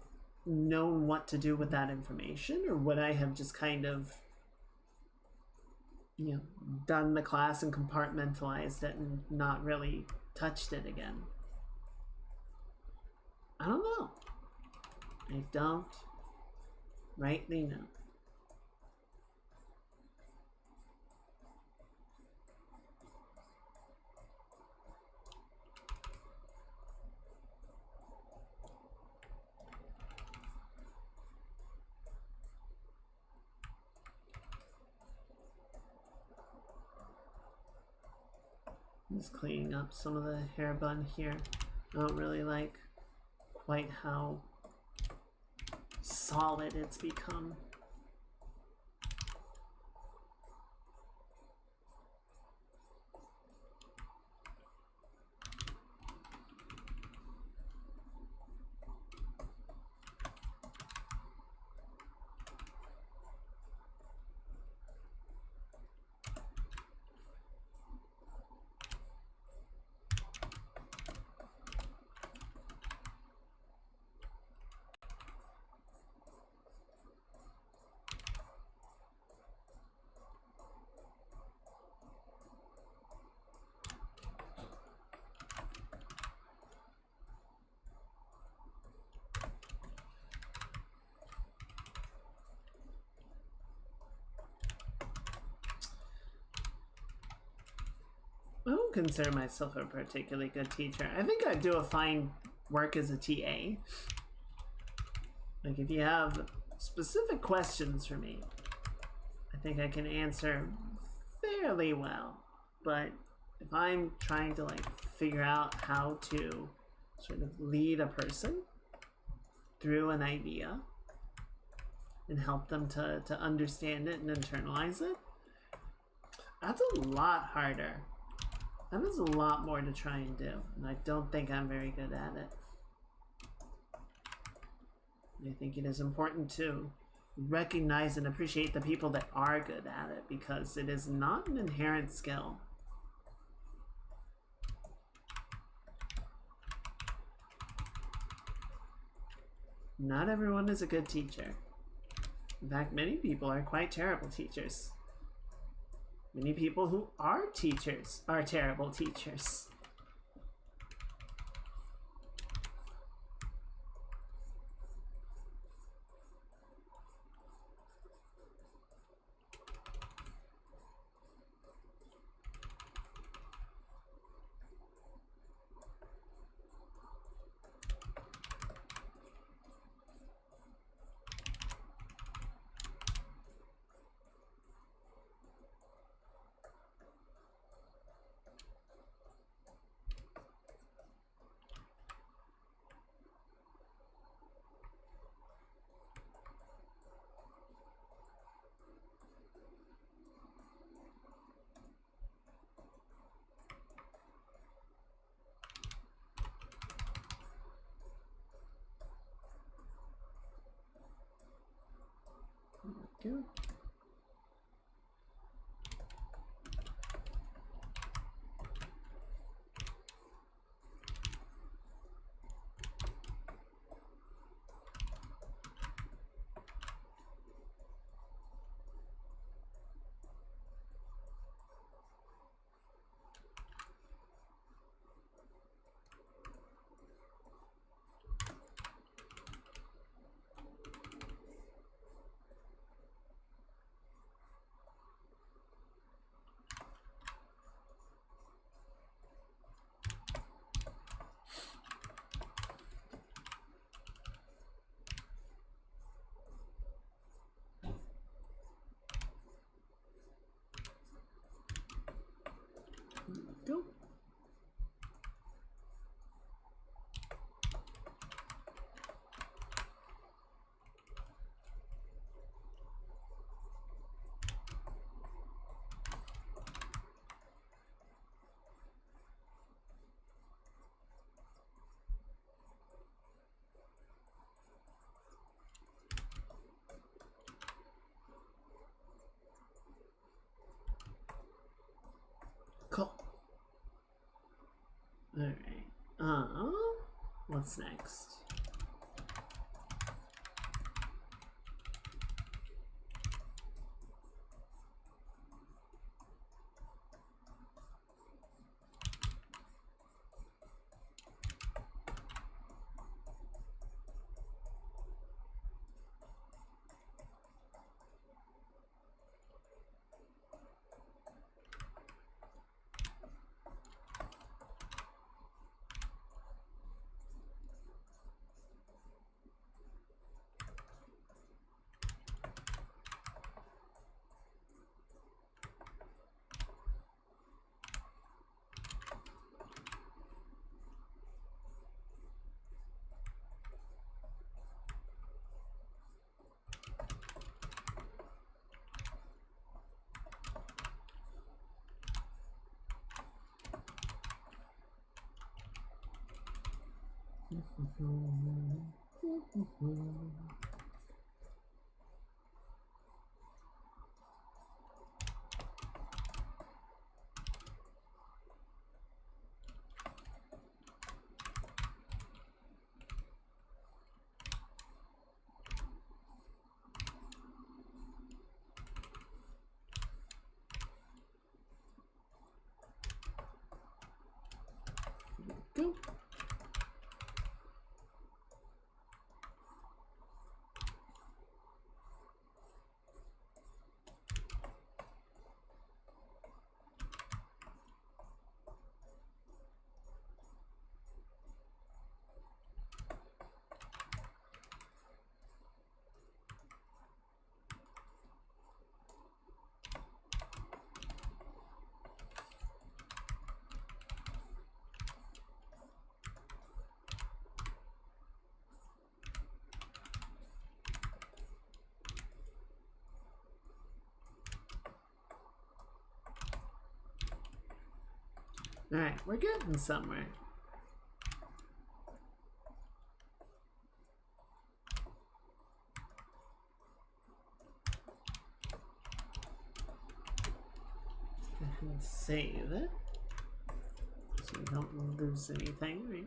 known what to do with that information, or would I have just kind of, you know, done the class and compartmentalized it and not really touched it again? I don't know. I don't rightly know. Just cleaning up some of the hair bun here. I don't really like quite how solid it's become. I don't consider myself a particularly good teacher. I think I do a fine work as a TA. Like, if you have specific questions for me, I think I can answer fairly well. But if I'm trying to like figure out how to sort of lead a person through an idea and help them to understand it and internalize it, that's a lot harder. That is a lot more to try and do, and I don't think I'm very good at it. I think it is important to recognize and appreciate the people that are good at it, because it is not an inherent skill. Not everyone is a good teacher. In fact, many people are quite terrible teachers. Many people who are teachers are terrible teachers. Good. what's next? Go. Alright, we're getting somewhere. Save it so we don't lose anything, right?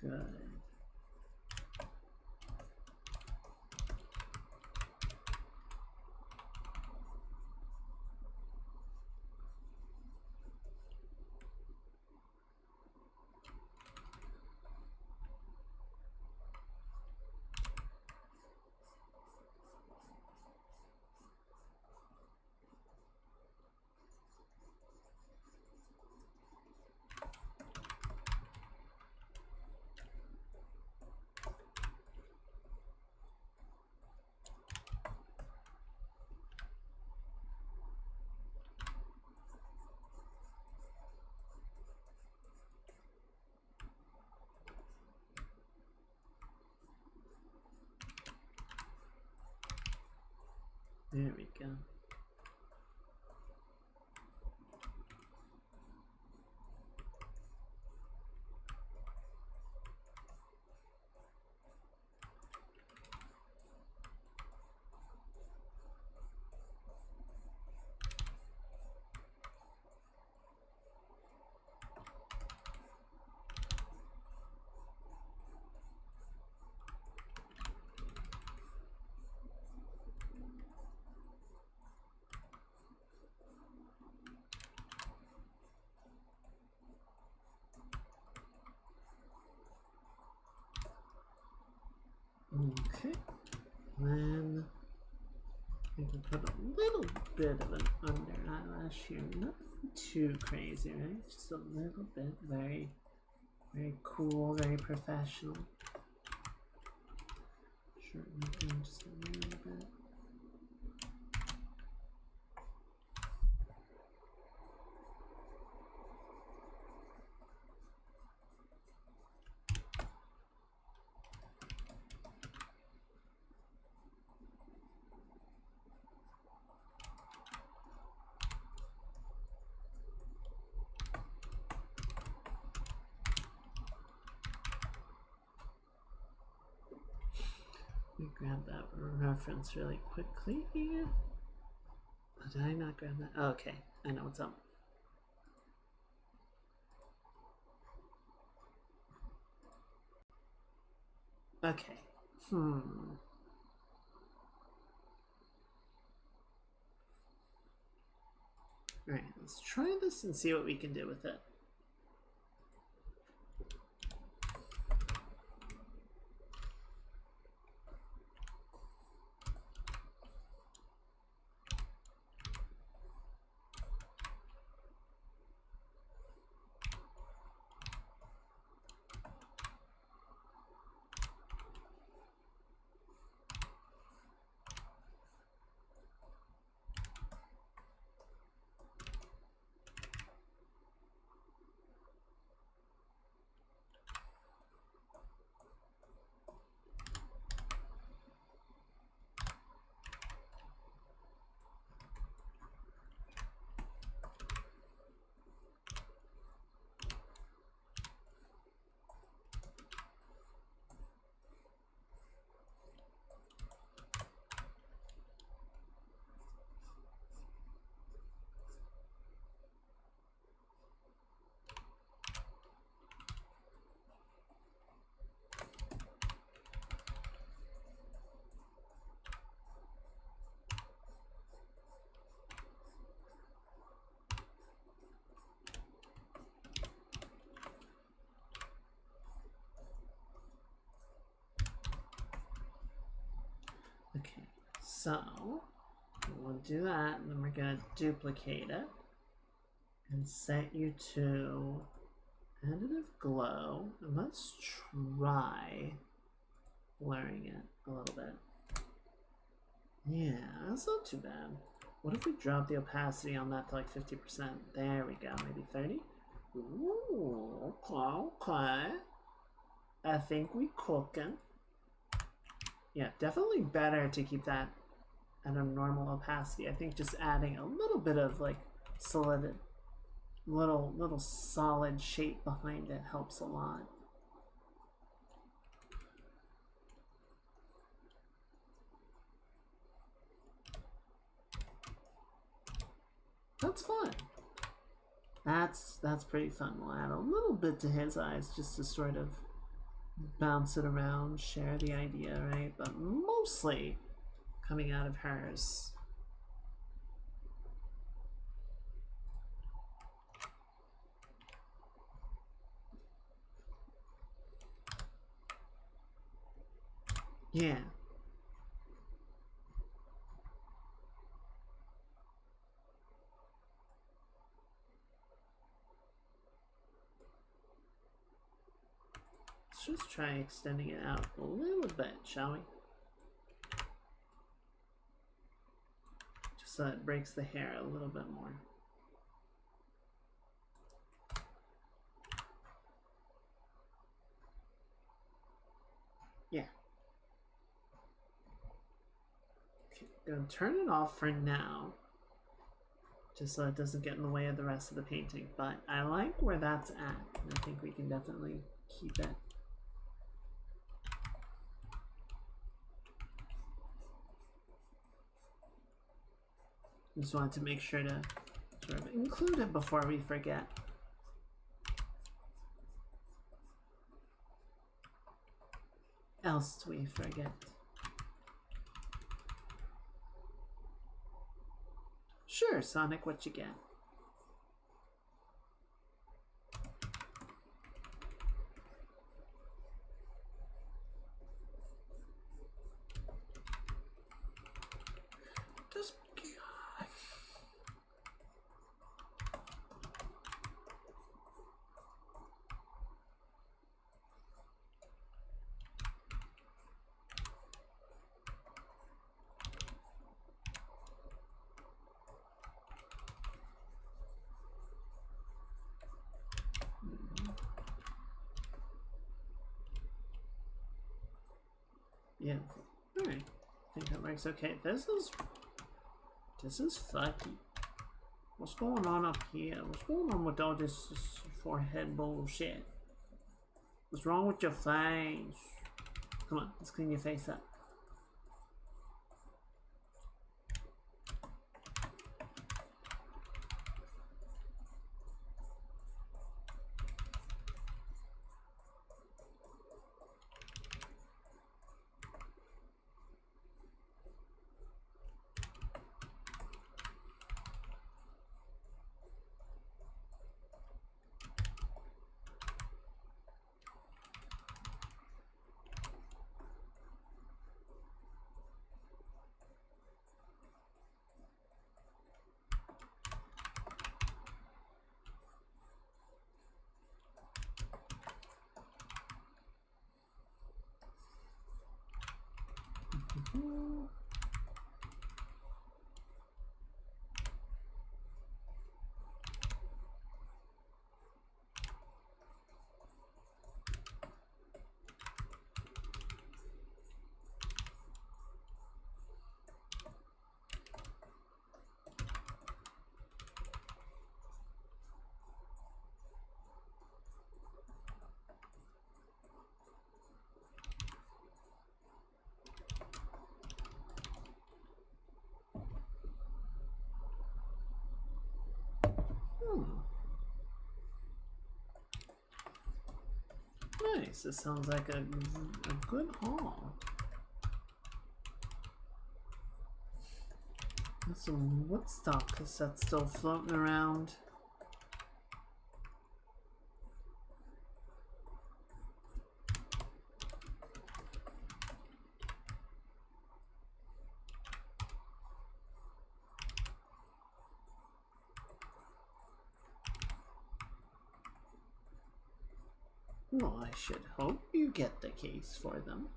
Good. There we go. Okay, then we can put a little little bit of an under eyelash here. Nothing too crazy, right? Just a little bit. Very, very cool, very professional. Shorten it down just a little bit. Let me grab that reference really quickly. Oh, did I not grab that? Oh, okay, I know what's up. Okay. Alright, let's try this and see what we can do with it. Okay, so we'll do that, and then we're going to duplicate it and set you to additive glow, and let's try blurring it a little bit. Yeah, that's not too bad. What if we drop the opacity on that to like 50%? There we go, maybe 30? Ooh, okay. I think we cooking. Yeah, definitely better to keep that at a normal opacity. I think just adding a little bit of like solid, little solid shape behind it helps a lot. That's fun. That's pretty fun. We'll add a little bit to his eyes just to sort of bounce it around, share the idea, right? But mostly coming out of hers. Yeah. Let's just try extending it out a little bit, shall we? Just so it breaks the hair a little bit more. Yeah. Okay, gonna turn it off for now, just so it doesn't get in the way of the rest of the painting. But I like where that's at, and I think we can definitely keep it. Just wanted to make sure to sort of include it before we forget. Else we forget. Sure, Sonic, what you get? Yeah. Alright. I think that works okay. This is fucky. What's going on up here? What's going on with all this forehead bullshit? What's wrong with your face? Come on, let's clean your face up. Nice. This sounds like a good haul. There's some Woodstock cassettes still floating around. Well, I should hope you get the case for them.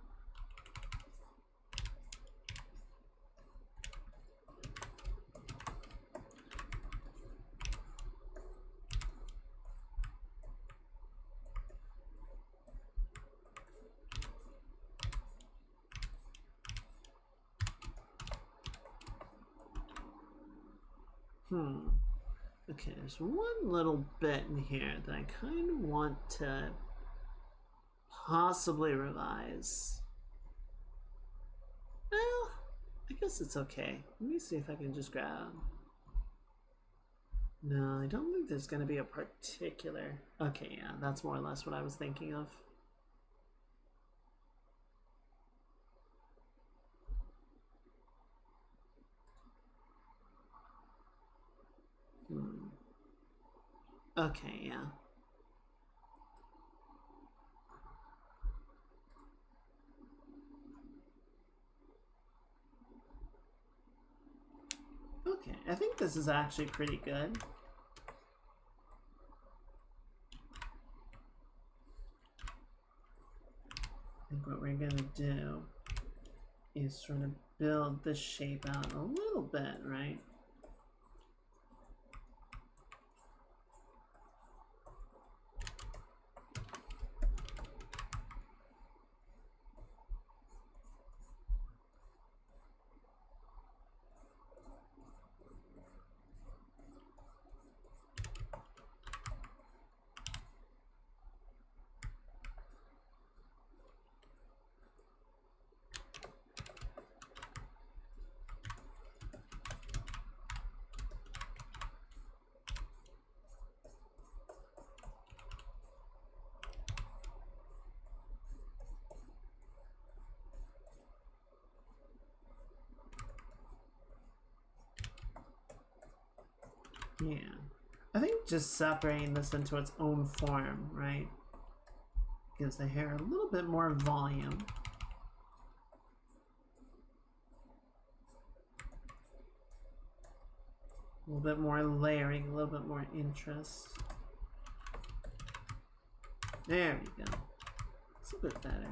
Okay, there's one little bit in here that I kind of want to possibly revise. Well, I guess it's okay. Let me see if I can just grab. No, I don't think there's going to be a particular. Okay, yeah, that's more or less what I was thinking of. Okay, yeah. Okay, I think this is actually pretty good. I think what we're gonna do is sort of build this shape out a little bit, right? Yeah, I think just separating this into its own form, right, gives the hair a little bit more volume. A little bit more layering, a little bit more interest. There we go. It's a bit better.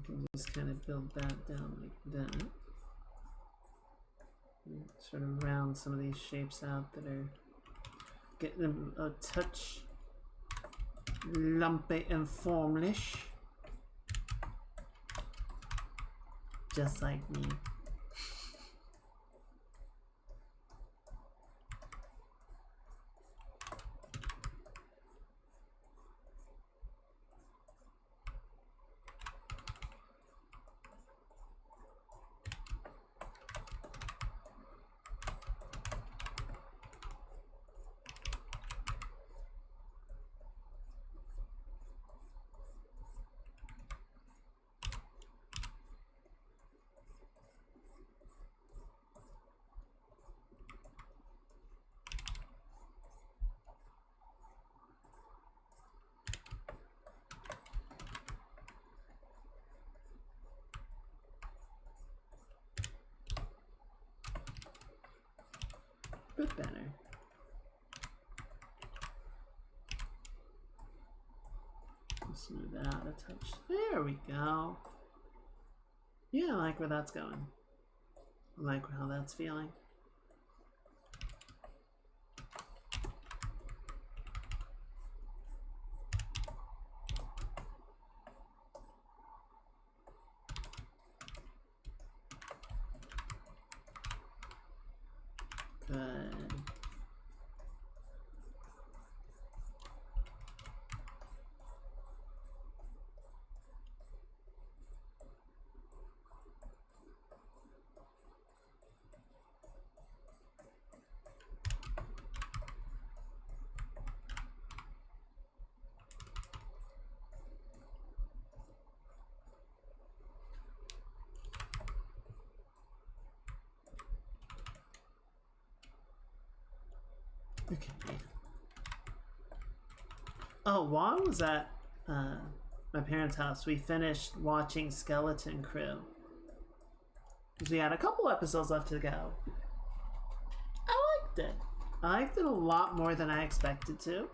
can just kind of build that down like that. And sort of round some of these shapes out that are getting them a touch lumpy and formless. Just like me. Bit better. Smooth that out a touch. There we go. Yeah, I like where that's going. I like how that's feeling. Good. Okay. Oh, while I was at my parents' house, we finished watching Skeleton Crew. Because we had a couple episodes left to go. I liked it. I liked it a lot more than I expected to.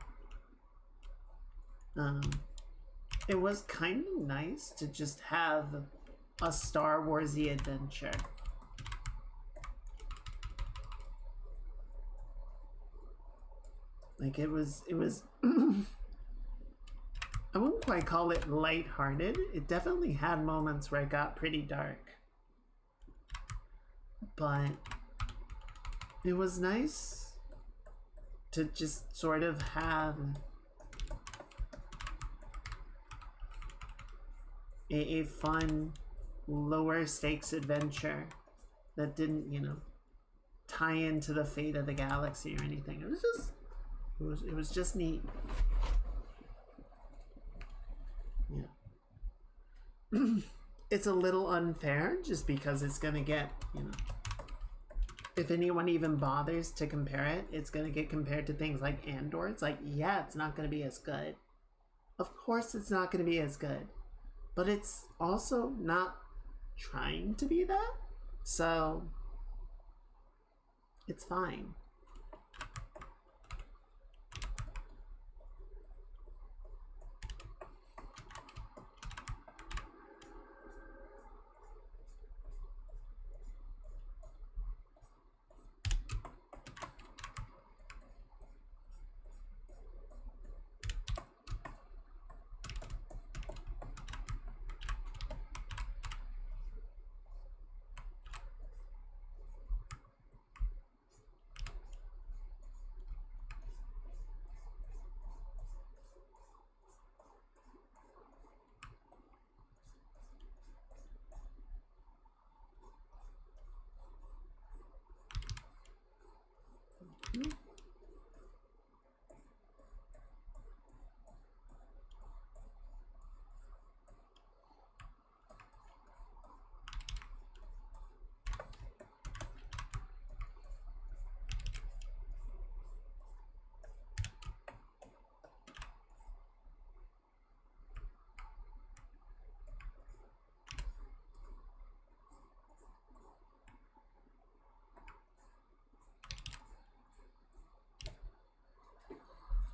It was kind of nice to just have a Star Wars-y adventure. Like it was I wouldn't quite call it lighthearted. It definitely had moments where it got pretty dark. But it was nice to just sort of have a fun, lower stakes adventure that didn't, you know, tie into the fate of the galaxy or anything. It was just neat. Yeah. It's a little unfair just because it's gonna get, you know, if anyone even bothers to compare it, it's gonna get compared to things like Andor. It's like, yeah, it's not gonna be as good. Of course it's not gonna be as good. But it's also not trying to be that. So it's fine.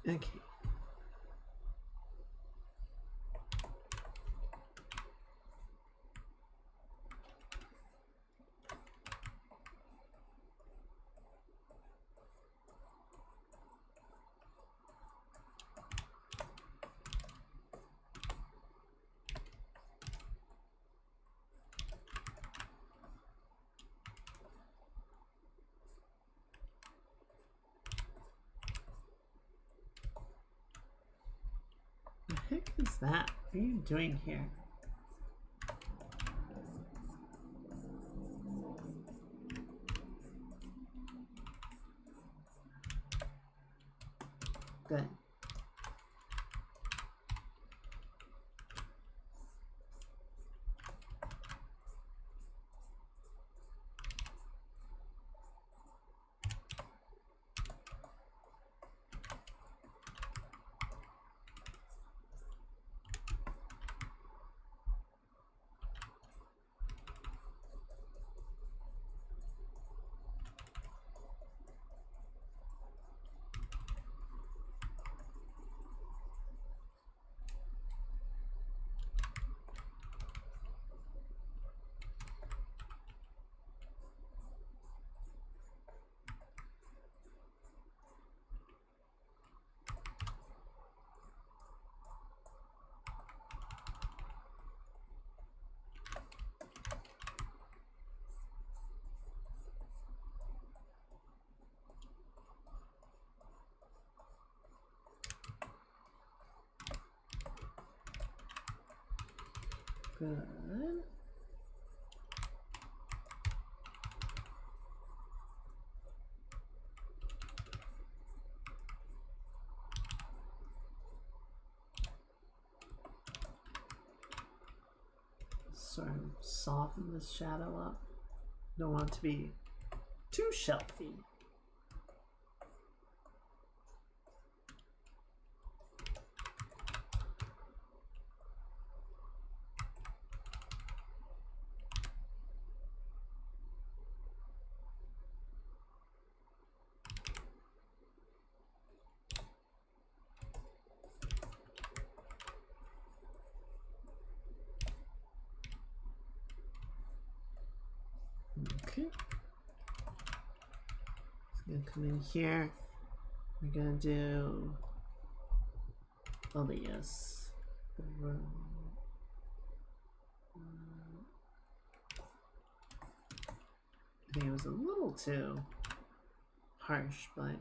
Okay. What is that? What are you doing here? Good. Good. Sort of soften this shadow up. Don't want it to be too shelfy. Okay. It's gonna come in here. We're gonna do alias. I think it was a little too harsh, but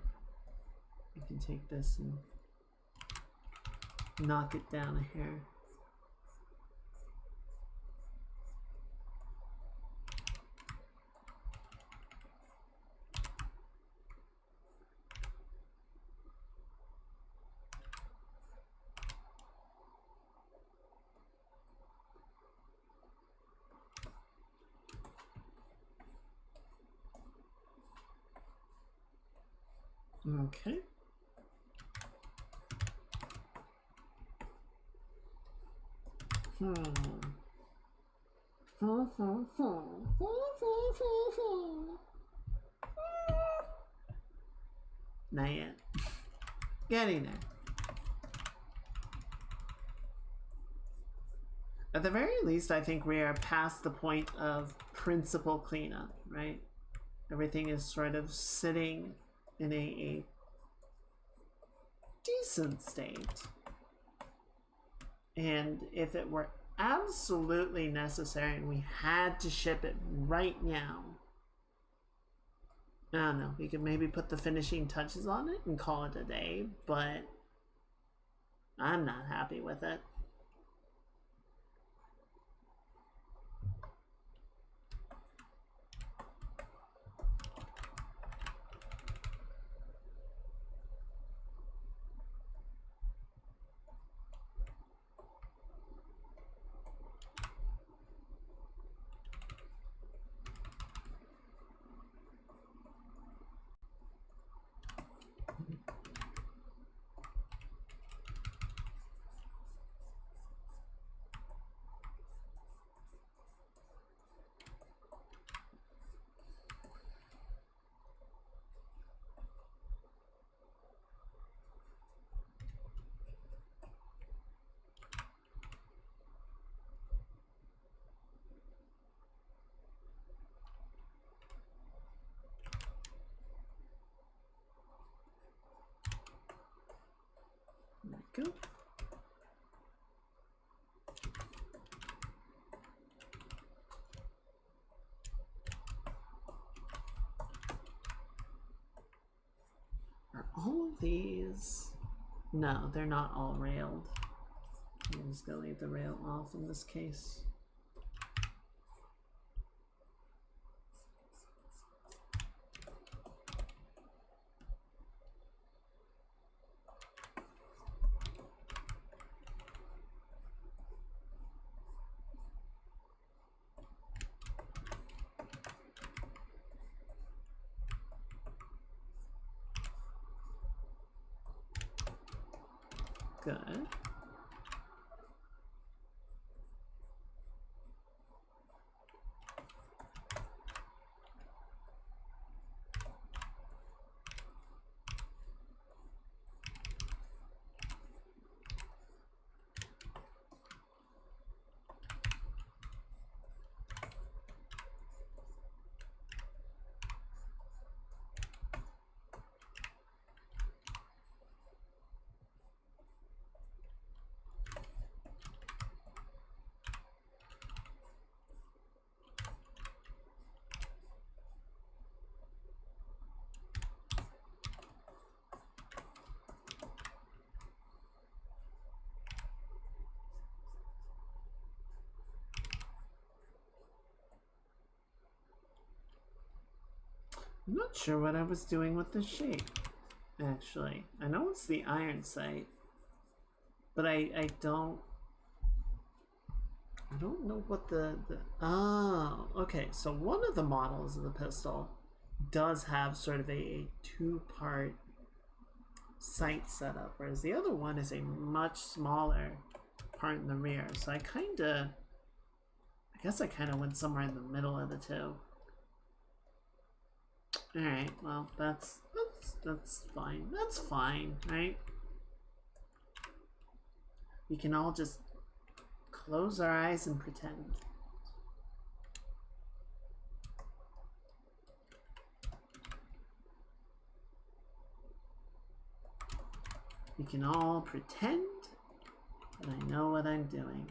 you can take this and knock it down a hair. Okay. Not yet. Getting there. At the very least, I think we are past the point of principal cleanup, right? Everything is sort of sitting in a decent state. And if it were absolutely necessary and we had to ship it right now, I don't know, we could maybe put the finishing touches on it and call it a day, but I'm not happy with it. There we go. Are all of these? No, they're not all railed. I'm just gonna leave the rail off in this case. Good. I'm not sure what I was doing with the shape, actually. I know it's the iron sight, but I don't know what the oh, okay, so one of the models of the pistol does have sort of a two-part sight setup, whereas the other one is a much smaller part in the rear. So I guess I kind of went somewhere in the middle of the two. Alright, well, that's fine. That's fine, right? We can all just close our eyes and pretend. We can all pretend that I know what I'm doing.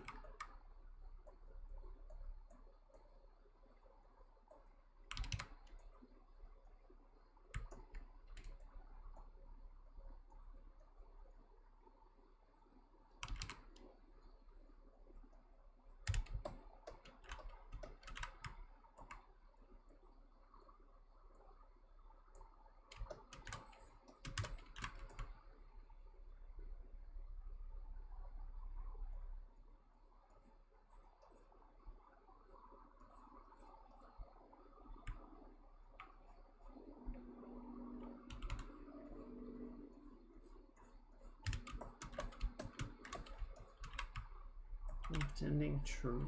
Pretending true.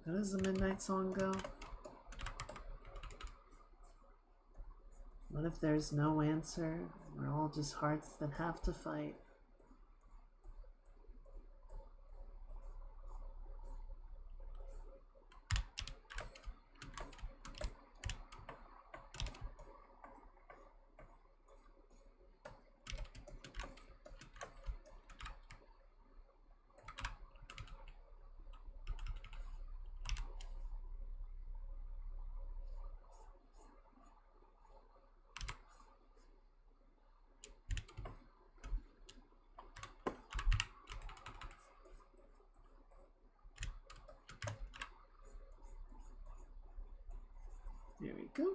How does the midnight song go? What if there's no answer? We're all just hearts that have to fight. There we go.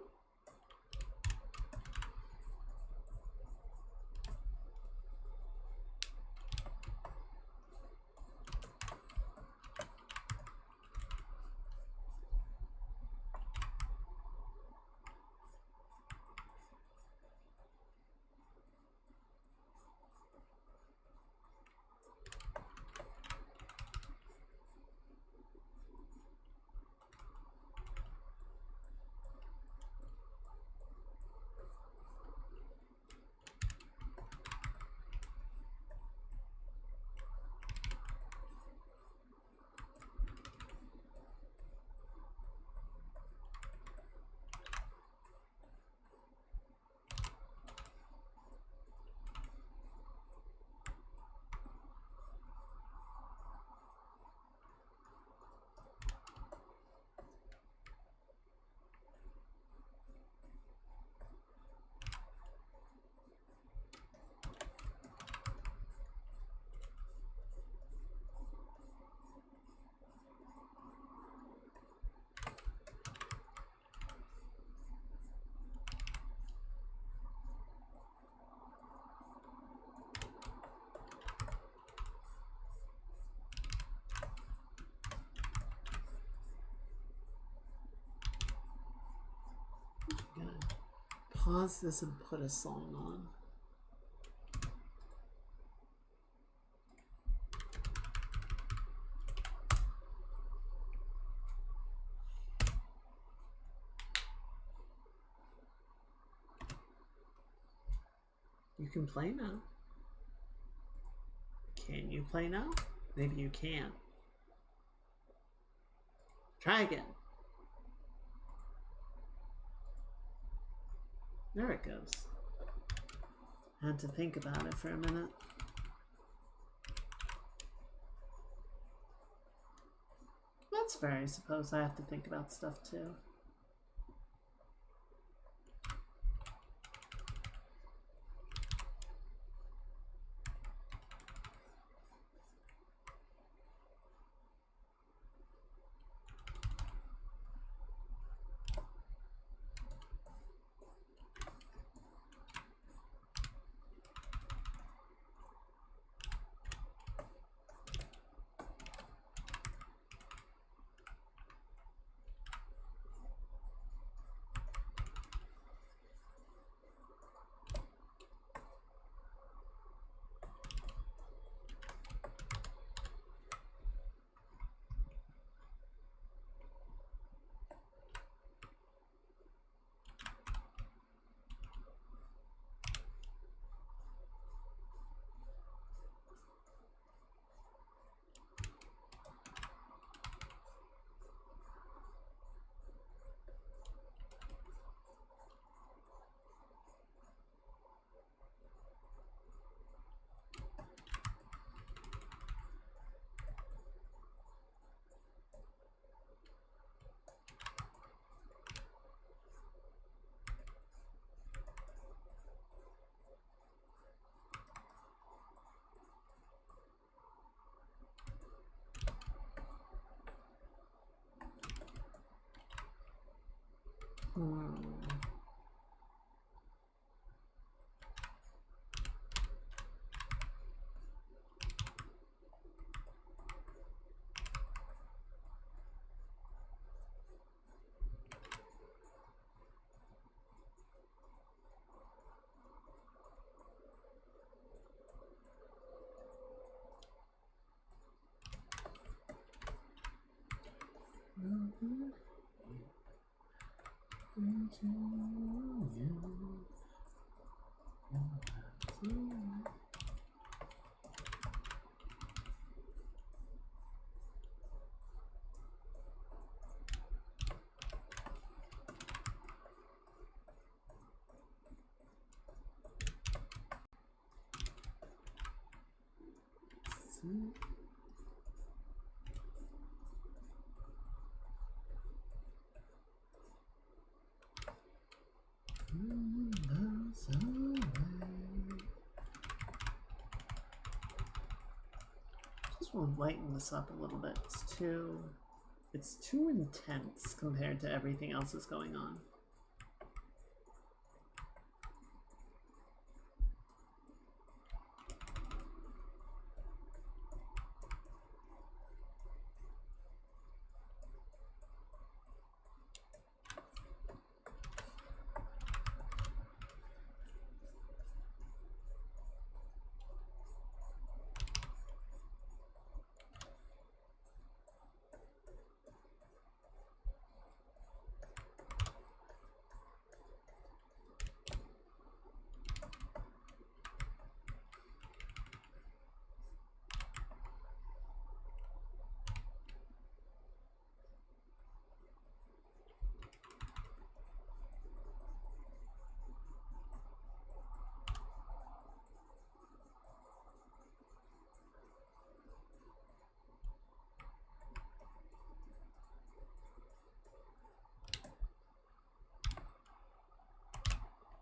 pause this and put a song on. You can play now. Can you play now? Maybe you can. Try again. There it goes. I had to think about it for a minute. That's fair, I suppose. I have to think about stuff too. Just want to lighten this up a little bit. It's too intense compared to everything else that's going on.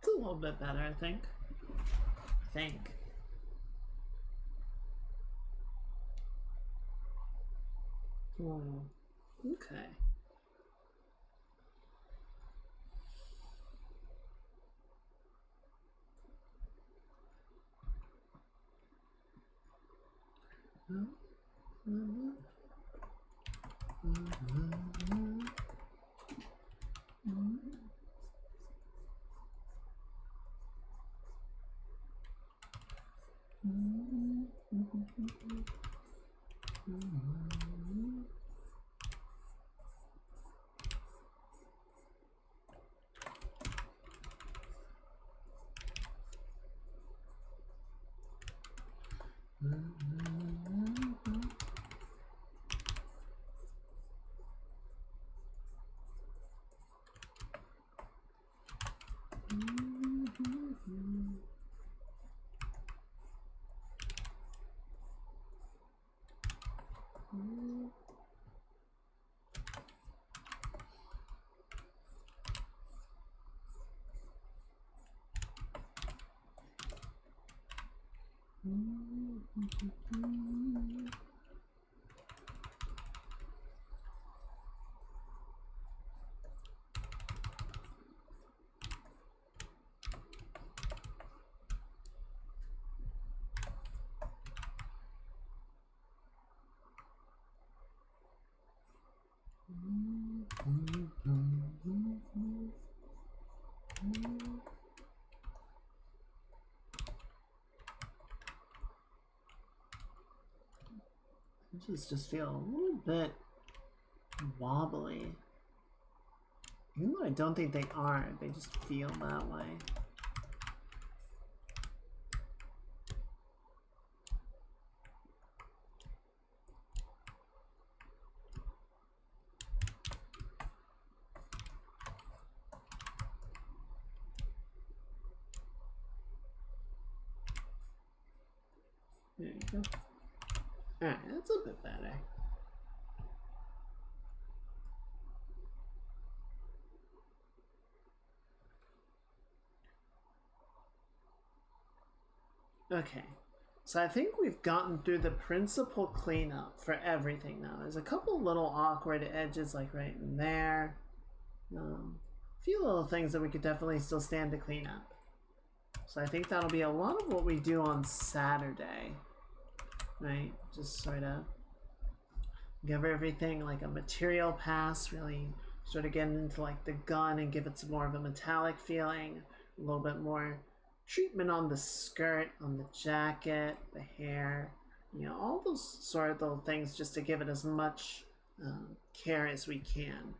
A little bit better, I think. Okay. Just feel a little bit wobbly. Even though I don't think they are, they just feel that way. There you go. Alright, that's a bit better. Okay, so I think we've gotten through the principal cleanup for everything now. There's a couple little awkward edges like right in there. A few little things that we could definitely still stand to clean up. So I think that'll be a lot of what we do on Saturday. Right? Just sort of give everything like a material pass, really sort of get into like the gun and give it some more of a metallic feeling, a little bit more treatment on the skirt, on the jacket, the hair, you know, all those sort of little things just to give it as much care as we can.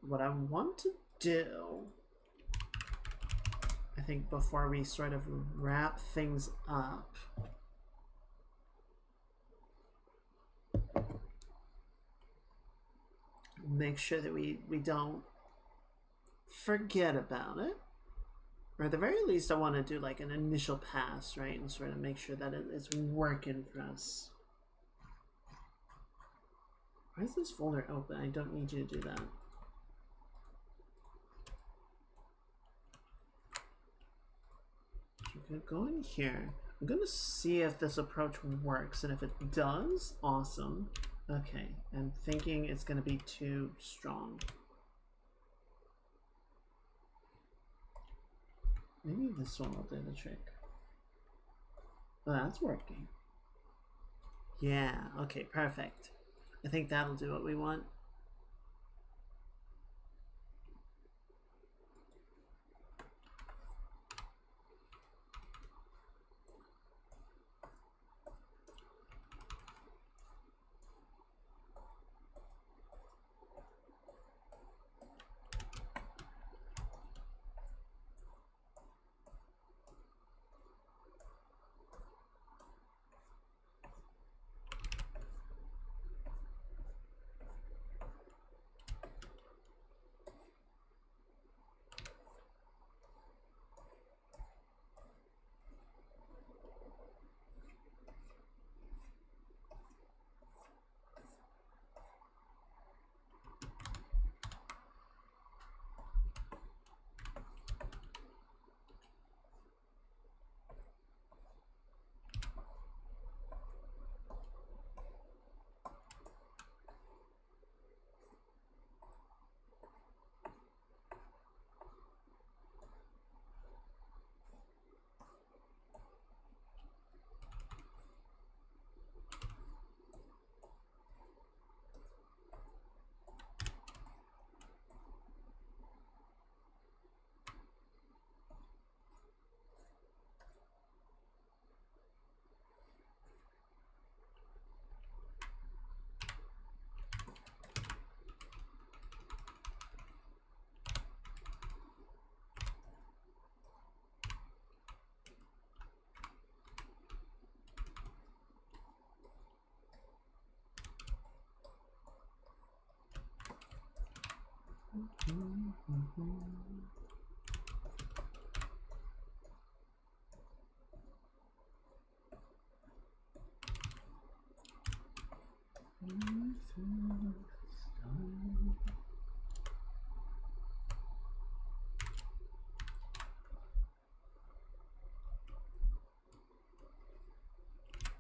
What I want to do, I think, before we sort of wrap things up, make sure that we don't forget about it. Or at the very least, I want to do like an initial pass, right? And sort of make sure that it's working for us. Why is this folder open? I don't need you to do that. So we're going to go in here. I'm going to see if this approach works. And if it does, awesome. Okay, I'm thinking it's going to be too strong. Maybe this one will do the trick. Oh, that's working. Yeah, okay, perfect. I think that'll do what we want.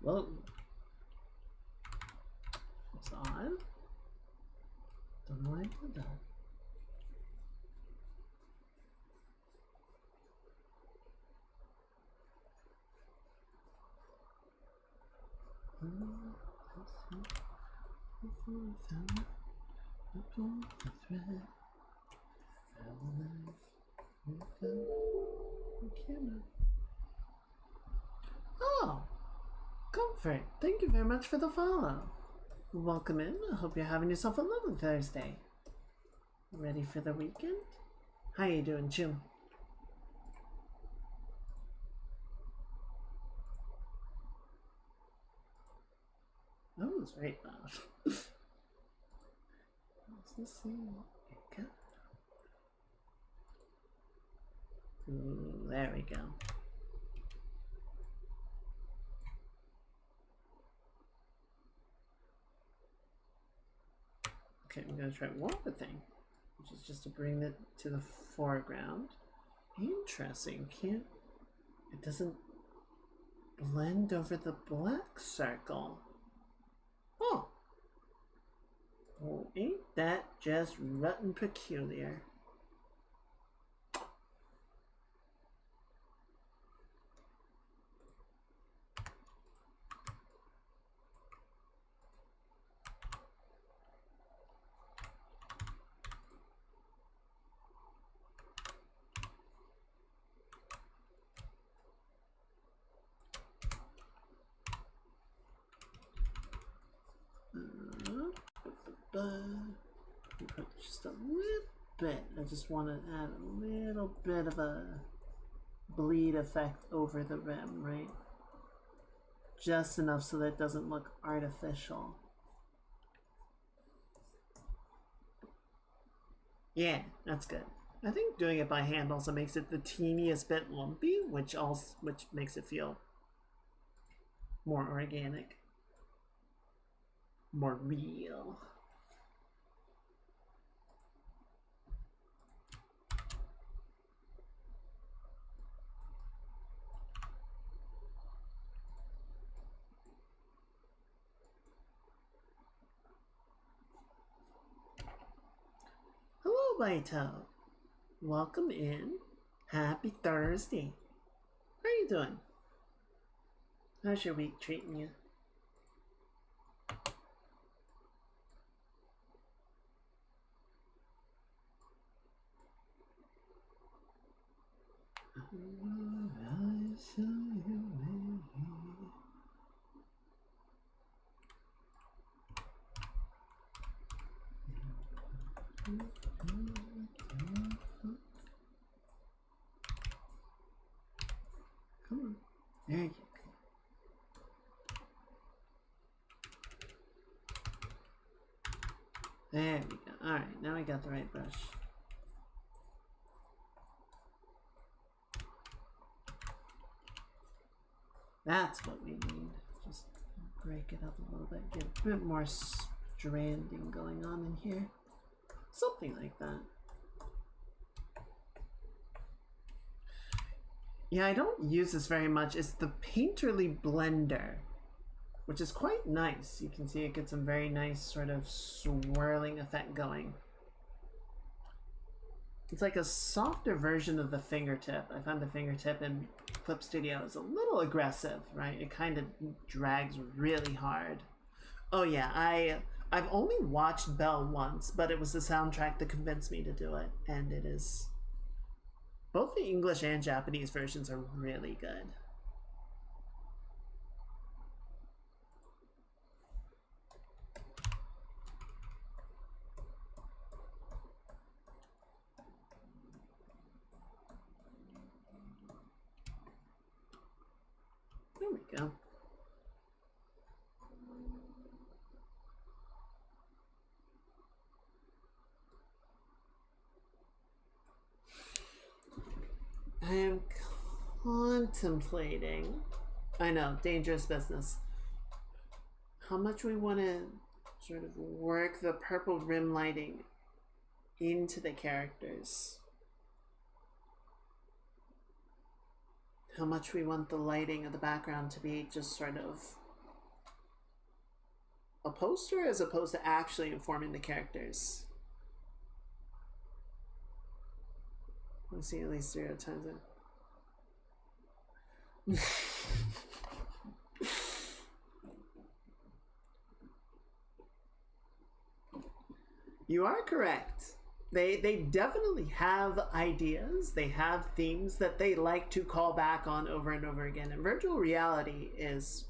Whoa. It's on. Don't know why I did that. Oh, Comfort, thank you very much for the follow. Welcome in. I hope you're having yourself a lovely Thursday. Ready for the weekend? How you doing, Jim? That was very loud. Let's see. Ooh, there we go. Okay, I'm gonna try one more thing, which is just to bring it to the foreground. Interesting. It doesn't blend over the black circle. Oh. Oh, ain't that just rotten peculiar? Just a little bit. I just want to add a little bit of a bleed effect over the rim, right? Just enough so that it doesn't look artificial. Yeah, that's good. I think doing it by hand also makes it the teeniest bit lumpy, which makes it feel more organic, more real. Hello, Baito. Welcome in. Happy Thursday. How are you doing? How's your week treating you? Come on. There you go. There we go. Alright, now I got the right brush. That's what we need. Just break it up a little bit. Get a bit more stranding going on in here. Something like that. Yeah, I don't use this very much. It's the Painterly Blender, which is quite nice. You can see it gets some very nice sort of swirling effect going. It's like a softer version of the fingertip. I found the fingertip in Clip Studio is a little aggressive, right? It kind of drags really hard. Oh yeah, I've only watched Belle once, but it was the soundtrack that convinced me to do it, and it is... Both the English and Japanese versions are really good. There we go. I am contemplating, I know, dangerous business, how much we want to sort of work the purple rim lighting into the characters. How much we want the lighting of the background to be just sort of a poster as opposed to actually informing the characters. Let's see at least 0 times it. You are correct. They definitely have ideas. They have themes that they like to call back on over and over again. And virtual reality is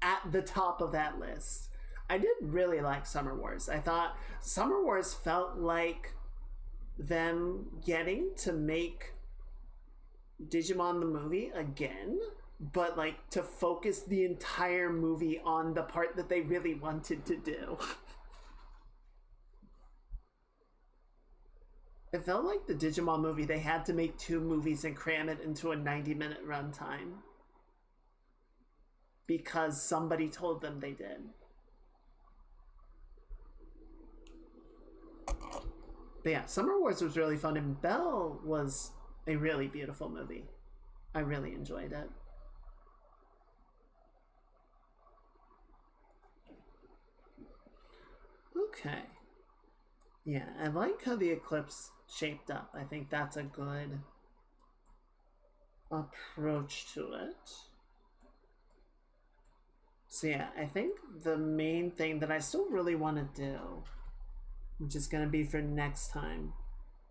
at the top of that list. I did really like Summer Wars. I thought Summer Wars felt like them getting to make Digimon the movie again, but like to focus the entire movie on the part that they really wanted to do. It felt like the Digimon movie, they had to make 2 movies and cram it into a 90-minute runtime. Because somebody told them they did. But yeah, Summer Wars was really fun, and Belle was a really beautiful movie. I really enjoyed it. Okay. Yeah, I like how the eclipse shaped up. I think that's a good approach to it. So yeah, I think the main thing that I still really want to do, which is going to be for next time,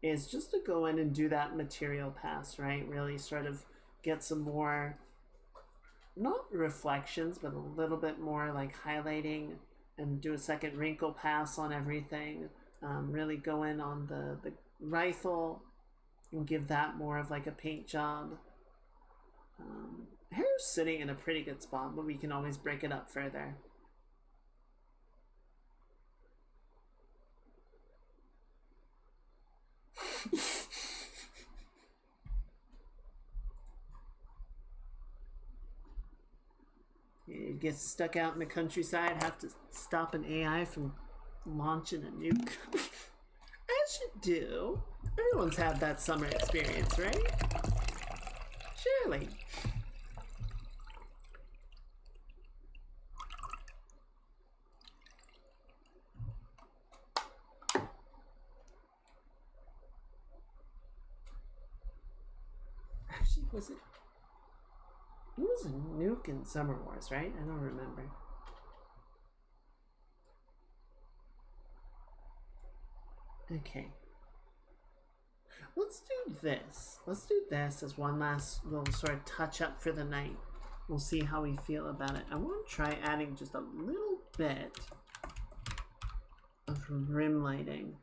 is just to go in and do that material pass, right? Really sort of get some more, not reflections, but a little bit more like highlighting, and do a second wrinkle pass on everything. Really go in on the rifle and give that more of like a paint job. Hair's sitting in a pretty good spot, but we can always break it up further. You get stuck out in the countryside, have to stop an AI from launching a nuke. As you do. Everyone's had that summer experience, right? Surely. Actually, was it? It was a nuke in Summer Wars, right? I don't remember. Okay. Let's do this. Let's do this as one last little sort of touch up for the night. We'll see how we feel about it. I want to try adding just a little bit of rim lighting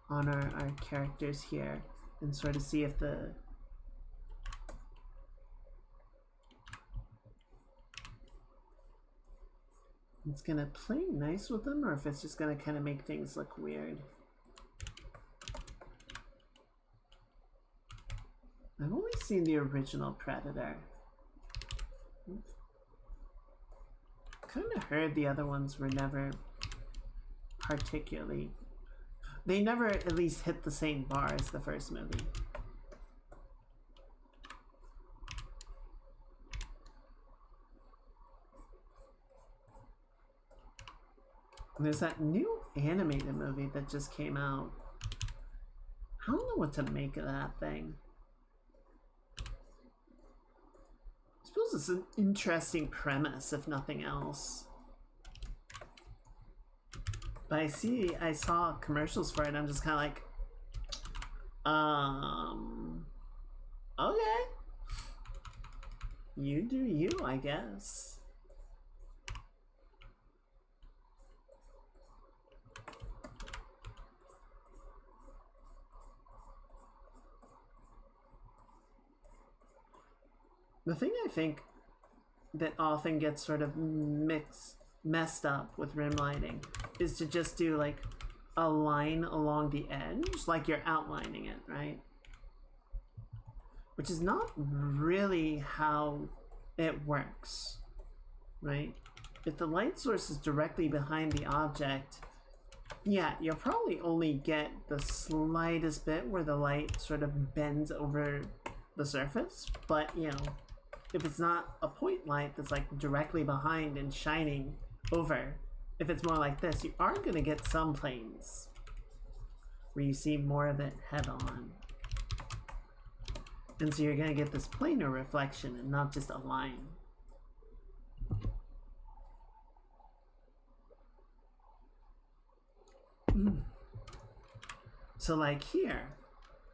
on our characters here and sort of see if the it's gonna play nice with them, or if it's just gonna kind of make things look weird. I've only seen the original Predator. Kind of heard the other ones were never particularly... They never at least hit the same bar as the first movie. There's that new animated movie that just came out. I don't know what to make of that thing. I suppose it's an interesting premise, if nothing else. But I saw commercials for it, and I'm just kind of like, okay. You do you, I guess. The thing I think that often gets sort of messed up with rim lighting is to just do like a line along the edge, like you're outlining it, right? Which is not really how it works, right? If the light source is directly behind the object, yeah, you'll probably only get the slightest bit where the light sort of bends over the surface, but you know, if it's not a point light that's like directly behind and shining over. If it's more like this, you are going to get some planes where you see more of it head on. And so you're going to get this planar reflection and not just a line. So like here,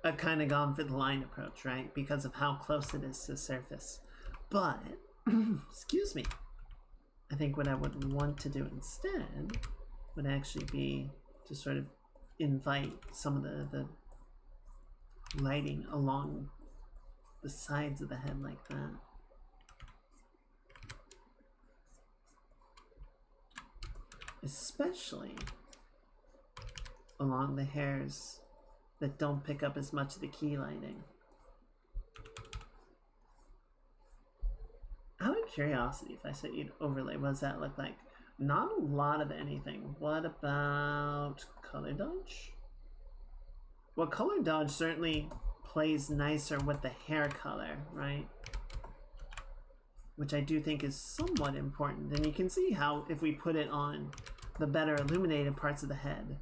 I've kind of gone for the line approach, right? Because of how close it is to the surface. But, excuse me, I think what I would want to do instead would actually be to sort of invite some of the lighting along the sides of the head like that. Especially along the hairs that don't pick up as much of the key lighting. Out of curiosity, if I said you'd overlay, what does that look like? Not a lot of anything. What about color dodge? Well, color dodge certainly plays nicer with the hair color, right? Which I do think is somewhat important. And you can see how if we put it on the better illuminated parts of the head,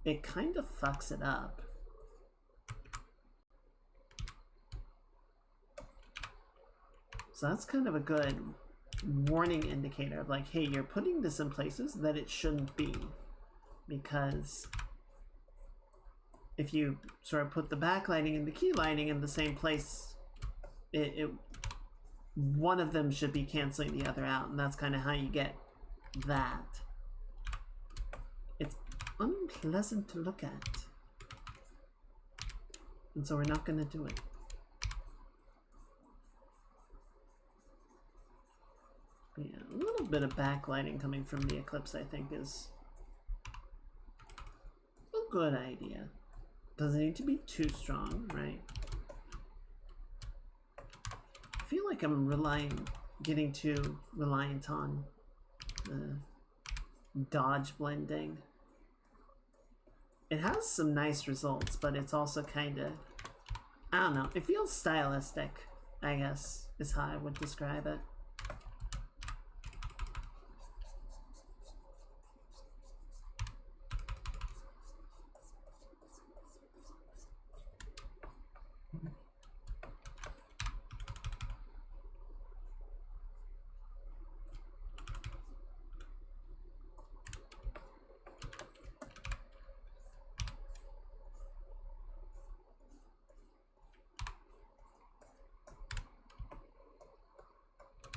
it kind of fucks it up. So that's kind of a good warning indicator of like, hey, you're putting this in places that it shouldn't be. Because if you sort of put the backlighting and the key lighting in the same place, one of them should be canceling the other out, and that's kind of how you get that. It's unpleasant to look at. And so we're not going to do it. Yeah, a little bit of backlighting coming from the eclipse, I think, is a good idea. Doesn't need to be too strong, right? I feel like I'm getting too reliant on the dodge blending. It has some nice results, but it's also kind of, I don't know, it feels stylistic, I guess, is how I would describe it.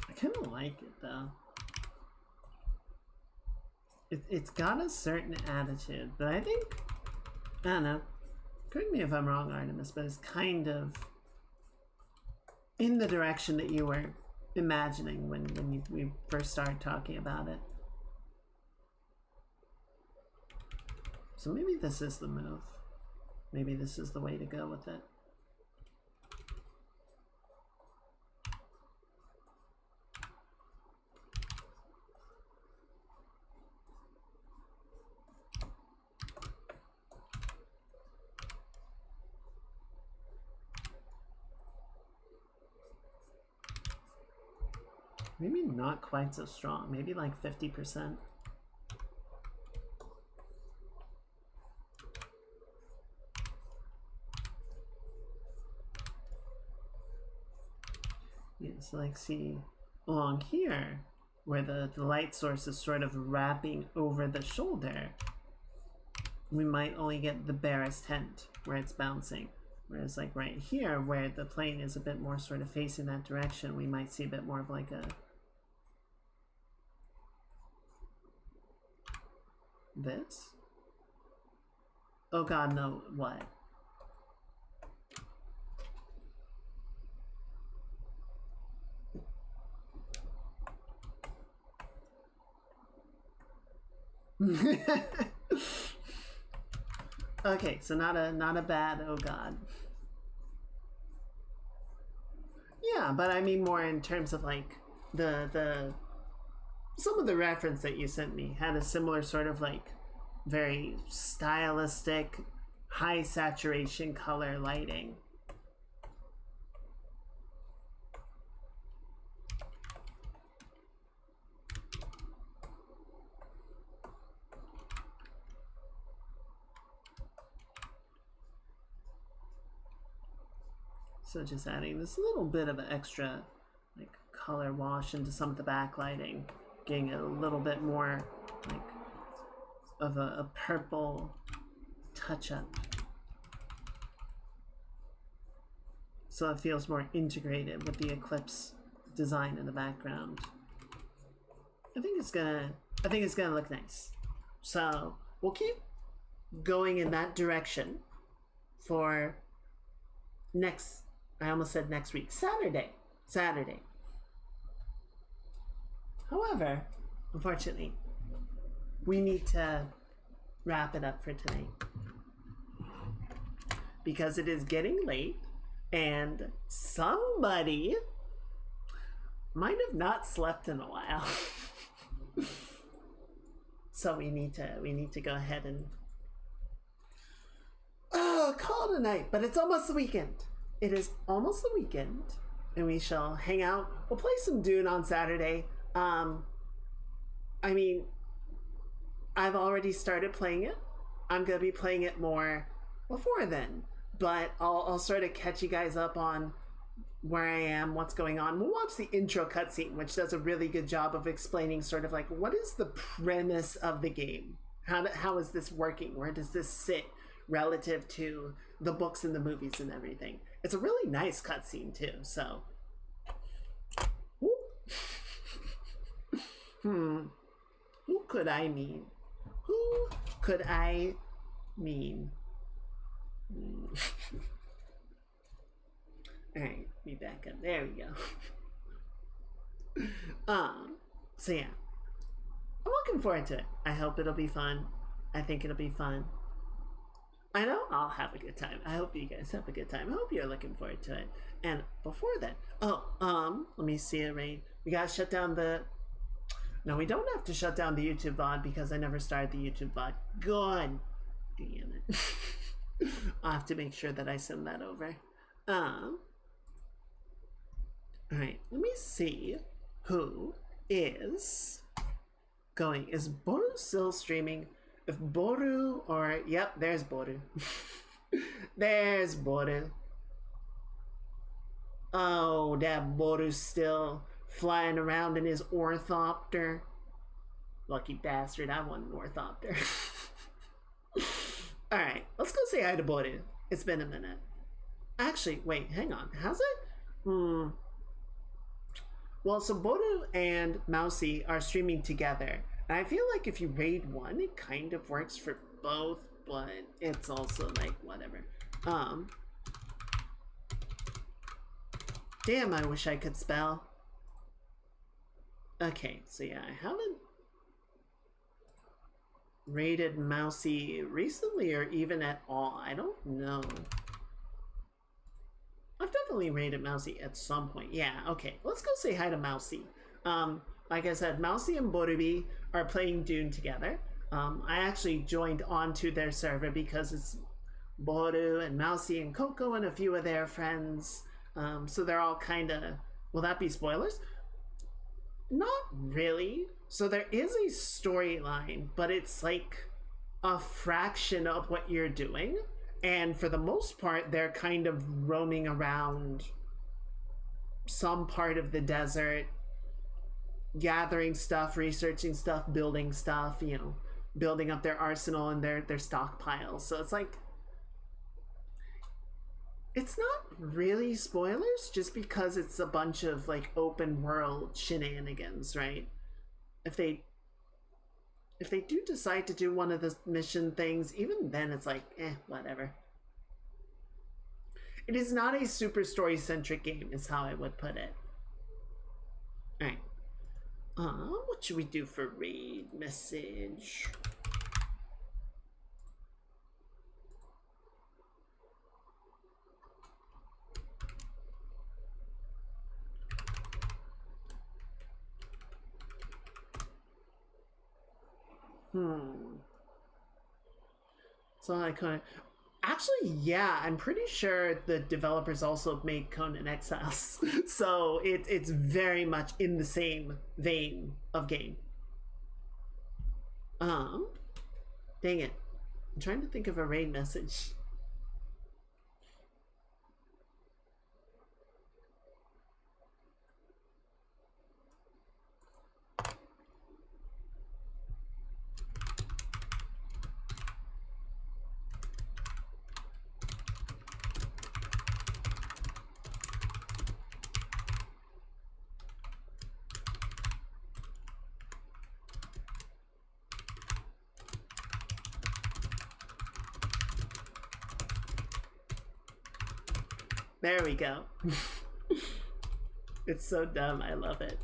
I kind of like it though. It's got a certain attitude, but I think, I don't know, correct me if I'm wrong, Artemis, but it's kind of in the direction that you were imagining when we first started talking about it. So maybe this is the move. Maybe this is the way to go with it. Maybe not quite so strong, maybe like 50%. Yeah, so like see along here, where the light source is sort of wrapping over the shoulder, we might only get the barest hint where it's bouncing. Whereas like right here, where the plane is a bit more sort of facing that direction, we might see a bit more of like a this? Oh god, no, what? Okay, so not a bad oh god. Yeah, but I mean more in terms of like the some of the reference that you sent me had a similar sort of like very stylistic, high saturation color lighting. So just adding this little bit of an extra like color wash into some of the backlighting, getting a little bit more like of a purple touch up. So it feels more integrated with the eclipse design in the background. I think it's gonna look nice. So we'll keep going in that direction for next, I almost said next week, Saturday. However, unfortunately, we need to wrap it up for tonight because it is getting late and somebody might have not slept in a while. So we need to go ahead and call it a night. But it's almost the weekend. It is almost the weekend, and we shall hang out. We'll play some Dune on Saturday. I mean, I've already started playing it. I'm gonna be playing it more before then, but I'll sort of catch you guys up on where I am, what's going on. We'll watch the intro cutscene, which does a really good job of explaining sort of like what is the premise of the game. How is this working? Where does this sit relative to the books and the movies and everything? It's a really nice cutscene too. So, who could I mean? Who could I mean? All right, be back up. There we go. So yeah, I'm looking forward to it. I hope it'll be fun. I think it'll be fun. I know I'll have a good time. I hope you guys have a good time. I hope you're looking forward to it. And before that, let me see it, Rain. We gotta shut down the. No, we don't have to shut down the YouTube VOD because I never started the YouTube VOD. God damn it. I'll have to make sure that I send that over. Alright, let me see who is going. Is Boru still streaming? If Boru or... Yep, there's Boru. There's Boru. Oh, that Boru's still flying around in his orthopter. Lucky bastard, I want an orthopter. Alright, let's go say hi to Boru. It's been a minute. Actually, wait, hang on. Has it? Well, so Boru and Mousy are streaming together. And I feel like if you raid one, it kind of works for both, but it's also like, whatever. Damn, I wish I could spell. Okay, so yeah, I haven't raided Mousy recently or even at all. I don't know. I've definitely raided Mousy at some point. Yeah, okay. Let's go say hi to Mousy. Like I said, Mousy and Borubi are playing Dune together. I actually joined onto their server because it's Boru and Mousy and Coco and a few of their friends. So they're all kind of... Will that be spoilers? Not really. So there is a storyline, but it's like a fraction of what you're doing. And for the most part, they're kind of roaming around some part of the desert, gathering stuff, researching stuff, building stuff, you know, building up their arsenal and their stockpiles. So it's like, it's not really spoilers just because it's a bunch of like open world shenanigans, right? If they do decide to do one of the mission things, even then it's like, whatever. It is not a super story-centric game, is how I would put it. Alright. What should we do for raid message? So I kind of... Actually, yeah, I'm pretty sure the developers also made Conan Exiles. So it's very much in the same vein of game. Dang it. I'm trying to think of a raid message. There we go. It's so dumb. I love it.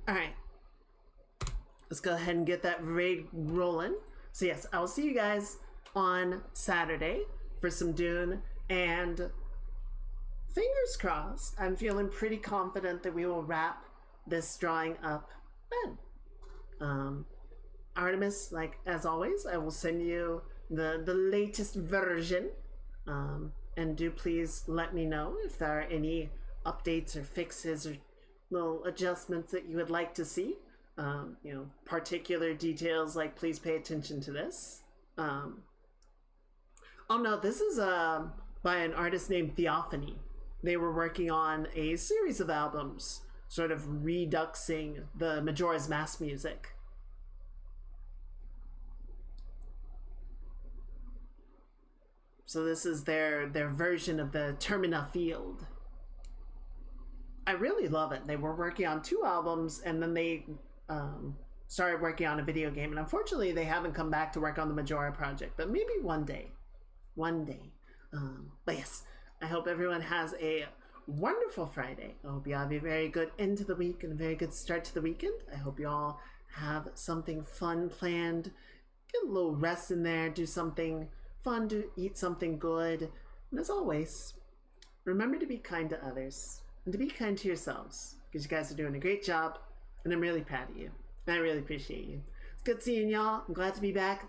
All right. Let's go ahead and get that raid rolling. So yes, I will see you guys on Saturday for some Dune, and fingers crossed, I'm feeling pretty confident that we will wrap this drawing up then. Artemis, like as always, I will send you the latest version, and do please let me know if there are any updates or fixes or little adjustments that you would like to see. You know, particular details like please pay attention to this. Oh no, this is by an artist named Theophany. They were working on a series of albums, sort of reduxing the Majora's Mask music. So this is their version of the Termina Field. I really love it. They were working on 2 albums, and then they started working on a video game, and unfortunately they haven't come back to work on the Majora project, but maybe one day. But yes, I hope everyone has a wonderful Friday. I hope you have a very good end to the week and a very good start to the weekend. I hope you all have something fun planned. Get a little rest in there, do something fun, to eat something good, and as always, remember to be kind to others and to be kind to yourselves, because you guys are doing a great job, and I'm really proud of you. And I really appreciate you. It's good seeing y'all. I'm glad to be back.